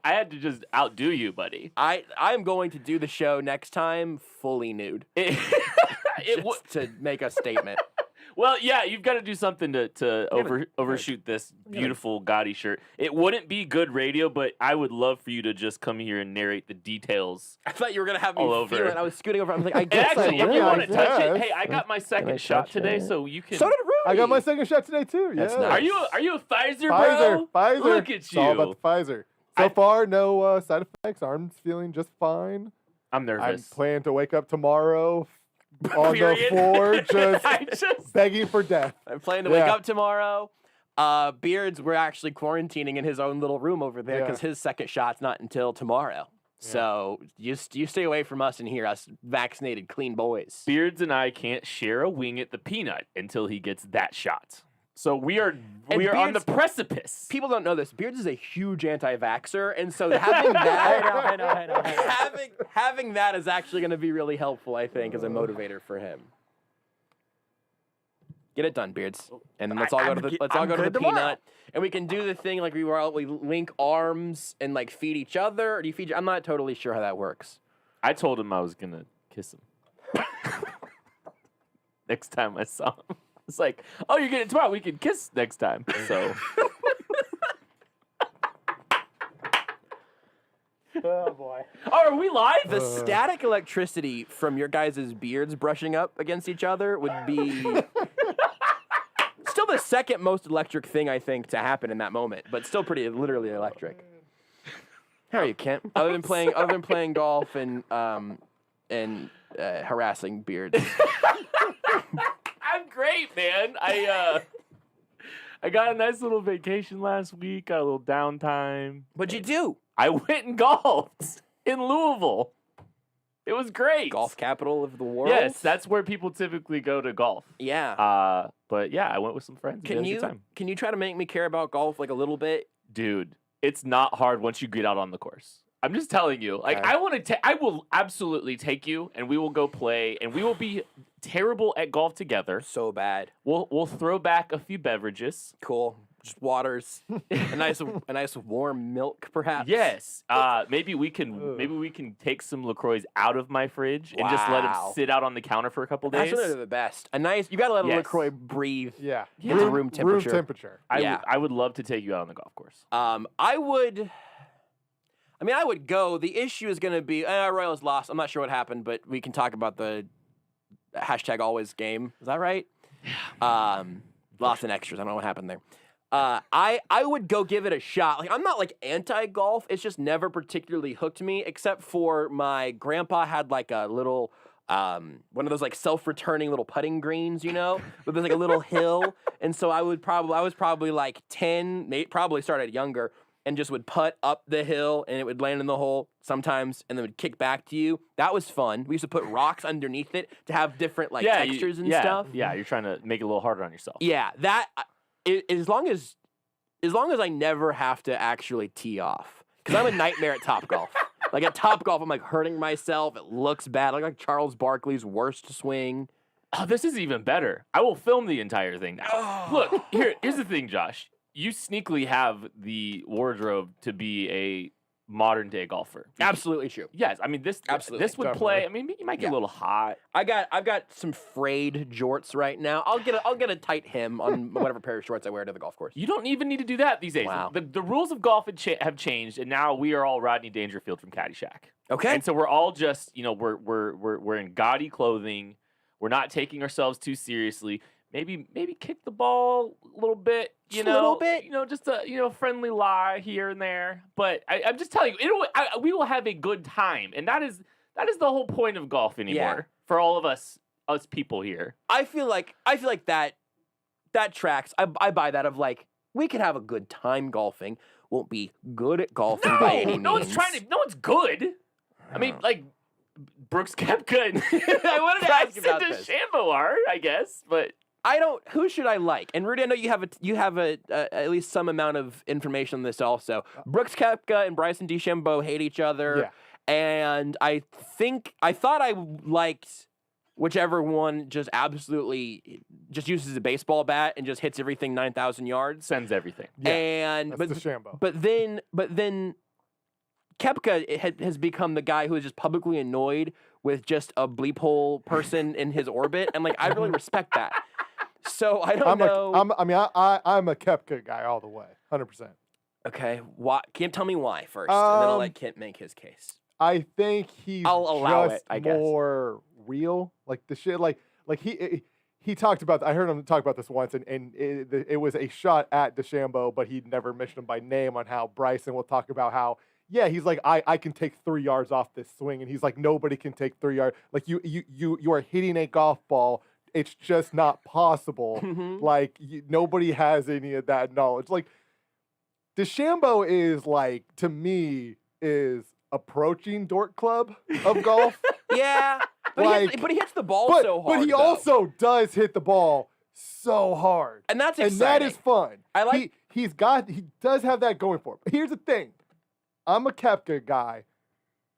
had to just outdo you, buddy. I'm going to do the show next time fully nude, to make a statement. Well, yeah, you've got to do something to overshoot this beautiful, gaudy shirt. It wouldn't be good radio, but I would love for you to just come here and narrate the details. I thought you were going to have me all feel over. it. I was scooting over. I was like, I guess actually, I if you want to will. touch it, hey, I got my second shot today, so you can. So did Rudy. I got my second shot today too. That's yeah. nice. Are you a Pfizer, bro? Pfizer. Look at It's all you. about the Pfizer. So far, no side effects. Arm's feeling just fine. I'm nervous. I'm planning to wake up tomorrow on the floor, just begging for death. I'm planning to wake up tomorrow. Beards, we're actually quarantining in his own little room over there because his second shot's not until tomorrow. So you stay away from us and hear us vaccinated, clean boys. Beards and I can't share a wing at the Peanut until he gets that shot. So we are on the precipice. People don't know this. Beards is a huge anti-vaxxer, and so having that, I know. having that is actually going to be really helpful, I think, as a motivator for him. Get it done, Beards, and then let's all go to the Peanut, and we can do the thing like we link arms and like feed each other. Or do you feed? I'm not totally sure how that works. I told him I was gonna kiss him next time I saw him. It's like, oh, you're getting it tomorrow. We can kiss next time. So. Oh, boy. Oh, are we live? The static electricity from your guys' beards brushing up against each other would be still the second most electric thing, I think, to happen in that moment, but still pretty literally electric. How are you, Kent? Other than playing golf and harassing Beards. I'm great, man. I got a nice little vacation last week. Got a little downtime. What'd you do? I went and golfed in Louisville. It was great. Golf capital of the world. Yes, that's where people typically go to golf. Yeah. But yeah, I went with some friends. Can you try to make me care about golf like a little bit? Dude, it's not hard once you get out on the course. I'm just telling you. Like, I will absolutely take you, and we will go play, and we will be terrible at golf together. So bad. We'll throw back a few beverages. Cool. Just waters. a nice warm milk, perhaps. Yes. Maybe we can take some LaCroix out of my fridge and just let them sit out on the counter for a couple days. That's really the best. You got to let a LaCroix breathe. Yeah. Get to room temperature. Room temperature. I would love to take you out on the golf course. I would go. The issue is going to be Royals lost. I'm not sure what happened, but we can talk about the #always game. Is that right? Lost in extras. I don't know what happened there. I would go give it a shot. Like, I'm not like anti-golf. It's just never particularly hooked me, except for my grandpa had like a little one of those like self-returning little putting greens, but there's like a little hill. And so I was probably like 10, probably started younger, and just would putt up the hill, and it would land in the hole sometimes, and then would kick back to you. That was fun. We used to put rocks underneath it to have different textures and stuff. Yeah, you're trying to make it a little harder on yourself. Yeah, that as long as I never have to actually tee off, because I'm a nightmare at Topgolf. Like at Topgolf, I'm like hurting myself. It looks bad, like Charles Barkley's worst swing. Oh, this is even better. I will film the entire thing now. Oh. Look, here's the thing, Josh. You sneakily have the wardrobe to be a modern day golfer. Absolutely true. Yes, I mean this would Definitely. play. I mean, you might get a little hot. I've got some frayed jorts right now. I'll get a tight hem on whatever pair of shorts I wear to the golf course. You don't even need to do that these days. Wow. The rules of golf have changed, and now we are all Rodney Dangerfield from Caddyshack. Okay. And so we're all just we're in gaudy clothing. We're not taking ourselves too seriously. Maybe kick the ball a little bit, a little bit, just a friendly lie here and there. But I'm just telling you, we will have a good time, and that is the whole point of golf anymore for all of us people here. I feel like that tracks. I buy that of like we could have a good time golfing. Won't be good at golfing by any means. No one's good. I mean, like Brooks Koepka. I wanted to ask about this. DeChambeau are, I guess, but. Who should I like? And Rudy, I know you have at least some amount of information on this also. Brooks Koepka and Bryson DeChambeau hate each other. Yeah. And I thought I liked whichever one just absolutely just uses a baseball bat and just hits everything 9,000 yards. Sends everything. Yeah, that's DeChambeau. But then Koepka has become the guy who is just publicly annoyed with just a bleep hole person in his orbit. And like I really respect that. So I don't know. I'm a Koepka guy all the way, 100%. Okay, why? Kent, tell me why first, and then I'll let Kent make his case. I think he's more real. Like the shit, like he talked about. I heard him talk about this once, and it was a shot at DeChambeau, but he'd never mentioned him by name. On how Bryson will talk about how. Yeah, he's like, I can take 3 yards off this swing, and he's like, nobody can take 3 yards. Like you are hitting a golf ball. It's just not possible. Like nobody has any of that knowledge. Like DeChambeau is like, to me, is approaching Dork Club of golf. Yeah, but, but he hits the ball so hard. But he also does hit the ball so hard, and that's exciting. And that is fun. I like. He does have that going for him. But here's the thing, I'm a Koepka guy,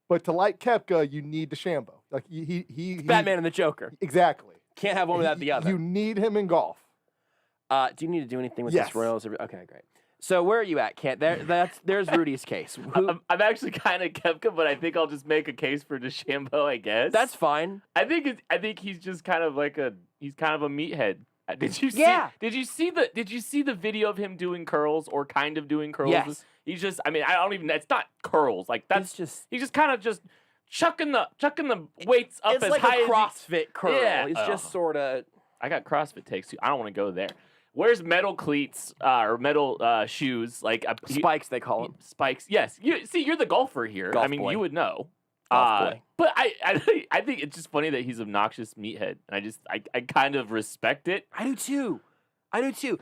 but to like Koepka, you need DeChambeau. Like he's Batman and the Joker. Exactly. Can't have one without the other. You need him in golf. Do you need to do anything with this Royals? Okay, great. So where are you at, Kent? There's Rudy's case. I'm actually kind of Koepka, but I think I'll just make a case for DeChambeau, I guess. That's fine. I think he's just kind of like a meathead. Did you see the video of him doing curls or kind of doing curls? Yes. He's just, I mean, I don't even, it's not curls. Like he's just kind of just chucking the weights up as like high a CrossFit curl. Yeah. It's just sort of. I got CrossFit takes too. I don't want to go there. Where's metal cleats or metal shoes? Like spikes, they call them. Spikes. Yes. You're the golfer here. Golf I mean, boy. you would know. Boy. But I think it's just funny that he's obnoxious meathead, and I kind of respect it. I do too. I do too.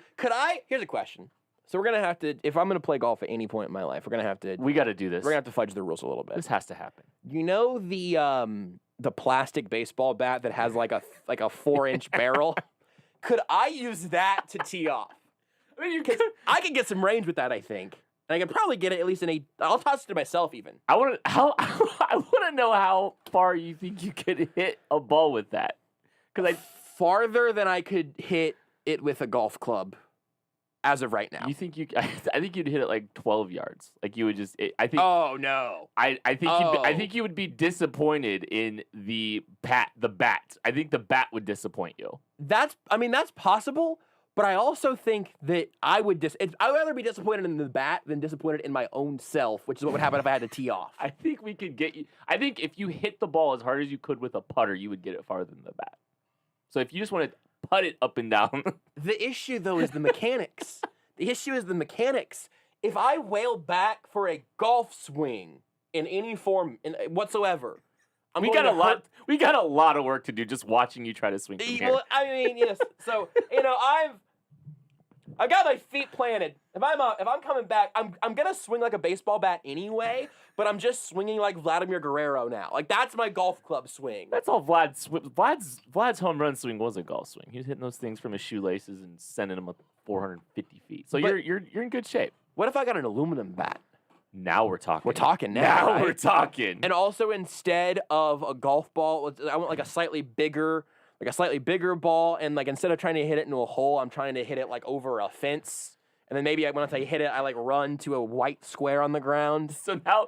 Here's a question. So we're going to have to, if I'm going to play golf at any point in my life, we're going to have to. We got to do this. We're going to have to fudge the rules a little bit. This has to happen. You know the plastic baseball bat that has like a 4-inch barrel? Could I use that to tee off? I mean, I can get some range with that, I think. And I can probably get it at least I'll toss it to myself even. I want to know how far you think you could hit a ball with that. Because farther than I could hit it with a golf club. As of right now, you think I think you'd hit it like 12 yards. Like you would just. I think. Oh no! I think you would be disappointed in the bat. I think the bat would disappoint you. That's possible. But I also think that I would I'd rather be disappointed in the bat than disappointed in my own self, which is what would happen if I had to tee off. I think we could get you. I think if you hit the ball as hard as you could with a putter, you would get it farther than the bat. So if you just want to putt it up and down. The issue, though, is the mechanics. If I wail back for a golf swing in any form whatsoever, we got a lot of work to do just watching you try to swing from here. Well, I mean, yes. So I've got my feet planted. If I'm coming back, I'm gonna swing like a baseball bat anyway. But I'm just swinging like Vladimir Guerrero now. Like that's my golf club swing. That's all Vlad's home run swing was a golf swing. He was hitting those things from his shoelaces and sending them up 450 feet. So you're in good shape. What if I got an aluminum bat? Now we're talking. We're talking now. Now we're talking. And also instead of a golf ball, I want like a slightly bigger ball, and like instead of trying to hit it into a hole, I'm trying to hit it like over a fence. And then maybe once I hit it, I like run to a white square on the ground. So now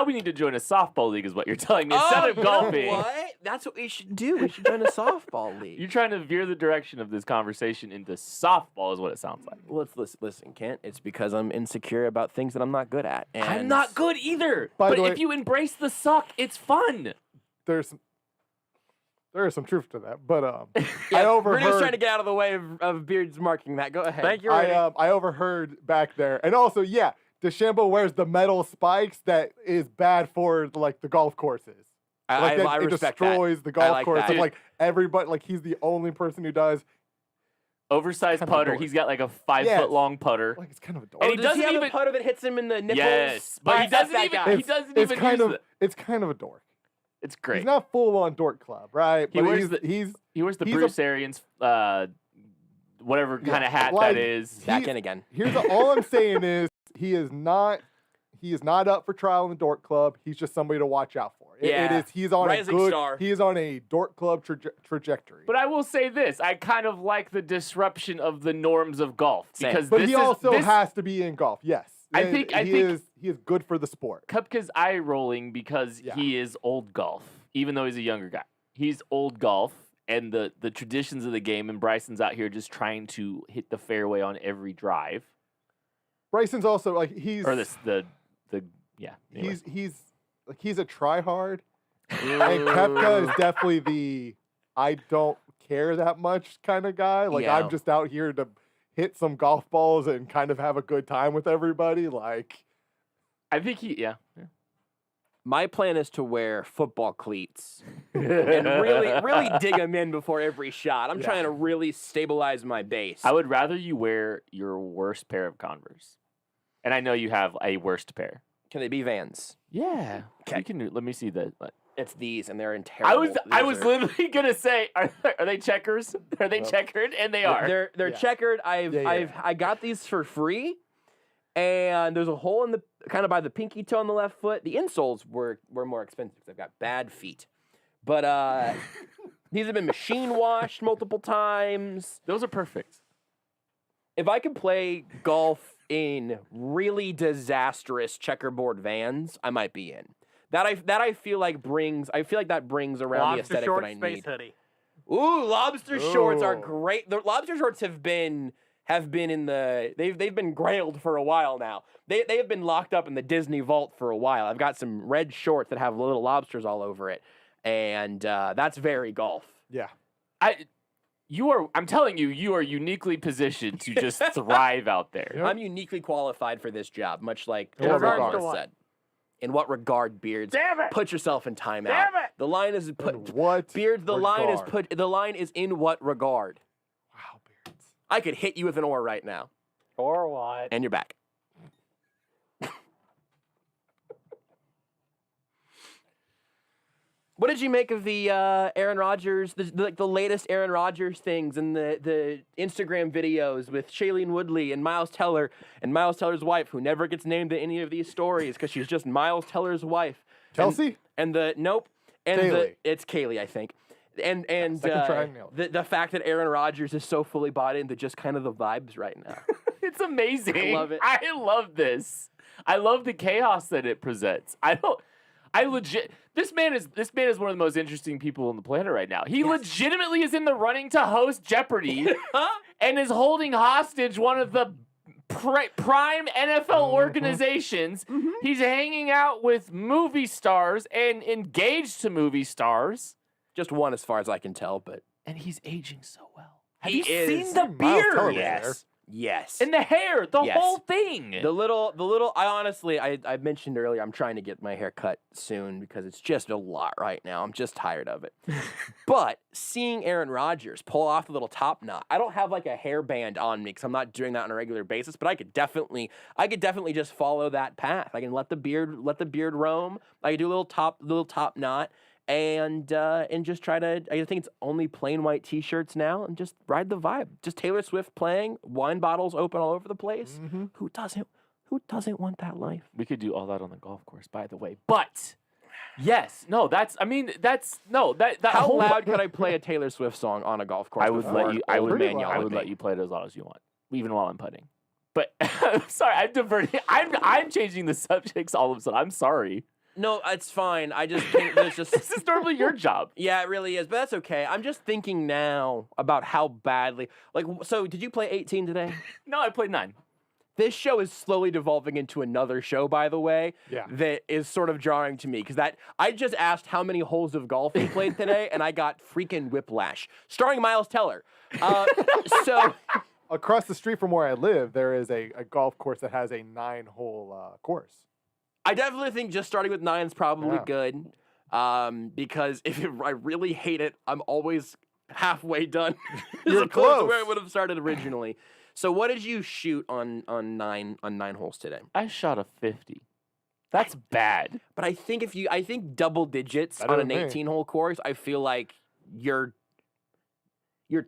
we need to join a softball league, is what you're telling me. Instead of golfing. What? That's what we should do. We should join a softball league. You're trying to veer the direction of this conversation into softball, is what it sounds like. Well, listen, Kent. It's because I'm insecure about things that I'm not good at. And I'm not good either. But if you embrace the suck, it's fun. There is some truth to that, but I overheard. Rudy's trying to get out of the way of Beard's marking that. Go ahead. Thank you, Rudy. I overheard back there, and also, DeChambeau wears the metal spikes that is bad for like the golf courses. I it respect destroys that. the golf like course. that. And like everybody, like he's the only person who does. Oversized Kind of a putter. dork. He's got like a 5-foot-long putter. Like it's kind of a dork. And he does he doesn't have even a putter that hits him in the nipples? Yes, but he doesn't even. He doesn't even use it. It's kind of a dork. It's great. He's not full on dork club, right? He wears the Bruce Arians, whatever kind of hat that is. Back in again. All I'm saying is he is not up for trial in the dork club. He's just somebody to watch out for. He's on Rising star. He is on a dork club trajectory. But I will say this: I kind of like the disruption of the norms of golf because but he also has to be in golf. Yes, I think he is good for the sport. Kupka's eye rolling because he is old golf, even though he's a younger guy. He's old golf, and the traditions of the game, and Bryson's out here just trying to hit the fairway on every drive. Bryson's also like Anyway. He's a try-hard, and Koepka is definitely the I don't care that much kind of guy. Like I'm just out here to hit some golf balls and kind of have a good time with everybody. Like I think My plan is to wear football cleats and really dig them in before every shot. I'm trying to really stabilize my base. I would rather you wear your worst pair of Converse, and I know you have a worst pair. Can they be Vans? Yeah. Okay. Let me see that. It's these, and they're in terrible. I was literally gonna say, are they checkers? Are they checkered? And they are. They're checkered. I got these for free, and there's a hole in the kind of by the pinky toe on the left foot. The insoles were more expensive because I've got bad feet, but these have been machine washed multiple times. Those are perfect. If I could play golf in really disastrous checkerboard Vans, I might be in. That I feel like brings around the aesthetic that I need. Space hoodie. Ooh, lobster shorts are great. The lobster shorts have been in the they've been grailed for a while now. They have been locked up in the Disney vault for a while. I've got some red shorts that have little lobsters all over it, and that's very golf. Yeah. I'm telling you, you are uniquely positioned to just thrive out there. I'm uniquely qualified for this job, much like In what regard? said. In what regard, Beards? Damn it! Put yourself in timeout. Damn it! The line is put. What Beards? The line is regard? put. The line is in what regard? Wow, Beard. I could hit you with an oar right now. Or what? And you're back. What did you make of the Aaron Rodgers, the latest Aaron Rodgers things and the Instagram videos with Shailene Woodley and Miles Teller and Miles Teller's wife, who never gets named in any of these stories because she's just Miles Teller's wife? Kelsey? It's Kaylee, I think. And Second try, nailed the fact that Aaron Rodgers is so fully bought into just kind of the vibes right now. It's amazing. I love it. I love this. I love the chaos that it presents. This man is one of the most interesting people on the planet right now. He legitimately is in the running to host Jeopardy and is holding hostage one of the prime NFL organizations. He's hanging out with movie stars and engaged to movie stars. Just one as far as I can tell, and he's aging so well. Have you is. seen the beard? Yes. And the hair, the whole thing. The little, I mentioned earlier, I'm trying to get my hair cut soon because it's just a lot right now. I'm just tired of it. But seeing Aaron Rodgers pull off the little top knot, I don't have like a hairband on me because I'm not doing that on a regular basis, but I could definitely just follow that path. I can let the beard roam. I can do a little top knot. And just try to, I think it's only plain white t-shirts now, and just ride the vibe. Just Taylor Swift playing, wine bottles open all over the place. Who doesn't want that life? We could do all that on the golf course, by the way. But how loud could I play a Taylor Swift song on a golf course? I would let you play it as loud as you want, even while I'm putting. But sorry, I'm diverting. I'm changing the subjects all of a sudden. I'm sorry. No, it's fine. I just think there's just... This is normally your job. Yeah, it really is, but that's okay. I'm just thinking now about how badly... So did you play 18 today? No, I played 9. This show is slowly devolving into another show, by the way, that is sort of jarring to me, because I just asked how many holes of golf he played today, and I got freaking whiplash. Starring Miles Teller. So... Across the street from where I live, there is a golf course that has a 9-hole course. I definitely think just starting with 9 is probably good, because I really hate it, I'm always halfway done. You're close to where I would have started originally. So what did you shoot on 9 holes today? I shot a 50. That's bad. But I think double digits on an 18-hole course, I feel like you're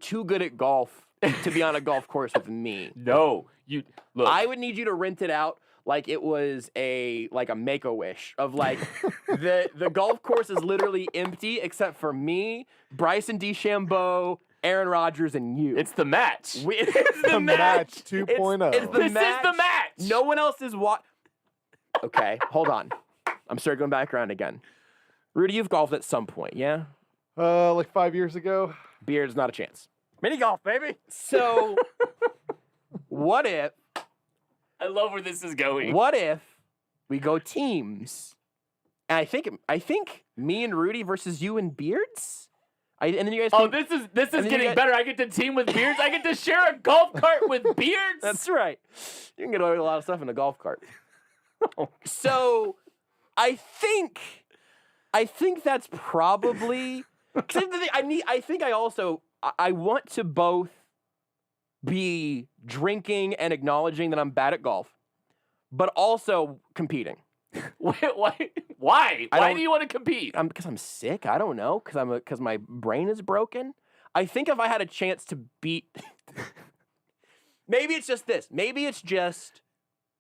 too good at golf to be on a golf course with me. No, look. I would need you to rent it out like it was a Make-A-Wish of like the golf course is literally empty except for me, Bryson DeChambeau, Aaron Rodgers, and you. It's the match. It's the match 2.0. It's the this match. Is the match. No one else is Okay, hold on. I'm circling back around again. Rudy, you've golfed at some point, yeah? Like 5 years ago. Beard's not a chance. Mini golf, baby. So, what if... I love where this is going. What if we go teams? And I think me and Rudy versus you and Beards? And then you guys. Oh, this is getting better. I get to team with Beards. I get to share a golf cart with Beards. That's right. You can get away with a lot of stuff in a golf cart. So, I think that's probably. I want to both be drinking and acknowledging that I'm bad at golf, but also competing. Why? Why do you want to compete? Because I'm sick. I don't know. Because my brain is broken. I think if I had a chance to beat, maybe it's just this. Maybe it's just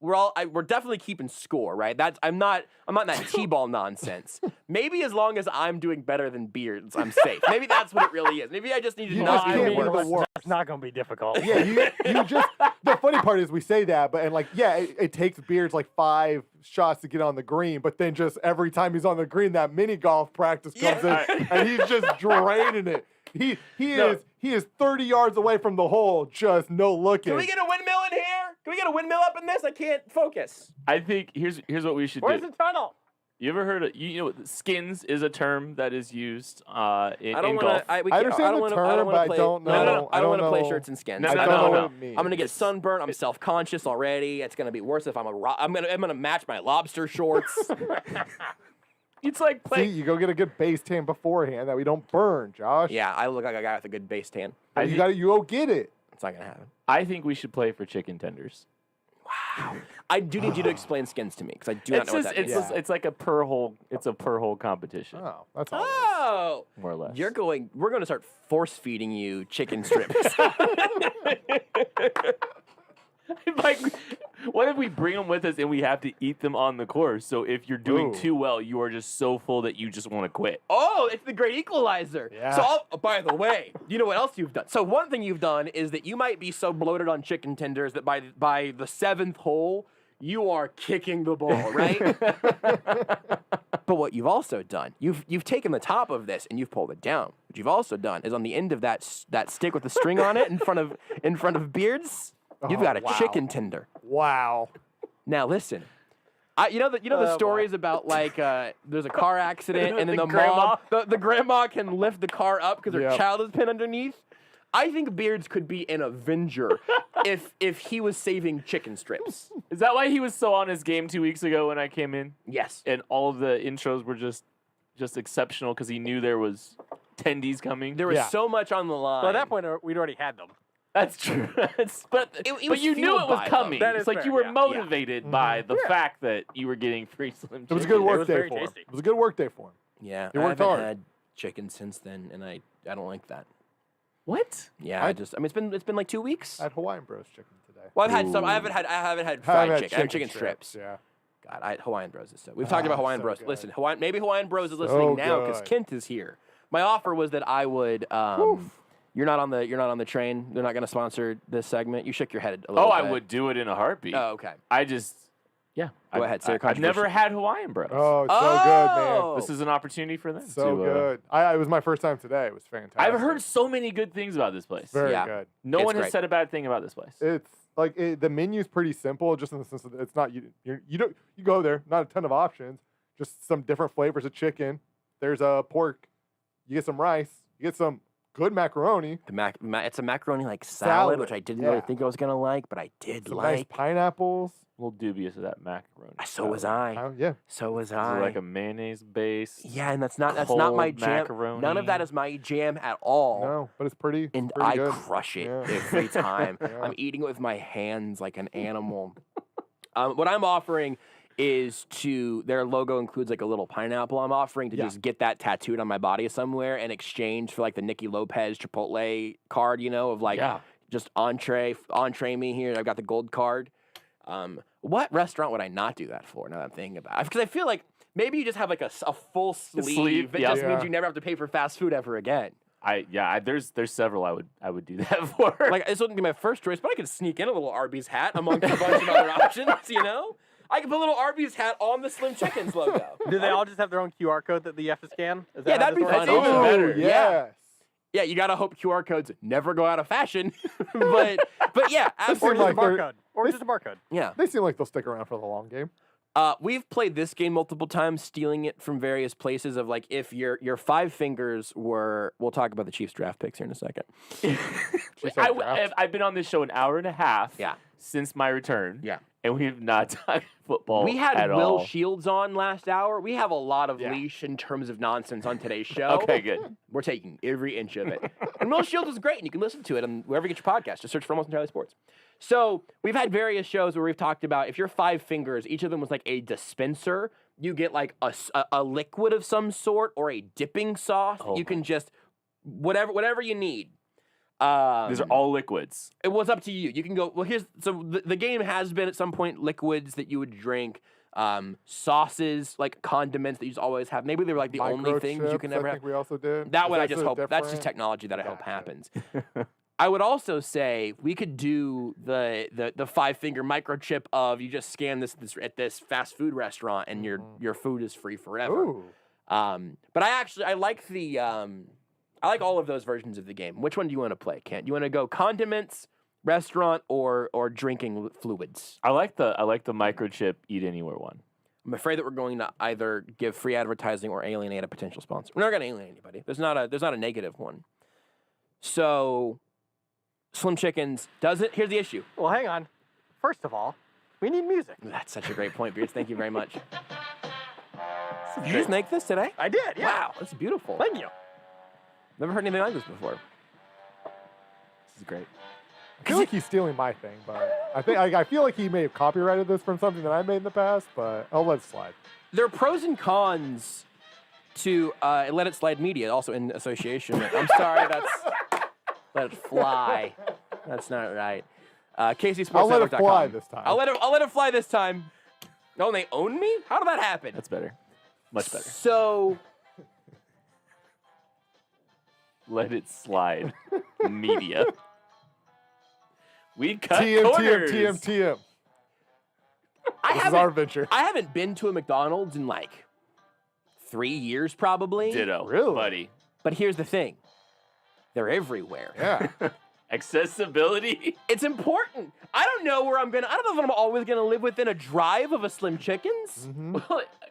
we're definitely keeping score, right? I'm not in that T-ball nonsense. Maybe as long as I'm doing better than Beards, I'm safe. Maybe that's what it really is. Maybe I just need to not do worse. It's not going to be difficult. Yeah, you just. The funny part is we say that, but it takes Beards like 5 shots to get on the green, but then just every time he's on the green, that mini golf practice comes in, and he's just draining it. He is 30 yards away from the hole, just no looking. Can we get a windmill in here? Can we get a windmill up in this? I can't focus. I think here's what we should do. Where's the tunnel? You ever heard of skins is a term that is used in golf? I understand the term, but I don't know. I don't want to play shirts and skins. I don't know what it means. I'm gonna get sunburned. I'm self-conscious already. It's gonna be worse if I'm gonna match my lobster shorts. It's like See, you go get a good base tan beforehand that we don't burn, Josh. Yeah, I look like a guy with a good base tan. You go get it. It's not gonna happen. I think we should play for chicken tenders. Wow. I do need you to explain skins to me because I do not know what that means. It's like a per hole. It's a per hole competition. Oh, that's all. Oh, more or less. We're going to start force feeding you chicken strips. Like, what if we bring them with us and we have to eat them on the course? So if you're doing too well, you are just so full that you just want to quit. Oh, it's the great equalizer. Yeah. So, by the way, you know what else you've done? So one thing you've done is that you might be so bloated on chicken tenders that by the 7th hole, you are kicking the ball, right? But what you've also done, you've taken the top of this and you've pulled it down. What you've also done is on the end of that stick with the string on it in front of Beards, you've got a chicken tender. Wow. Now listen, you know the stories about like there's a car accident and then the grandma? mom, the grandma can lift the car up because her child is pinned underneath. I think Beards could be an Avenger if he was saving chicken strips. Is that why he was so on his game 2 weeks ago when I came in? Yes. And all of the intros were just exceptional because he knew there was tendies coming. There was so much on the line. So at that point, we'd already had them. That's true. but was you knew it was fueled by coming. them. That It's is like fair, you were yeah. motivated by the fact that you were getting free Slim It was a Chicken. good work was day very for him. tasty. It was a good work day for him. Yeah, He I worked haven't hard. had chicken since then, and I don't like that. What? Yeah, it's been like 2 weeks. I had Hawaiian Bros chicken today. Well, I've had some. I haven't had fried had chicken. I have chicken strips. Yeah. God, Hawaiian Bros is so. We've talked about Hawaiian so Bros. good. Listen, maybe Hawaiian Bros is listening now because good. Kent is here. My offer was that I would. You're not on the train. They're not going to sponsor this segment. You shook your head a little. Oh, bit. I would do it in a heartbeat. Oh, okay. Go ahead, say your I've never controversial- had Hawaiian Bros. Oh, it's so good, man. This is an opportunity for them. So good. It was my first time today. It was fantastic. I've heard so many good things about this place. Very good. No It's one has great. said a bad thing about this place. It's like the menu's pretty simple, just in the sense that it's not you go there, not a ton of options, just some different flavors of chicken. There's a pork. You get some rice. You get some good macaroni. It's a macaroni like salad, which I didn't really think I was gonna like, but I did Some like. nice pineapples. A little dubious of that macaroni. So was I. Yeah. So was Is it I. like a mayonnaise base? Yeah, and that's not my cold jam. macaroni? None of that is my jam at all. No, but it's pretty. And pretty I good. crush it Yeah. every time. Yeah. I'm eating it with my hands like an animal. What I'm offering is their logo includes like a little pineapple. I'm offering to just get that tattooed on my body somewhere in exchange for like the Nicky Lopez Chipotle card, of like just entree me here. I've got the gold card. What restaurant would I not do that for? Now that I'm thinking about it, because I feel like maybe you just have like a full sleeve. It just means you never have to pay for fast food ever again. There's several I would do that for. Like this wouldn't be my first choice, but I could sneak in a little Arby's hat amongst a bunch of other options. I could put a little Arby's hat on the Slim Chickens logo. Do they all just have their own QR code that you have to scan? Is Yeah, that how that'd be this fun. works? Oh, better. Yes. Yeah, you gotta hope QR codes never go out of fashion. but yeah, Or absolutely. just a barcode. Or just a barcode. Yeah. They seem like they'll stick around for the long game. We've played this game multiple times, stealing it from various places. Of like, if your 5 fingers were, we'll talk about the Chiefs draft picks here in a second. I've been on this show an hour and a half. Since my return. Yeah. And we have not talked football. We had at Will all. Shields on last hour. We have a lot of leash in terms of nonsense on today's show. Okay, good. We're taking every inch of it. And Will Shields is great, and you can listen to it on wherever you get your podcast. Just search for Almost Entirely Sports. So we've had various shows where we've talked about if your 5 fingers, each of them was like a dispenser, you get like a liquid of some sort or a dipping sauce. You can just whatever you need. These are all liquids. It was up to you. You can go. Well, the game has been at some point liquids that you would drink, sauces like condiments that you just always have. Maybe they were like the only things you can ever I have. think we also did. That one I Is just so hope that's just different? technology that I hope happens. I would also say we could do the 5-finger microchip of you just scan this at this fast food restaurant and your food is free forever. Ooh. But I like the I like all of those versions of the game. Which one do you want to play, Kent? You want to go condiments, restaurant, or drinking fluids? I like the microchip eat anywhere one. I'm afraid that we're going to either give free advertising or alienate a potential sponsor. We're not going to alienate anybody. There's not a negative one. So Slim Chickens doesn't. Here's the issue. Well, hang on. First of all, we need music. That's such a great point, Beards. Thank you very much. Did you just make this today? I did, yeah. Wow, that's beautiful. Thank you. Never heard anything like this before. This is great. I feel like he's stealing my thing, but I feel like he may have copyrighted this from something that I made in the past, but I'll let it slide. There are pros and cons to Let It Slide Media, also in association with. I'm sorry, that's Let It Fly. That's not right. KCSportsNetwork.com. I'll let it fly this time. I'll let it fly this time. No, they own me? How did that happen? That's better. Much better. So, Let It Slide Media. We cut TM, corners. TM. This is our venture. I haven't been to a McDonald's in like 3 years, probably. Ditto, Really? buddy. But here's the thing. They're everywhere. Yeah. Accessibility. It's important. I don't know I don't know if I'm always gonna live within a drive of a Slim Chickens. Mm-hmm.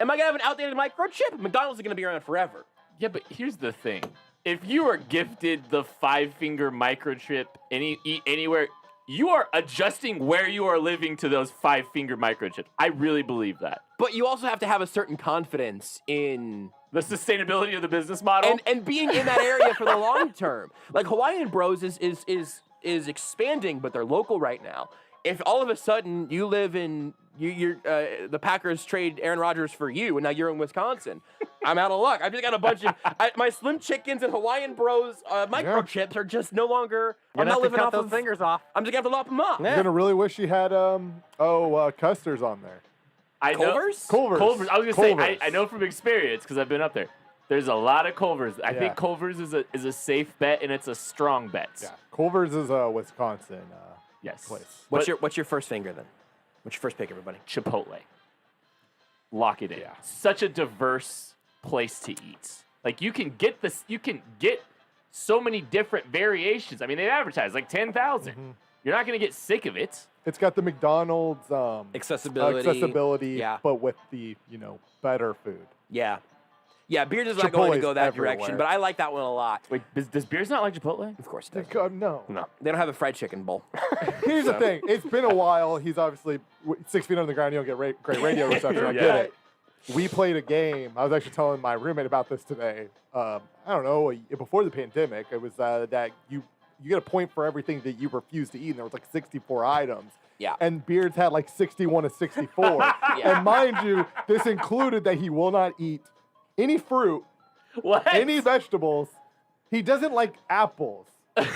Am I gonna have an outdated microchip? McDonald's is gonna be around forever. Yeah, but here's the thing. If you are gifted the 5-finger microchip eat anywhere, you are adjusting where you are living to those 5-finger microchips. I really believe that. But you also have to have a certain confidence in the sustainability of the business model and being in that area for the long term. Like Hawaiian Bros is expanding, but they're local right now. If all of a sudden you live in the Packers trade Aaron Rodgers for you, and now you're in Wisconsin, I'm out of luck. I've just got a bunch of my Slim Chickens and Hawaiian Bros microchips are just no longer. I'm not living off those of fingers off. I'm just gonna have to lop them off. You're gonna really wish you had Custer's on there. Culver's? Culver's. I was gonna say Culver's. I know from experience because I've been up there. There's a lot of Culver's. I think Culver's is a safe bet and it's a strong bet. Yeah, Culver's is a Wisconsin yes. place. What's your first finger then? What's your first pick, everybody? Chipotle. Lock it in. Yeah. Such a diverse place to eat. Like you can get so many different variations. I mean, they advertise like 10,000. Mm-hmm. You're not gonna get sick of it. It's got the McDonald's accessibility, yeah, but with the better food. Yeah. Yeah, Beers is not going to Chipotle's go that everywhere. direction, but I like that one a lot. Wait, does Beers not like Chipotle? Of course it does. No. They don't have a fried chicken bowl. Here's the thing. It's been a while. He's obviously 6 feet on the ground. You don't get great radio reception. I get it. We played a game. I was actually telling my roommate about this today. I don't know, before the pandemic. It was that you get a point for everything that you refuse to eat, and there was like 64 items. Yeah. And Beards had like 61 to 64. And mind you, this included that he will not eat any fruit, any vegetables. He doesn't like apples. Beards,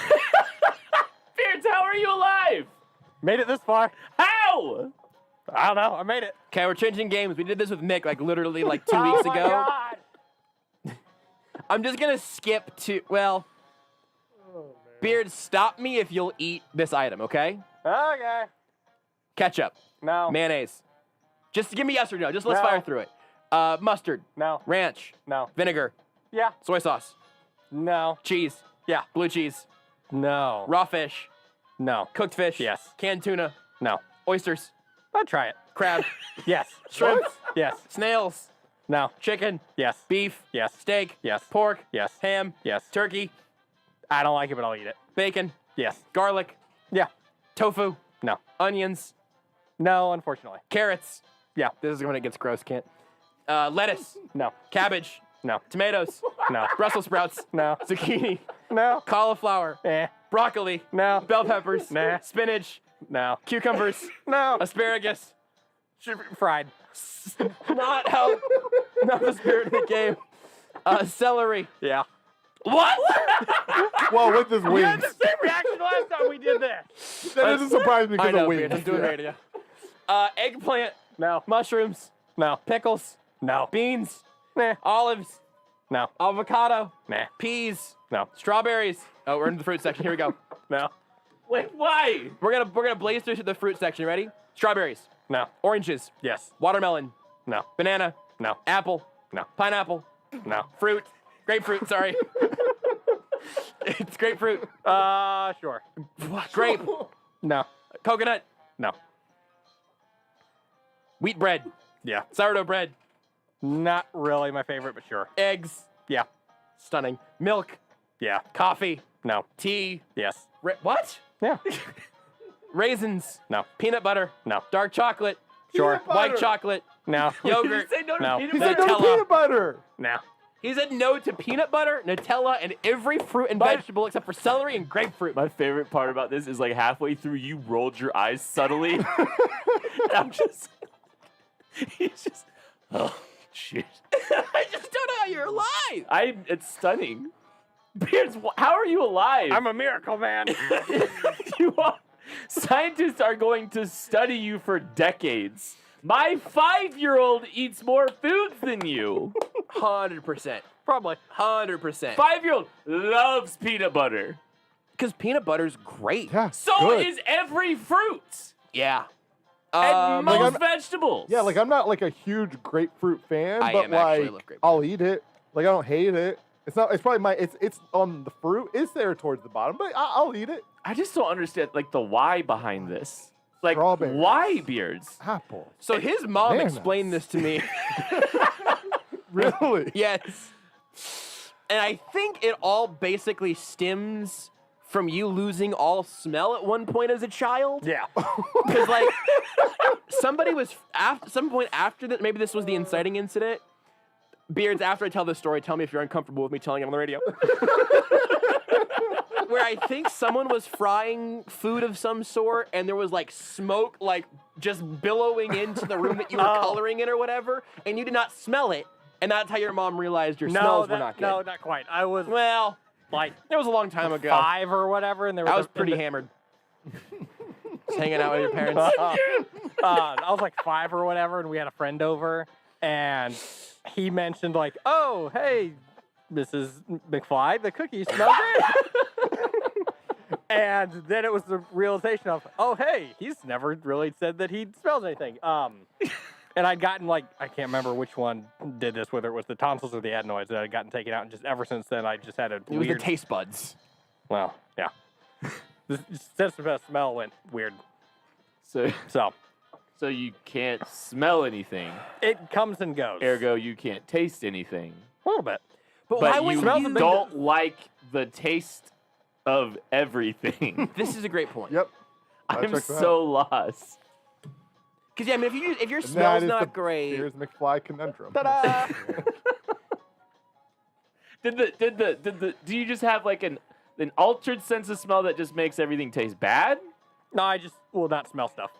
how are you alive? Made it this far. How? I don't know. I made it. Okay, we're changing games. We did this with Mick like literally like 2 weeks ago. God. I'm just going to skip to, Beard, stop me if you'll eat this item, okay? Okay. Ketchup. No. Mayonnaise. Just give me yes or no. Just let's No. fire through it. Mustard. No. Ranch. No. Vinegar. Yeah. Soy sauce. No. Cheese. Yeah. Blue cheese. No. Raw fish. No. Cooked fish. Yes. Canned tuna. No. Oysters. I'll try it. Crab. Yes. Shrimp. Yes. Snails. No. Chicken. Yes. Beef. Yes. Steak. Yes. Pork. Yes. Ham. Yes. Turkey. I don't like it, but I'll eat it. Bacon. Yes. Garlic. Yeah. Tofu. No. Onions. No, unfortunately. Carrots. Yeah. This is when it gets gross, Kent. Lettuce. No. Cabbage. No. Tomatoes. No. Brussels sprouts. No. Zucchini. No. Cauliflower. Broccoli. No. Bell peppers. Nah. Spinach. No. Cucumbers. No. Asparagus. Fried. Not the spirit of the game. Celery. Yeah. What? Well, with his We had wings. the same reaction last time we did this. That doesn't surprise me I because know, of Beard, wings. I'm doing radio. Eggplant. No. Mushrooms. No. Pickles. No. Beans. Nah. Olives. No. Avocado. Nah. Peas. No. Strawberries. Oh, we're in the fruit section. Here we go. No. Wait, why? We're gonna blaze through to the fruit section. Ready? Strawberries. No. Oranges. Yes. Watermelon. No. Banana. No. Apple. No. Pineapple. No. Fruit. Grapefruit. Sorry. It's grapefruit. Sure. Grape. No. Coconut. No. Wheat bread. Yeah. Sourdough bread. Not really my favorite, but sure. Eggs. Yeah. Stunning. Milk. Yeah. Coffee. No. Tea. Yes. What? Yeah. Raisins. No. Peanut butter. No. Dark chocolate. Sure. White chocolate. No. Yogurt. Say no to No. peanut He butter. said no Nutella. peanut butter. No. He said no to peanut butter, Nutella, and every fruit and vegetable except for celery and grapefruit. My favorite part about this is like halfway through, you rolled your eyes subtly. And I'm just, he's just, oh, shit. I just don't know how you're alive. It's stunning. Beards, how are you alive? I'm a miracle, man. You are. Scientists are going to study you for decades. My 5-year-old eats more foods than you. 100%. Probably. 100%. 5-year-old loves peanut butter. Because peanut butter's great. Yeah, So good. is every fruit. Yeah. And most vegetables. Yeah, like I'm not like a huge grapefruit fan, I but am actually like love grapefruit. I'll eat it. Like I don't hate it. It's not. It's probably it's on the fruit. It's there towards the bottom, but I'll eat it. I just don't understand like the why behind this. Like Strawberries. why Beards? Apple. So his mom Bananas. explained this to me. Really? Yes. And I think it all basically stems from you losing all smell at one point as a child. Yeah. Because like somebody was some point after that, maybe this was the inciting incident. Beards, after I tell this story, tell me if you're uncomfortable with me telling it on the radio. Where I think someone was frying food of some sort and there was like smoke like just billowing into the room that you were coloring in or whatever, and you did not smell it, and that's how your mom realized your smells were not good. No, not quite. I was like it was a long time ago. 5 or whatever, and there was I was pretty hammered. Just hanging out with your parents. I was like 5 or whatever, and we had a friend over, and he mentioned like, "Oh, hey, Mrs. McFly, the cookies smell great." And then it was the realization of, "Oh, hey, he's never really said that he smells anything." And I'd gotten like, I can't remember which one did this, whether it was the tonsils or the adenoids that I'd gotten taken out, and just ever since then I just had a It was the taste buds. Well, yeah. The sense of smell went weird. So So you can't smell anything. it comes and goes. Ergo, you can't taste anything. A little bit. But why But would you you don't like the taste of everything. This is a great point. Yep. I'm so lost. Because yeah, I mean, if your And smell's that is not the great, Here's McFly conundrum. ta-da! Do you just have like an altered sense of smell that just makes everything taste bad? No, I just will not smell stuff.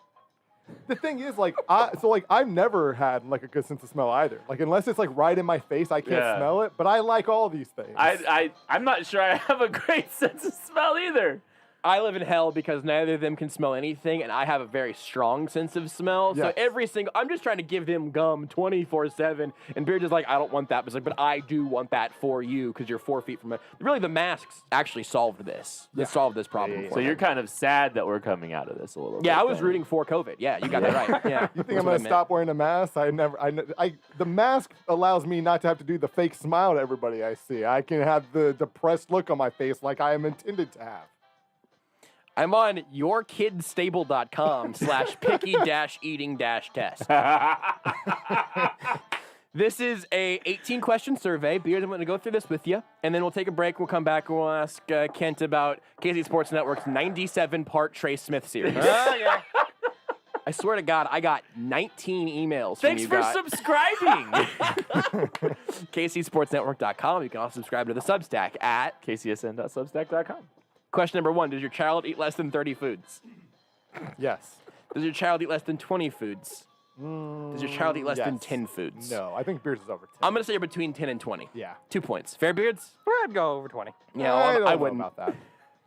The thing is, like, I've never had like a good sense of smell either. Like, unless it's like right in my face, I can't smell it. But I like all these things. I'm not sure I have a great sense of smell either. I live in hell because neither of them can smell anything, and I have a very strong sense of smell. So Yes. I'm just trying to give them gum 24/7, and Beard is like, I don't want that. But it's like, but I do want that for you because you're 4 feet from it. Really, the masks actually solved this. They solved this problem. So you're kind of sad that we're coming out of this a little bit. Yeah, I was rooting for COVID. Yeah, you got that right. Yeah. You think I'm gonna stop wearing a mask? The mask allows me not to have to do the fake smile to everybody I see. I can have the depressed look on my face like I am intended to have. I'm on yourkidstable.com/picky-eating-test. This is a 18-question survey. Beard, I'm going to go through this with you, and then we'll take a break. We'll come back and we'll ask Kent about KC Sports Network's 97-part Trey Smith series. Yeah. I swear to God, I got 19 emails Thanks from you for guys. subscribing. KCSportsNetwork.com. You can also subscribe to the Substack at KCSN.substack.com. Question number 1. Does your child eat less than 30 foods? Yes. Does your child eat less than 20 foods? Does your child eat less than yes. 10 foods? No, I think Beards is over 10. I'm going to say you're between 10 and 20. Yeah. 2 points. Fair, Beards? I'd go over 20. Yeah, I don't know wouldn't. about that.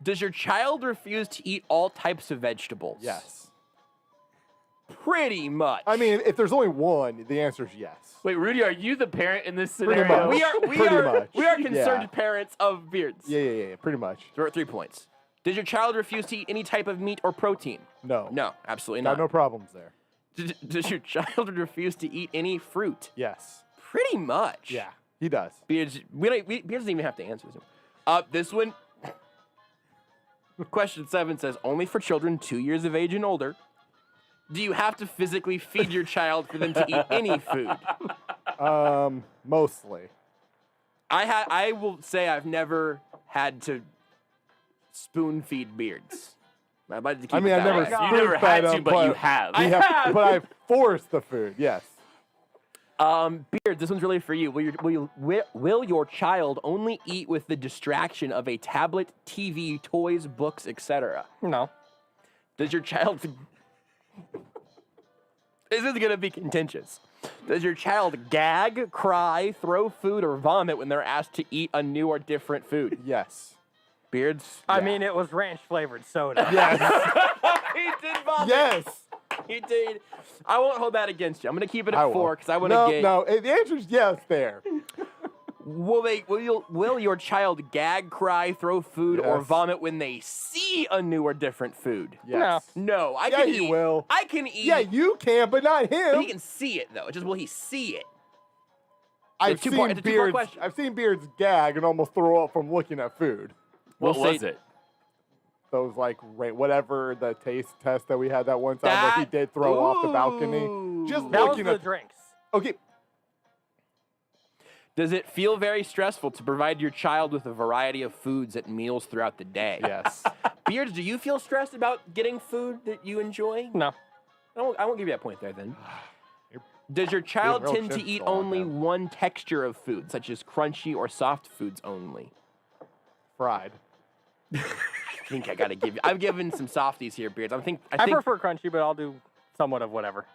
Does your child refuse to eat all types of vegetables? Yes. Pretty much. I mean, if there's only one, the answer is yes. Wait, Rudy, are you the parent in this Pretty scenario? much. We are Pretty concerned much. parents of Beards. Yeah, pretty much. So we're at 3 points. Does your child refuse to eat any type of meat or protein? No. No, absolutely Got not. no problems there. Does your child refuse to eat any fruit? Yes. Pretty much. Yeah, he does. Beards, Beards doesn't even have to answer this one. This one, question 7 says, only for children 2 years of age and older. Do you have to physically feed your child for them to eat any food? Mostly. I will say I've never had to spoon feed Beards. I'd like to keep I mean, it I've that never way. You never spoon-fed had to, him, but you have. I have. But I forced the food, yes. Beard, this one's really for you. Will your child only eat with the distraction of a tablet, TV, toys, books, etc.? No. Does your child... This is going to be contentious. Does your child gag, cry, throw food, or vomit when they're asked to eat a new or different food? Yes. Beards? I mean, it was ranch-flavored soda. Yes. He did vomit. Yes. He did. I won't hold that against you. I'm going to keep it I at will. 4 because I want to No, get... no. The answer is yes there. Will your child gag, cry, throw food, or Yes. vomit when they see a new or different food? Yes. No, I Yeah, can he eat. will. I can eat. Yeah, you can, but not him. But he can see it though. Just will he see it? I've It's a two-part Beards. question. I've seen Beards gag and almost throw up from looking at food. What was it? Those whatever the taste test that we had that one time where he did throw off the balcony. Just That was looking the at drinks. Okay. Does it feel very stressful to provide your child with a variety of foods at meals throughout the day? Yes. Beards, do you feel stressed about getting food that you enjoy? No. I won't give you that point there then. Does your child real tend to shit eat still on only them. one texture of food, such as crunchy or soft foods only? Fried. I think I gotta give you. I've given some softies here, Beards. I think. I prefer crunchy, but I'll do somewhat of whatever.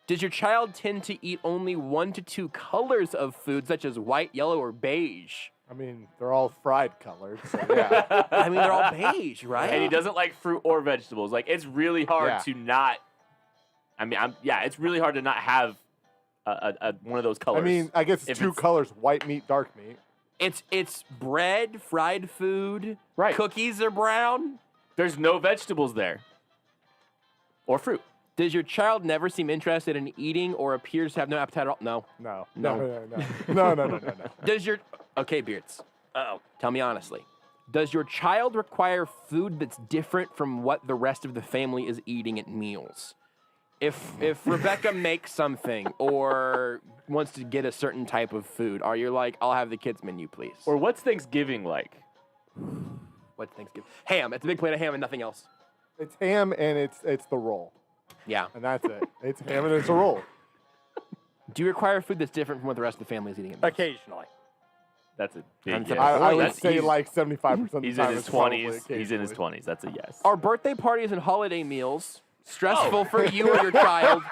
Does your child tend to eat only 1 to 2 colors of food, such as white, yellow, or beige? I mean, they're all fried colored, so yeah. I mean, they're all beige, right? And he doesn't like fruit or vegetables. Like, it's really hard to not. I mean, it's really hard to not have one of those colors. I mean, I guess it's If 2 colors: white meat, dark meat. It's bread, fried food. Right. Cookies are brown. There's no vegetables there. Or fruit. Does your child never seem interested in eating or appears to have no appetite at all? No. No. No. No. Does your... Okay, Beards. Uh-oh. Tell me honestly. Does your child require food that's different from what the rest of the family is eating at meals? If Rebecca makes something or wants to get a certain type of food, are you like, I'll have the kids' menu, please? Or what's Thanksgiving like? What's Thanksgiving? Ham. It's a big plate of ham and nothing else. It's ham and it's the roll. Yeah. And that's it. It's ham and it's a roll. Do you require food that's different from what the rest of the family is eating at meals? Occasionally. That's a big That's yes. I would That's- say he's- like 75% of the He's time. in his it's probably 20s. He's in his occasionally. 20s. That's a yes. Are birthday parties and holiday meals stressful for you or your child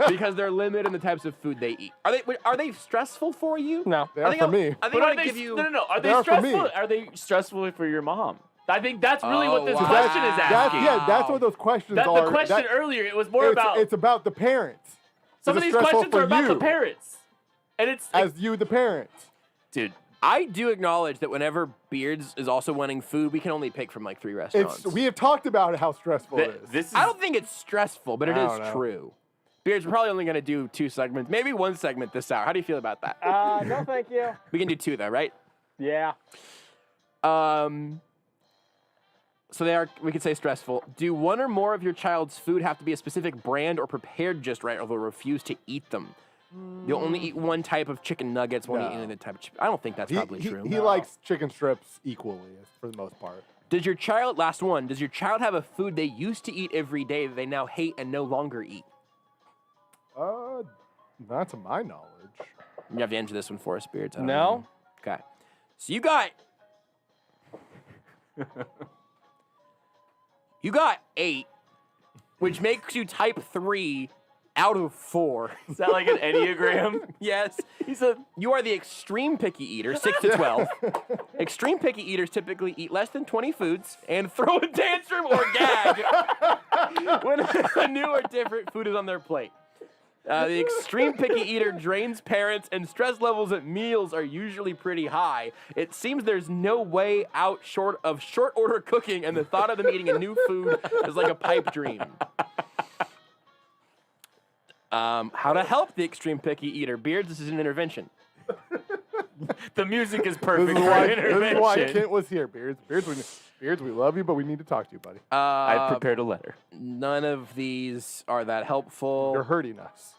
because they're limited in the types of food they eat? Are they stressful for you? No. They are for me. I think But I'm are gonna they, give you. no. Are They they are for me. stressful? Are they stressful for your mom? I think that's really what this wow. question is asking. That's what those questions That, are. the question earlier, it was more about It's about the parents. some Is of it these stressful questions for are about the you parents, and it's as you, the parent. dude. I do acknowledge that whenever Beards is also wanting food, we can only pick from like 3 restaurants. We have talked about how stressful it is. This is I don't think it's stressful, but it I is don't know. true. Beards, we're probably only going to do 2 segments, maybe 1 segment this hour. How do you feel about that? No, thank you. We can do 2 though, right? Yeah. So they are, we could say, stressful. Do 1 or more of your child's food have to be a specific brand or prepared just right, or they'll refuse to eat them? You'll only eat 1 type of chicken nuggets, won't eat any other type of chicken. I don't think that's probably true. He likes chicken strips equally for the most part. Does your child, last one, does your child have a food they used to eat every day that they now hate and no longer eat? Not to my knowledge. You have to answer this one for us, Beards. I don't No. know. Okay. So you got... You got 8, which makes you type 3 out of 4. Is that like an Enneagram? Yes. You are the extreme picky eater, 6 to 12. Extreme picky eaters typically eat less than 20 foods and throw a tantrum or gag when a new or different food is on their plate. The extreme picky eater drains parents, and stress levels at meals are usually pretty high. It seems there's no way out short of short order cooking, and the thought of them eating a new food is like a pipe dream. How to help the extreme picky eater? Beards, this is an intervention. The music is perfect This is for why, intervention. this is why Kent was here, Beards. Beards, we love you, but we need to talk to you, buddy. I've prepared a letter. None of these are that helpful. You're hurting us.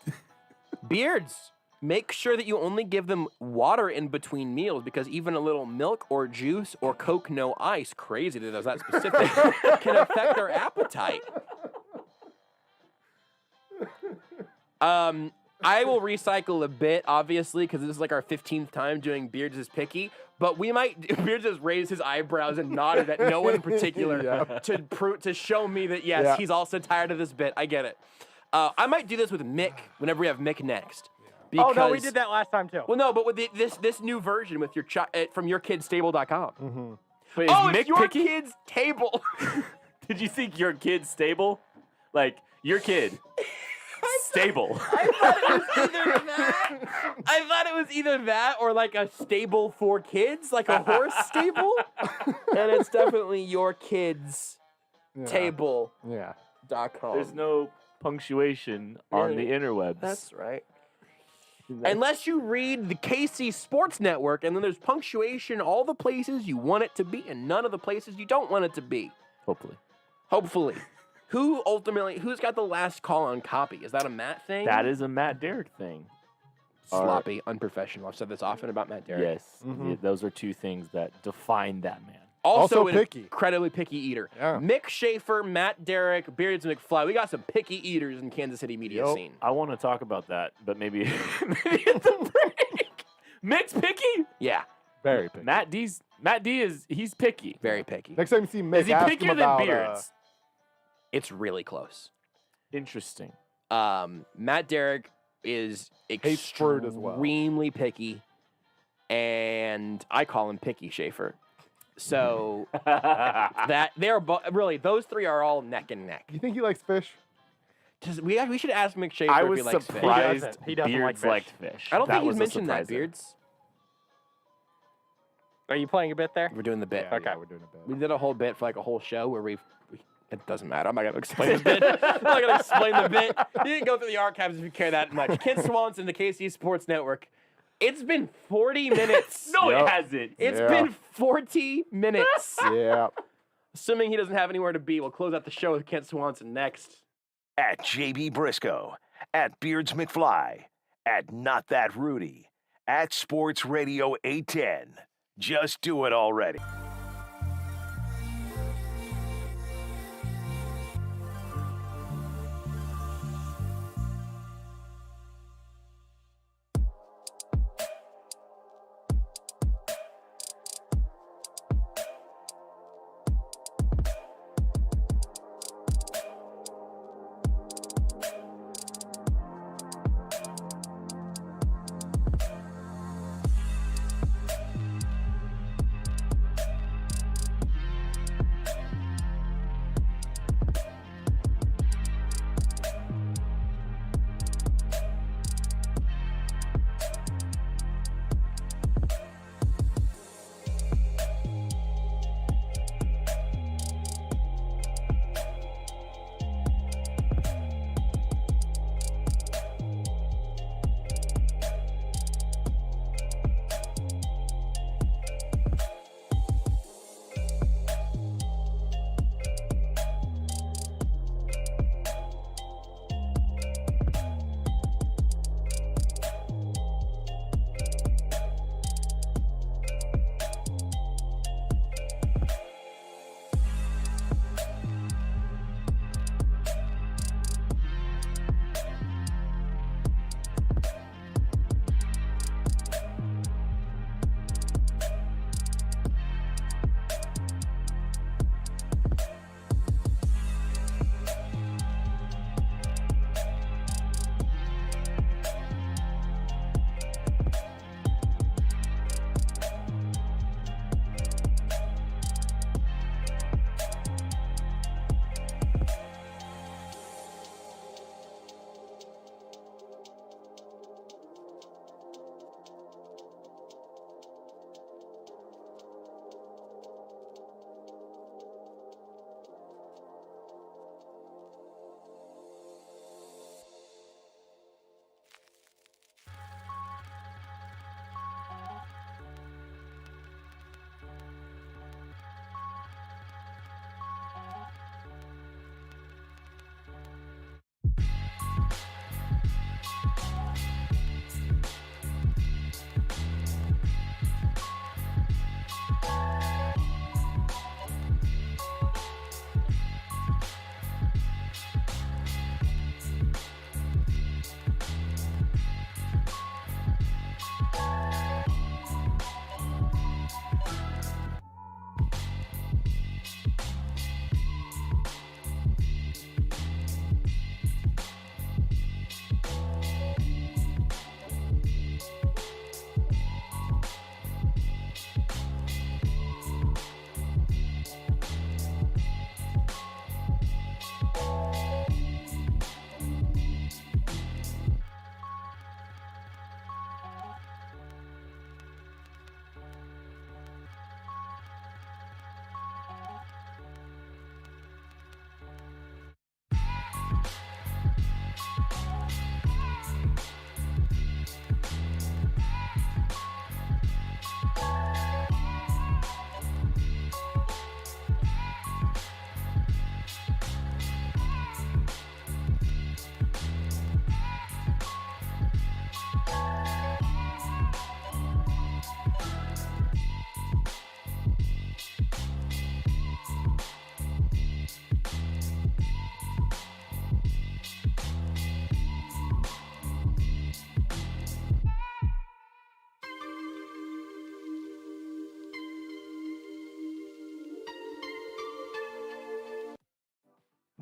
Beards, make sure that you only give them water in between meals, because even a little milk or juice or Coke no ice, crazy that it was that specific, can affect their appetite. I will recycle a bit, obviously, because this is like our 15th time doing Beards is Picky. But we might. Beards has raised his eyebrows and nodded at no one in particular to show me that yes, he's also tired of this bit. I get it. I might do this with Mick whenever we have Mick next. Oh no, we did that last time too. Well, no, but with this new version with your from yourkidstable.com. Mm-hmm. Wait, Oh, is it's Mick your picky? kid's table. Did you think your kid's stable? Like, your kid. Stable. I thought it was either that or like a stable for kids, like a horse stable. And it's definitely your kid's table. Yeah. .com. There's no punctuation on the interwebs. That's right. Unless you read the KC Sports Network, and then there's punctuation all the places you want it to be and none of the places you don't want it to be. Hopefully. Who's got the last call on copy? Is that a Matt thing? That is a Matt Derrick thing. Sloppy, unprofessional. I've said this often about Matt Derrick. Yes. Yeah, those are two things that define that man. Also Also picky. Incredibly picky eater. Yeah. Mick Schaefer, Matt Derrick, Beards McFly. We got some picky eaters in Kansas City media scene. I want to talk about that, but maybe at the break. Mick's picky? Yeah. Very picky. Matt D he's picky. Very picky. Next time you see Mick, Is he ask pickier him than about, Beards? It's really close. Interesting. Matt Derrick is Hates fruit as well. extremely picky, and I call him Picky Schaefer. So that they're really those three are all neck and neck. You think he likes fish? We should ask Mick Schaefer I if was he likes surprised fish. He doesn't like Beards fish. liked fish. I don't think he's was a mentioned that, surprise there. Beards. Are you playing a bit there? We're doing the bit. Yeah, yeah, we're doing a bit. We did a whole bit for like a whole show where it doesn't matter. I'm not going to explain the bit. I'm not going to explain the bit. You didn't go through the archives if you care that much. Kent Swanson, the KC Sports Network. It's been 40 minutes. No, it hasn't. It's been 40 minutes. Yeah. Assuming he doesn't have anywhere to be, we'll close out the show with Kent Swanson next. At JB Briscoe, at Beards McFly, at Not That Rudy, at Sports Radio 810. Just do it already.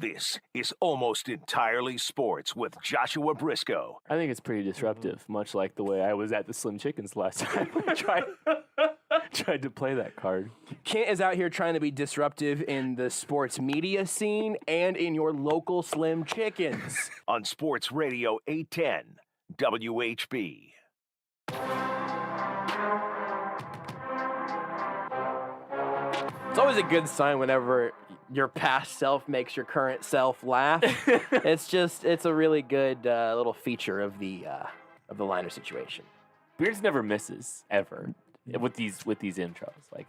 This is Almost Entirely Sports with Joshua Brisco. I think it's pretty disruptive, much like the way I was at the Slim Chickens last time. Tried to play that card. Kent is out here trying to be disruptive in the sports media scene and in your local Slim Chickens. On Sports Radio 810 WHB. It's always a good sign whenever your past self makes your current self laugh. It's a really good little feature of the liner situation. Beards never misses ever with these intros. Like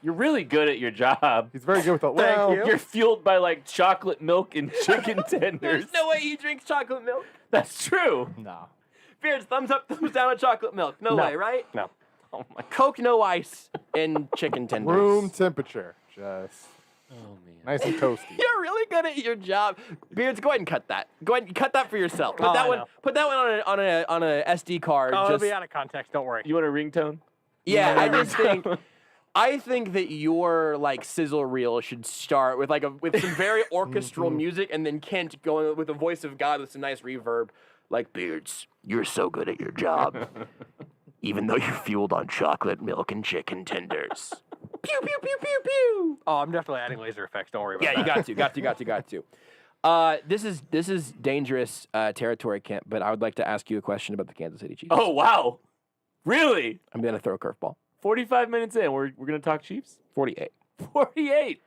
you're really good at your job. He's very good with that. Thank you. You're fueled by like chocolate milk and chicken tenders. There's no way he drinks chocolate milk. That's true. No. Beards, thumbs up, thumbs down on chocolate milk. No way, right? No. Oh my Coke, no ice, and chicken tenders. Room temperature. Just Oh man. nice and toasty. You're really good at your job. Beards, go ahead and cut that. Go ahead and cut that for yourself. Put Oh, that I one. know. Put that one on a SD card. Oh, just, it'll be out of context. Don't worry. You want a ringtone? yeah, I think that your like sizzle reel should start with with some very orchestral music, and then Kent going with the voice of God with some nice reverb. Like, Beards, you're so good at your job, even though you're fueled on chocolate milk and chicken tenders. Pew pew pew pew pew. Oh, I'm definitely adding laser effects. Don't worry about that. Yeah, you got to. This is dangerous territory, Kent. But I would like to ask you a question about the Kansas City Chiefs. Oh wow. Really? I'm gonna throw a curveball. 45 minutes in, we're gonna talk Chiefs? 48. 48.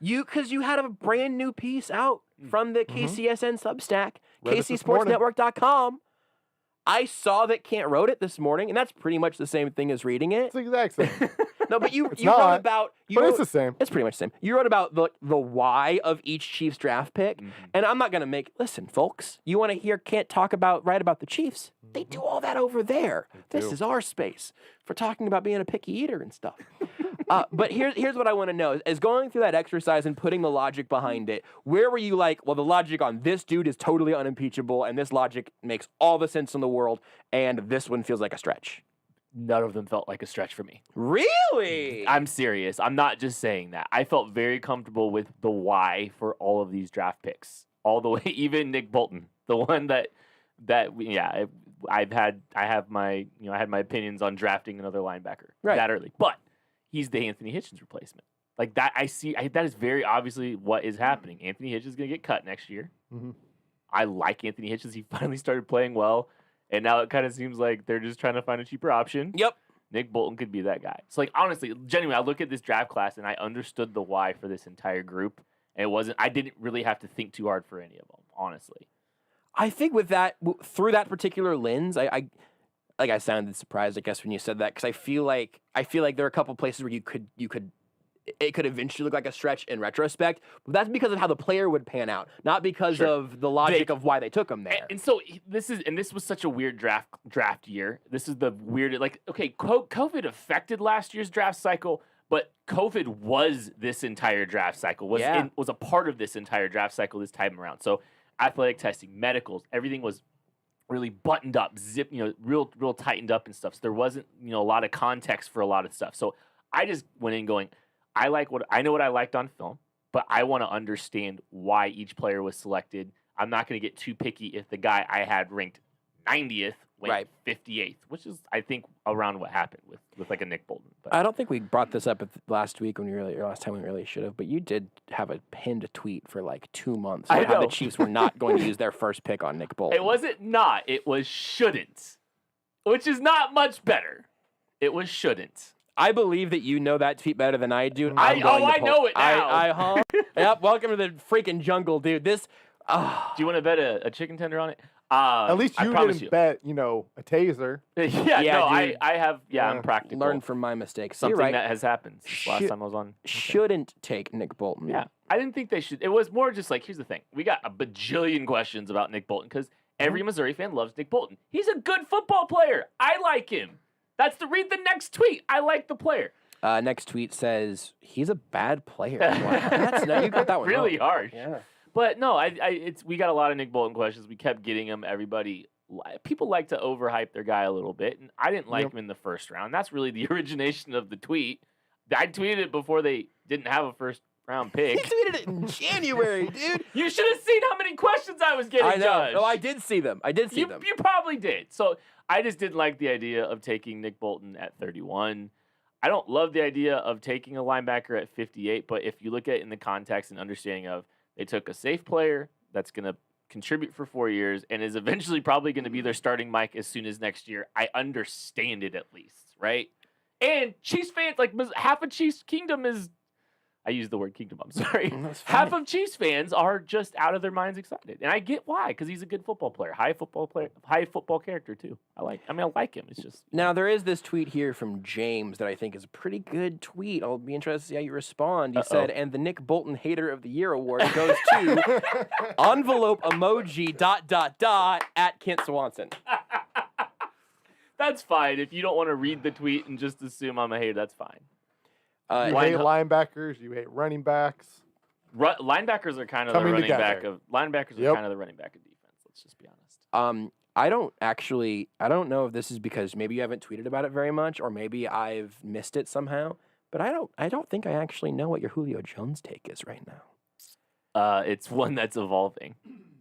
Because you had a brand new piece out from the KCSN Substack, Read it this morning. KCSportsNetwork.com. I saw that Kent wrote it this morning, and that's pretty much the same thing as reading it. It's the exact same. No, but you It's wrote not, about but it's the same. It's pretty much the same. You wrote about the why of each Chiefs draft pick, and I'm not gonna listen, folks. You want to hear Kent write about the Chiefs? They do all that over there. This is our space for talking about being a picky eater and stuff. But here's what I want to know: is going through that exercise and putting the logic behind it. Where were you like, well, the logic on this dude is totally unimpeachable, and this logic makes all the sense in the world, and this one feels like a stretch? None of them felt like a stretch for me. Really? I'm serious. I'm not just saying that. I felt very comfortable with the why for all of these draft picks, all the way. Even Nick Bolton, the one I had my opinions on drafting another linebacker that early, but he's the Anthony Hitchens replacement. Like that, that is very obviously what is happening. Anthony Hitchens is going to get cut next year. Mm-hmm. I like Anthony Hitchens. He finally started playing well. And now it kind of seems like they're just trying to find a cheaper option. Yep. Nick Bolton could be that guy. So, like, honestly, genuinely, I look at this draft class and I understood the why for this entire group. And I didn't really have to think too hard for any of them, honestly. I think with that, through that particular lens, I sounded surprised, I guess, when you said that, because I feel like there are a couple places where it could eventually look like a stretch in retrospect, but that's because of how the player would pan out, not because of the logic of why they took him there. And so this was such a weird draft year. This is the weird, like, okay, COVID affected last year's draft cycle, but COVID was this entire draft cycle, was a part of this entire draft cycle this time around. So athletic testing, medicals, everything was really buttoned up, real tightened up and stuff. So there wasn't, a lot of context for a lot of stuff. So I just went in going, I know what I liked on film, but I want to understand why each player was selected. I'm not going to get too picky if the guy I had ranked 90th went 58th, which is, I think, around what happened with like a Nick Bolton. But I don't think we brought this up last time we really should have, but you did have a pinned tweet for like 2 months about how the Chiefs were not going to use their first pick on Nick Bolton. It wasn't not, it was shouldn't, which is not much better. It was shouldn't. I believe that you know that tweet better than I do. I know it now. Yep, welcome to the freaking jungle, dude. This. Do you want to bet a chicken tender on it? At least you didn't bet, a taser. I'm practical. Learn from my mistakes. Something that has happened since last time I was on. Shouldn't take Nick Bolton. Yeah, I didn't think they should. It was more just like, here's the thing. We got a bajillion questions about Nick Bolton because every Missouri fan loves Nick Bolton. He's a good football player. I like him. Read the next tweet. I like the player. Next tweet says he's a bad player. You got that one really wrong. harsh. Yeah. But no, we got a lot of Nick Bolton questions. We kept getting them. People like to overhype their guy a little bit, and I didn't like him in the first round. That's really the origination of the tweet. I tweeted it before they didn't have a first round pick. He tweeted it in January, dude. You should have seen how many questions I was getting, I know. Josh. No, I did see them. You probably did. So I just didn't like the idea of taking Nick Bolton at 31. I don't love the idea of taking a linebacker at 58, but if you look at it in the context and understanding of they took a safe player that's going to contribute for 4 years and is eventually probably going to be their starting mic as soon as next year, I understand it at least, right? And Chiefs fans, like half of Chiefs Kingdom is, I used the word kingdom, I'm sorry. Half of Chiefs fans are just out of their minds excited. And I get why, because he's a good football player, high football character too. I like him. It's just. Now, there is this tweet here from James that I think is a pretty good tweet. I'll be interested to see how you respond. He said, and the Nick Bolton Hater of the Year award goes to envelope emoji ... at Kent Swanson. That's fine. If you don't want to read the tweet and just assume I'm a hater, that's fine. You hate linebackers. You hate running backs. Linebackers are kind of the running back of linebackers are kind of the running back of defense. Let's just be honest. I don't know if this is because maybe you haven't tweeted about it very much, or maybe I've missed it somehow. But I don't think I actually know what your Julio Jones take is right now. It's one that's evolving.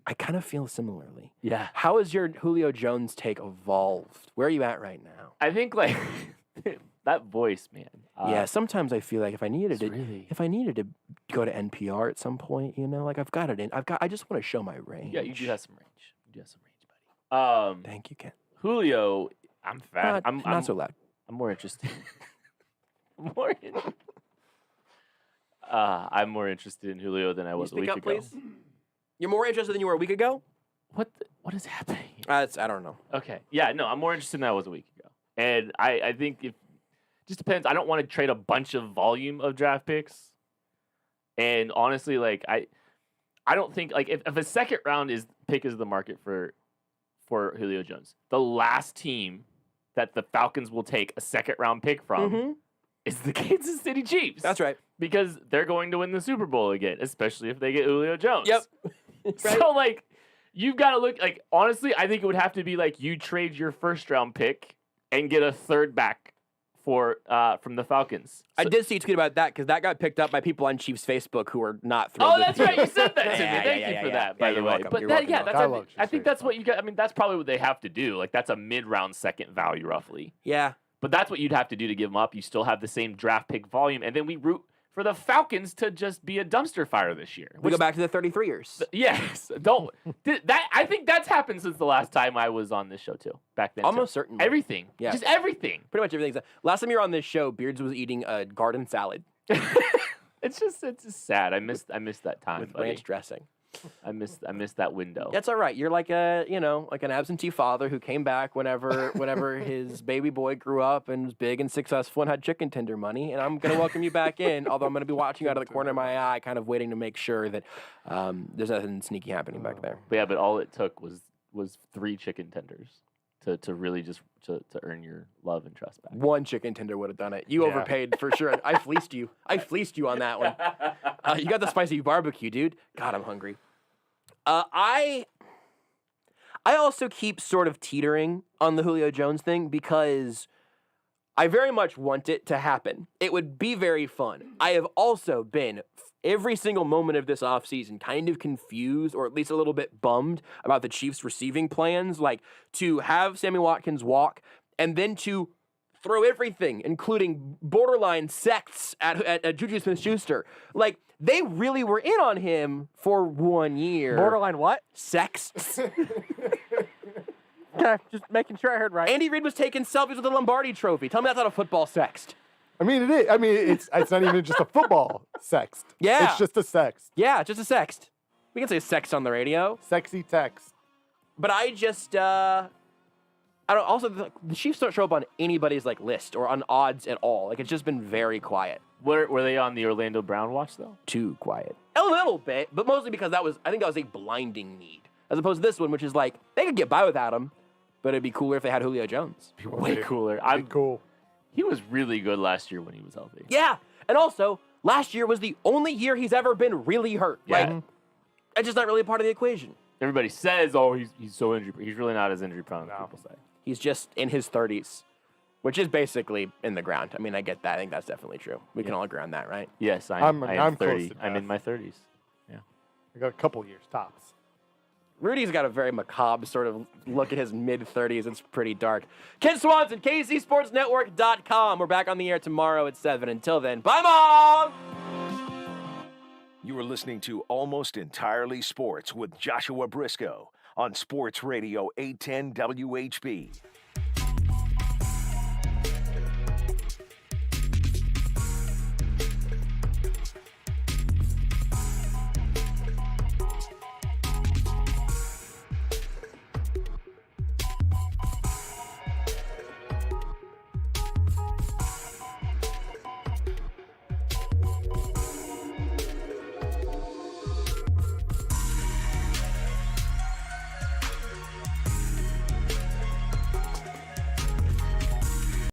I kind of feel similarly. Yeah. How has your Julio Jones take evolved? Where are you at right now? I think like that voice, man. Yeah, sometimes I feel like if I needed to go to NPR at some point, like I've got it in. I just want to show my range. Yeah, you do have some range. Buddy. Thank you, Ken. Julio, I'm fat. I'm not so loud. I'm more interested. I'm more interested in Julio than I was a week ago. Please? You're more interested than you were a week ago? What is happening? I don't know. Okay. Yeah, no, I'm more interested than I was a week ago. And I think it just depends. I don't want to trade a bunch of volume of draft picks. And honestly, like I don't think like if a second round pick is the market for Julio Jones, the last team that the Falcons will take a second round pick from is the Kansas City Chiefs. That's right. Because they're going to win the Super Bowl again, especially if they get Julio Jones. Yep. Right? So, like, you've got to look, like, honestly, I think it would have to be, like, you trade your first-round pick and get a third back from the Falcons. I did see a tweet about that because that got picked up by people on Chiefs Facebook who were not thrilled. Oh, that's right. You said that to me. Thank you for that, by the way. Welcome. But I think that's what you got. I mean, that's probably what they have to do. Like, that's a mid-round second value, roughly. Yeah. But that's what you'd have to do to give them up. You still have the same draft pick volume, and then we root for the Falcons to just be a dumpster fire this year. We go back to the 33ers. Yes. I think that's happened since the last time I was on this show, too. Back then, Almost certainly. Everything. Yeah. Just everything. Pretty much everything. Last time you were on this show, Beards was eating a garden salad. It's just sad. I missed that time, with buddy. ranch dressing. I missed that window. That's all right. You're like like an absentee father who came back whenever his baby boy grew up and was big and successful and had chicken tender money. And I'm gonna welcome you back in. Although I'm gonna be watching out of the corner of my eye, kind of waiting to make sure that there's nothing sneaky happening back there. But all it took was 3 chicken tenders to really just to earn your love and trust back. 1 chicken tender would have done it. You overpaid for sure. I fleeced you. On that one. You got the spicy barbecue, dude. God, I'm hungry. I also keep sort of teetering on the Julio Jones thing because I very much want it to happen. It would be very fun. I have also been every single moment of this offseason kind of confused or at least a little bit bummed about the Chiefs' receiving plans, like to have Sammy Watkins walk and then to throw everything, including borderline sects at Juju Smith-Schuster. Like, they really were in on him for 1 year. Borderline what? Sexts. Okay, just making sure I heard right. Andy Reid was taking selfies with the Lombardi Trophy. Tell me that's not a football sext. I mean, it is. I mean, it's not even just a football sext. Yeah. It's just a sext. Yeah, just a sext. We can say sext on the radio. Sexy text. But I just, I don't, also, the Chiefs don't show up on anybody's, like, list or on odds at all. Like, it's just been very quiet. Were they on the Orlando Brown watch, though? Too quiet. A little bit, but mostly because I think that was a blinding need. As opposed to this one, which is like, they could get by without him, but it'd be cooler if they had Julio Jones. Way cooler. Cool. He was really good last year when he was healthy. Yeah, and also, last year was the only year he's ever been really hurt. Yeah. Like, it's just not really a part of the equation. Everybody says, oh, he's so injury prone. He's really not as injury prone as people say. He's just in his 30s which is basically in the ground. I mean, I get that. I think that's definitely true. We can all agree on that, right? Yes, I'm 30. close to I'm in death. my 30s. Yeah. I got a couple years tops. Rudy's got a very macabre sort of look at his mid-30s. It's pretty dark. Kent Swanson, KCSportsNetwork.com. We're back on the air tomorrow at 7. Until then, bye, Mom! You are listening to Almost Entirely Sports with Joshua Brisco on Sports Radio 810 WHB.